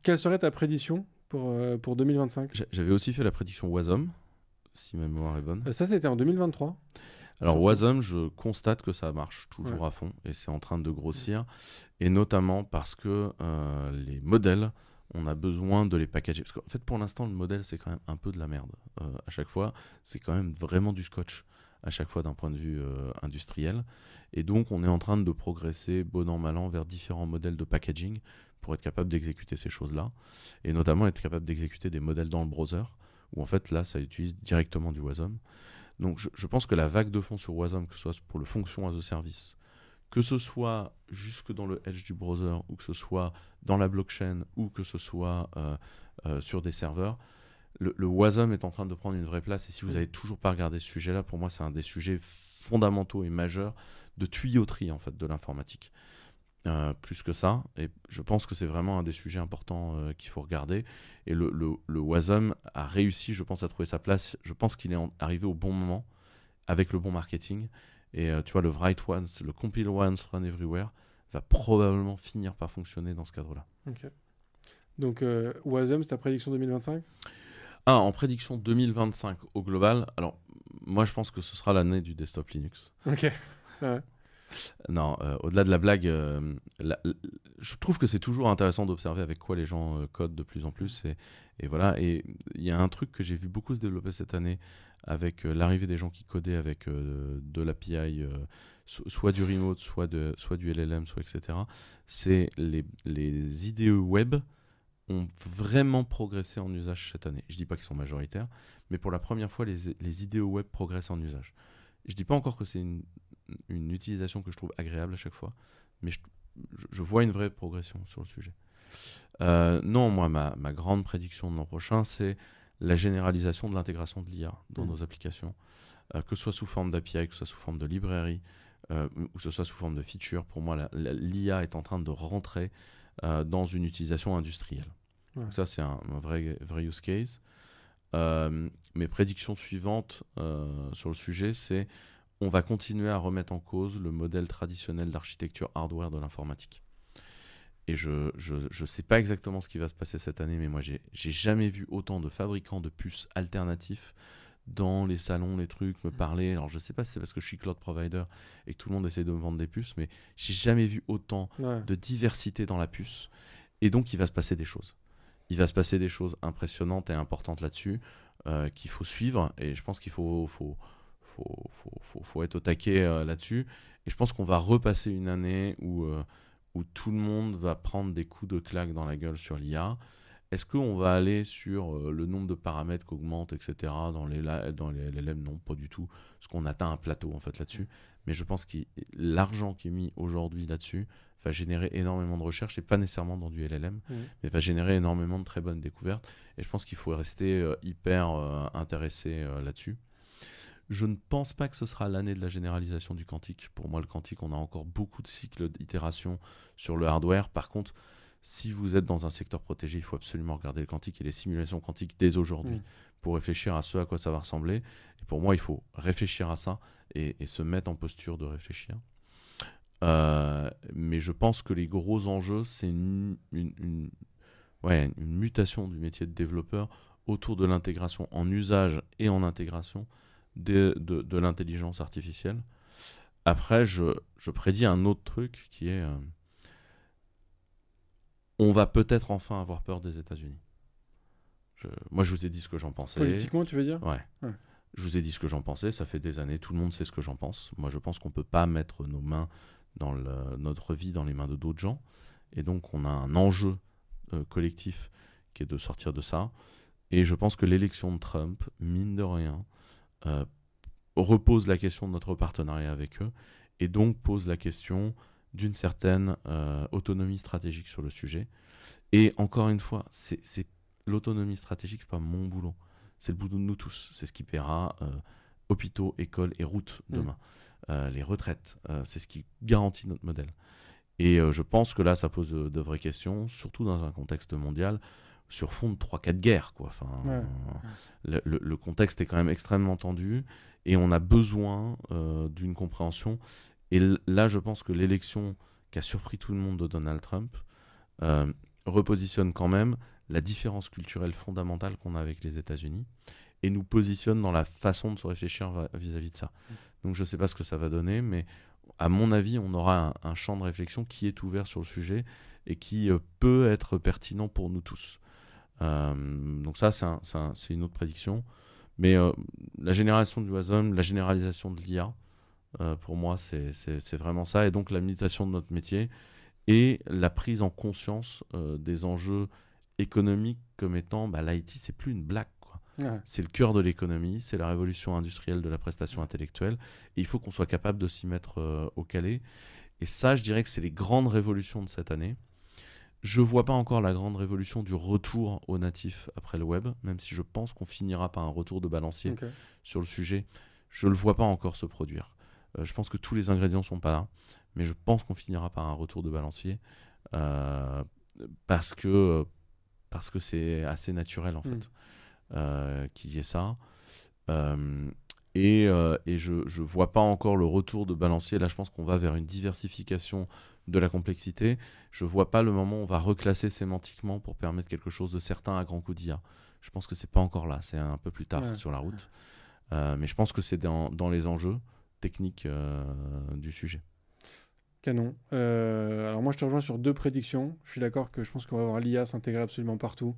Quelle serait ta prédiction pour 2025 ? J'avais aussi fait la prédiction Wasm, si ma mémoire est bonne. Ça, c'était en 2023. Alors Wasm, je constate que ça marche toujours à fond et c'est en train de grossir, et notamment parce que les modèles, on a besoin de les packager. Parce qu'en fait, pour l'instant, le modèle, c'est quand même un peu de la merde. À chaque fois, c'est quand même vraiment du scotch, à chaque fois d'un point de vue industriel. Et donc, on est en train de progresser, bon an, mal an, vers différents modèles de packaging pour être capable d'exécuter ces choses-là. Et notamment être capable d'exécuter des modèles dans le browser, où en fait, là, ça utilise directement du Wasm. Donc, je pense que la vague de fond sur Wasm, que ce soit pour le function as a service, que ce soit jusque dans le edge du browser, ou que ce soit dans la blockchain, ou que ce soit sur des serveurs, le Wasm est en train de prendre une vraie place. Et si vous n'avez toujours pas regardé ce sujet-là, pour moi, c'est un des sujets fondamentaux et majeurs de tuyauterie en fait, de l'informatique. Plus que ça, et je pense que c'est vraiment un des sujets importants qu'il faut regarder. Et le Wasm a réussi, je pense, à trouver sa place. Je pense qu'il est arrivé au bon moment, avec le bon marketing. Et tu vois, le write once, le compile once, run everywhere, va probablement finir par fonctionner dans ce cadre-là. Ok. Donc, Wasm, c'est ta prédiction 2025 ? En prédiction 2025 au global, alors moi je pense que ce sera l'année du desktop Linux. Ok. Ouais. Non, au-delà de la blague, je trouve que c'est toujours intéressant d'observer avec quoi les gens codent de plus en plus. Et voilà, et il y a un truc que j'ai vu beaucoup se développer cette année avec l'arrivée des gens qui codaient avec de l'API, soit du remote, soit du LLM, soit etc. C'est les IDE web ont vraiment progressé en usage cette année. Je ne dis pas qu'ils sont majoritaires, mais pour la première fois, les IDE web progressent en usage. Je ne dis pas encore que c'est une utilisation que je trouve agréable à chaque fois, mais je vois une vraie progression sur le sujet. Non, moi, ma grande prédiction de l'an prochain, c'est la généralisation de l'intégration de l'IA dans nos applications, que ce soit sous forme d'API, que ce soit sous forme de librairie, ou que ce soit sous forme de feature. Pour moi, l'IA est en train de rentrer dans une utilisation industrielle. Ouais. Donc ça, c'est un vrai use case. Mes prédictions suivantes sur le sujet, c'est on va continuer à remettre en cause le modèle traditionnel d'architecture hardware de l'informatique. Et je sais pas exactement ce qui va se passer cette année, mais moi, j'ai jamais vu autant de fabricants de puces alternatifs dans les salons, les trucs, me parler. Alors, je sais pas si c'est parce que je suis cloud provider et que tout le monde essaie de me vendre des puces, mais j'ai jamais vu autant de diversité dans la puce. Et donc, il va se passer des choses. Il va se passer des choses impressionnantes et importantes là-dessus qu'il faut suivre. Et je pense qu'il faut être au taquet là-dessus. Et je pense qu'on va repasser une année où tout le monde va prendre des coups de claque dans la gueule sur l'IA. Est-ce qu'on va aller sur le nombre de paramètres qui augmente, etc. dans les LLM? Non, pas du tout. Parce qu'on atteint un plateau en fait là-dessus. Mais je pense que l'argent qui est mis aujourd'hui là-dessus va générer énormément de recherches, et pas nécessairement dans du LLM, mais va générer énormément de très bonnes découvertes. Et je pense qu'il faut rester hyper intéressé là-dessus. Je ne pense pas que ce sera l'année de la généralisation du quantique. Pour moi, le quantique, on a encore beaucoup de cycles d'itération sur le hardware. Par contre, si vous êtes dans un secteur protégé, il faut absolument regarder le quantique et les simulations quantiques dès aujourd'hui pour réfléchir à ce à quoi ça va ressembler. Et pour moi, il faut réfléchir à ça et se mettre en posture de réfléchir. Mais je pense que les gros enjeux, c'est une mutation du métier de développeur autour de l'intégration en usage et en intégration de l'intelligence artificielle. Après, je prédis un autre truc qui est on va peut-être enfin avoir peur des États-Unis. Moi, je vous ai dit ce que j'en pensais. Politiquement, tu veux dire ? Ouais. Je vous ai dit ce que j'en pensais, ça fait des années, tout le monde sait ce que j'en pense. Moi, je pense qu'on ne peut pas mettre nos mains dans notre vie dans les mains de d'autres gens. Et donc, on a un enjeu collectif qui est de sortir de ça. Et je pense que l'élection de Trump, mine de rien, repose la question de notre partenariat avec eux, et donc pose la question d'une certaine autonomie stratégique sur le sujet. Et encore une fois, c'est l'autonomie stratégique, c'est pas mon boulot. C'est le boulot de nous tous. C'est ce qui paiera hôpitaux, écoles et routes demain. Les retraites, c'est ce qui garantit notre modèle. Et je pense que là, ça pose de vraies questions, surtout dans un contexte mondial. sur fond de 3-4 guerres, quoi. Enfin, le contexte est quand même extrêmement tendu et on a besoin d'une compréhension. Et là, je pense que l'élection qui a surpris tout le monde de Donald Trump repositionne quand même la différence culturelle fondamentale qu'on a avec les États-Unis et nous positionne dans la façon de se réfléchir vis-à-vis de ça. Donc je ne sais pas ce que ça va donner, mais à mon avis, on aura un champ de réflexion qui est ouvert sur le sujet et qui peut être pertinent pour nous tous. Donc ça, c'est une autre prédiction. Mais la génération du WASM, la généralisation de l'IA, pour moi, c'est vraiment ça. Et donc la mutation de notre métier et la prise en conscience des enjeux économiques comme étant l'IT, c'est plus une blague. C'est le cœur de l'économie, c'est la révolution industrielle de la prestation intellectuelle. Et il faut qu'on soit capable de s'y mettre au calé. Et ça, je dirais que c'est les grandes révolutions de cette année. Je ne vois pas encore la grande révolution du retour au natif après le web, même si je pense qu'on finira par un retour de balancier sur le sujet. Je ne le vois pas encore se produire. Je pense que tous les ingrédients ne sont pas là, mais je pense qu'on finira par un retour de balancier parce que c'est assez naturel en fait. Qu'il y ait ça et je vois pas encore le retour de balancier. Là je pense qu'on va vers une diversification de la complexité. Je vois pas le moment où on va reclasser sémantiquement pour permettre quelque chose de certain à grand coup d'IA. Je pense que c'est pas encore là, c'est un peu plus tard sur la route, mais je pense que c'est dans les enjeux techniques du sujet. Canon. Alors moi je te rejoins sur 2 prédictions. Je suis d'accord que je pense qu'on va voir l'IA s'intégrer absolument partout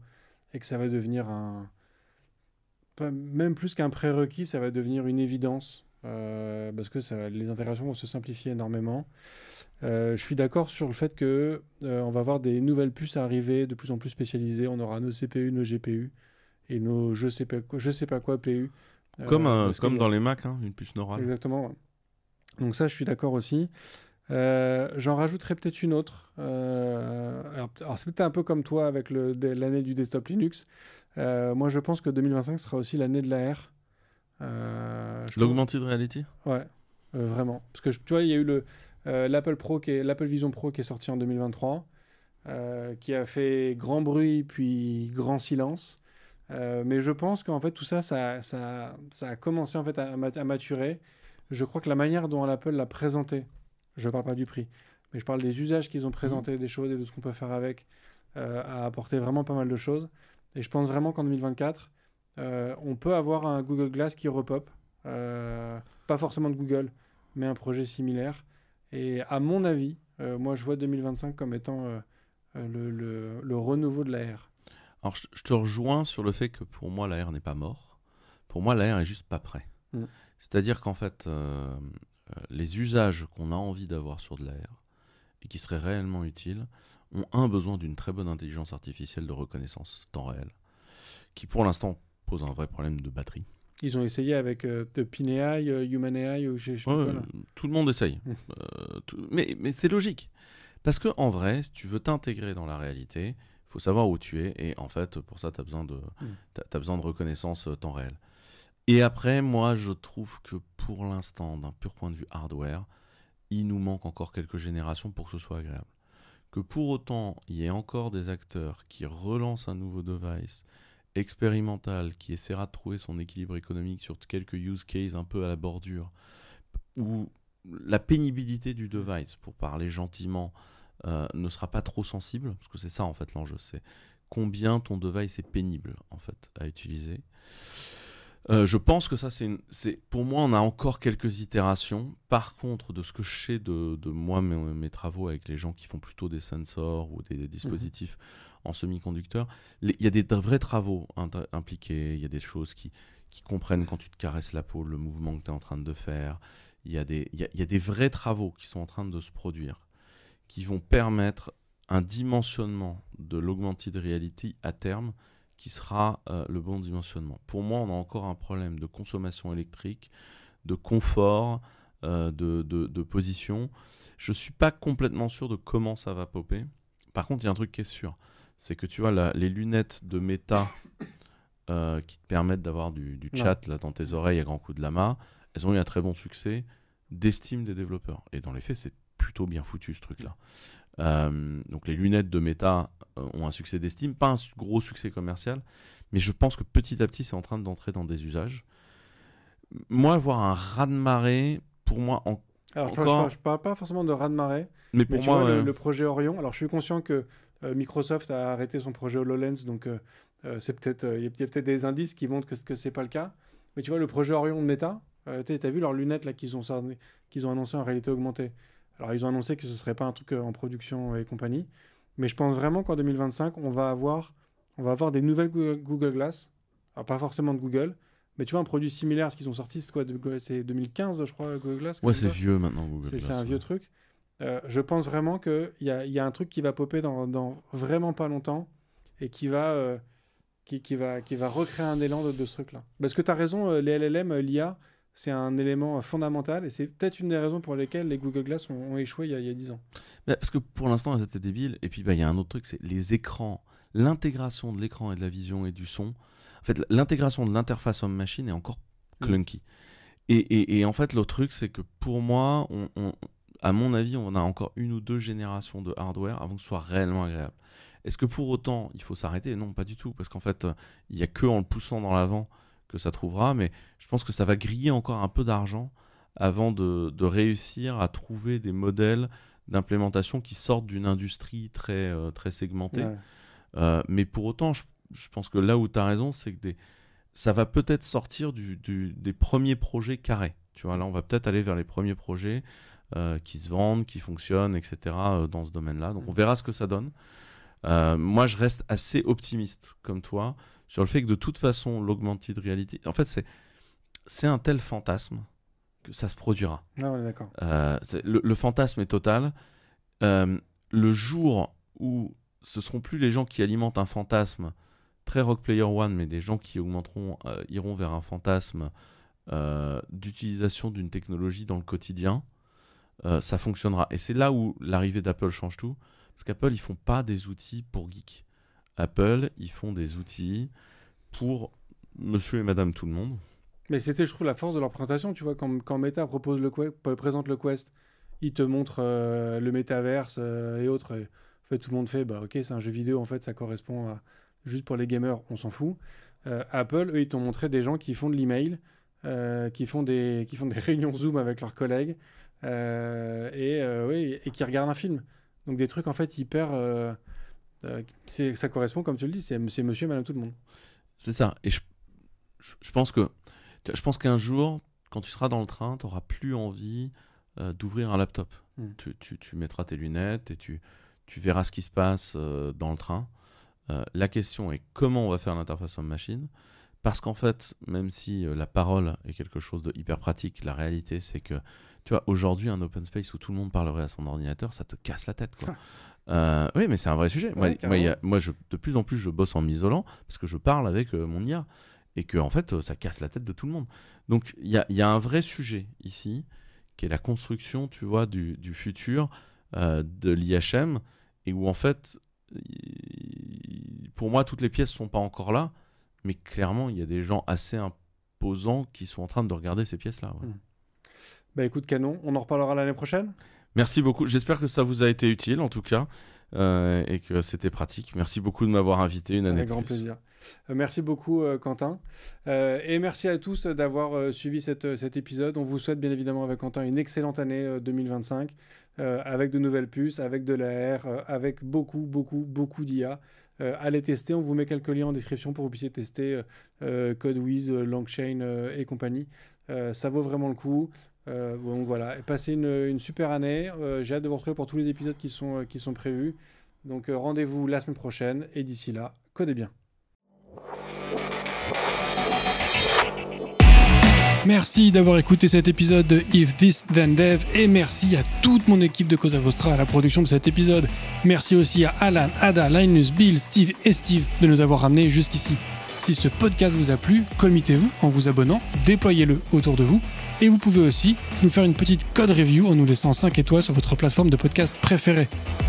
et que ça va devenir même plus qu'un prérequis, ça va devenir une évidence parce que les intégrations vont se simplifier énormément. Je suis d'accord sur le fait que on va avoir des nouvelles puces à arriver de plus en plus spécialisées. On aura nos CPU, nos GPU et nos je sais pas quoi PU. Comme dans les Mac, une puce neurale. Exactement. Ouais. Donc ça, je suis d'accord aussi. J'en rajouterai peut-être une autre. Alors c'est peut-être un peu comme toi avec l'année du desktop Linux. Moi, je pense que 2025 sera aussi l'année de l'AR. L'augmented reality ? Ouais, vraiment. Parce que tu vois, il y a eu l'Apple Vision Pro qui est sorti en 2023, qui a fait grand bruit puis grand silence. Mais je pense qu'en fait tout ça a commencé en fait à maturer. Je crois que la manière dont Apple l'a présenté, je ne parle pas du prix, mais je parle des usages qu'ils ont présentés, des choses et de ce qu'on peut faire avec, a apporté vraiment pas mal de choses. Et je pense vraiment qu'en 2024, on peut avoir un Google Glass qui repop. Pas forcément de Google, mais un projet similaire. Et à mon avis, moi je vois 2025 comme étant le renouveau de l'AR. Alors je te rejoins sur le fait que pour moi l'AR n'est pas mort. Pour moi l'AR est juste pas prêt. C'est-à-dire qu'en fait, les usages qu'on a envie d'avoir sur de l'AR et qui seraient réellement utiles ont besoin d'une très bonne intelligence artificielle de reconnaissance temps réel, qui pour l'instant pose un vrai problème de batterie. Ils ont essayé avec PinAI, HumanAI ou je sais pas quoi, là. Tout le monde essaye. Mais c'est logique. Parce qu'en vrai, si tu veux t'intégrer dans la réalité, il faut savoir où tu es. Et en fait, pour ça, tu as besoin de reconnaissance temps réel. Et après, moi, je trouve que pour l'instant, d'un pur point de vue hardware, il nous manque encore quelques générations pour que ce soit agréable. Que pour autant, il y ait encore des acteurs qui relancent un nouveau device expérimental, qui essaiera de trouver son équilibre économique sur quelques use cases un peu à la bordure, où la pénibilité du device, pour parler gentiment, ne sera pas trop sensible, parce que c'est ça en fait l'enjeu, c'est combien ton device est pénible en fait à utiliser. Je pense que ça, pour moi, on a encore quelques itérations. Par contre, de ce que je sais de moi, mes travaux avec les gens qui font plutôt des sensors ou des dispositifs en semi-conducteur, il y a des vrais travaux impliqués. Il y a des choses qui comprennent quand tu te caresses la peau, le mouvement que tu es en train de faire. Il y a des vrais travaux qui sont en train de se produire, qui vont permettre un dimensionnement de l'augmented reality à terme qui sera le bon dimensionnement. Pour moi, on a encore un problème de consommation électrique, de confort, de position. Je ne suis pas complètement sûr de comment ça va popper. Par contre, il y a un truc qui est sûr, c'est que tu vois, les lunettes de Meta qui te permettent d'avoir du chat là, dans tes oreilles à grand coup de lama, elles ont eu un très bon succès d'estime des développeurs. Et dans les faits, c'est plutôt bien foutu ce truc-là. Donc les lunettes de Meta ont un succès d'estime, pas un gros succès commercial, mais je pense que petit à petit, c'est en train d'entrer dans des usages. Moi, voir un raz-de-marée, pour moi, Alors, je parle pas forcément de raz-de-marée, mais pour tu moi, vois, le projet Orion. Alors, je suis conscient que Microsoft a arrêté son projet HoloLens, donc c'est peut-être, il y a peut-être des indices qui montrent que c'est pas le cas. Mais tu vois, le projet Orion de Meta, t'as vu leurs lunettes là qu'ils ont annoncé en réalité augmentée. Alors, ils ont annoncé que ce serait pas un truc en production et compagnie, mais je pense vraiment qu'en 2025, on va avoir des nouvelles Google Glass. Alors, pas forcément de Google, mais tu vois, un produit similaire à ce qu'ils ont sorti, c'est quoi? C'est 2015, je crois, Google Glass. ouais, c'est vieux maintenant, Google Glass. C'est un vieux truc. Je pense vraiment qu'il y a un truc qui va popper dans vraiment pas longtemps et qui va recréer un élan de ce truc-là. Parce que tu as raison, les LLM, l'IA, c'est un élément fondamental et c'est peut-être une des raisons pour lesquelles les Google Glass ont échoué il y a 10 ans. Parce que pour l'instant, c'était débile. Et puis, il y a un autre truc, c'est les écrans. L'intégration de l'écran et de la vision et du son. En fait, l'intégration de l'interface homme-machine est encore clunky. Et en fait, l'autre truc, c'est que pour moi, à mon avis, on a encore 1 ou 2 générations de hardware avant que ce soit réellement agréable. Est-ce que pour autant, il faut s'arrêter? Non, pas du tout. Parce qu'en fait, il n'y a que en le poussant dans l'avant que ça trouvera. Mais je pense que ça va griller encore un peu d'argent avant de réussir à trouver des modèles d'implémentation qui sortent d'une industrie très, très segmentée. Ouais. Mais pour autant, je pense que là où tu as raison, c'est que ça va peut-être sortir des premiers projets carrés. Tu vois, là, on va peut-être aller vers les premiers projets qui se vendent, qui fonctionnent, etc. Dans ce domaine-là. Donc, on verra ce que ça donne. Moi, je reste assez optimiste, comme toi, sur le fait que de toute façon, l'augmented reality, en fait, c'est un tel fantasme que ça se produira. Ah, on est d'accord. Le fantasme est total. Le jour où ce ne seront plus les gens qui alimentent un fantasme très Rock Player One, mais des gens qui iront vers un fantasme d'utilisation d'une technologie dans le quotidien, ça fonctionnera. Et c'est là où l'arrivée d'Apple change tout. Parce qu'Apple, ils font pas des outils pour geeks. Apple, ils font des outils pour monsieur et madame tout le monde. Mais c'était, je trouve, la force de leur présentation. Tu vois, quand Meta présente le Quest, ils te montrent le métaverse et autres. Et, en fait, tout le monde fait, bah ok, c'est un jeu vidéo, en fait, ça correspond à... Juste pour les gamers, on s'en fout. Apple, eux, ils t'ont montré des gens qui font de l'email, qui font des réunions Zoom avec leurs collègues et qui regardent un film. Donc des trucs en fait hyper... ça correspond, comme tu le dis, c'est monsieur et madame tout le monde. C'est ça. Et je pense qu'un jour, quand tu seras dans le train, tu n'auras plus envie d'ouvrir un laptop. Tu mettras tes lunettes et tu verras ce qui se passe dans le train. La question est comment on va faire l'interface homme-machine. Parce qu'en fait, même si la parole est quelque chose de hyper pratique, la réalité c'est que, tu vois, aujourd'hui, un open space où tout le monde parlerait à son ordinateur, ça te casse la tête, quoi. Oui, mais c'est un vrai sujet. Ouais, moi de plus en plus, je bosse en m'isolant parce que je parle avec mon IA et que, en fait, ça casse la tête de tout le monde. Donc, il y a un vrai sujet ici qui est la construction, tu vois, du futur de l'IHM et où, en fait, pour moi, toutes les pièces ne sont pas encore là, mais clairement, il y a des gens assez imposants qui sont en train de regarder ces pièces-là. Ouais. Bah écoute, canon, on en reparlera l'année prochaine. Merci beaucoup, j'espère que ça vous a été utile en tout cas, et que c'était pratique. Merci beaucoup de m'avoir invité une année Avec grand plaisir. Merci beaucoup Quentin, et merci à tous d'avoir suivi cet épisode. On vous souhaite bien évidemment avec Quentin une excellente année 2025, avec de nouvelles puces, avec de l'AR, avec beaucoup d'IA. Allez tester, on vous met quelques liens en description pour que vous puissiez tester CodeWiz, Langchain et compagnie. Ça vaut vraiment le coup. Donc voilà, passez une super année. J'ai hâte de vous retrouver pour tous les épisodes qui sont prévus. Donc rendez-vous la semaine prochaine et d'ici là, codez bien. Merci d'avoir écouté cet épisode de If This Then Dev et merci à toute mon équipe de Cosa Vostra à la production de cet épisode. Merci aussi à Alan, Ada, Linus, Bill, Steve et Steve de nous avoir ramenés jusqu'ici. Si ce podcast vous a plu, committez-vous en vous abonnant, déployez-le autour de vous et vous pouvez aussi nous faire une petite code review en nous laissant 5 étoiles sur votre plateforme de podcast préférée.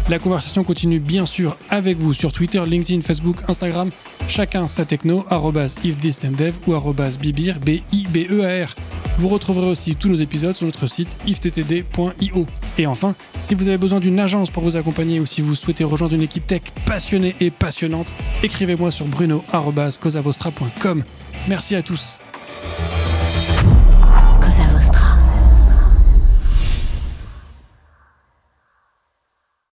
La conversation continue bien sûr avec vous sur Twitter, LinkedIn, Facebook, Instagram, chacun sa techno, @ifthisdendev ou @bibir, BIBEAR. Vous retrouverez aussi tous nos épisodes sur notre site ifttd.io. Et enfin, si vous avez besoin d'une agence pour vous accompagner ou si vous souhaitez rejoindre une équipe tech passionnée et passionnante, écrivez-moi sur bruno@cosavostra.com. Merci à tous.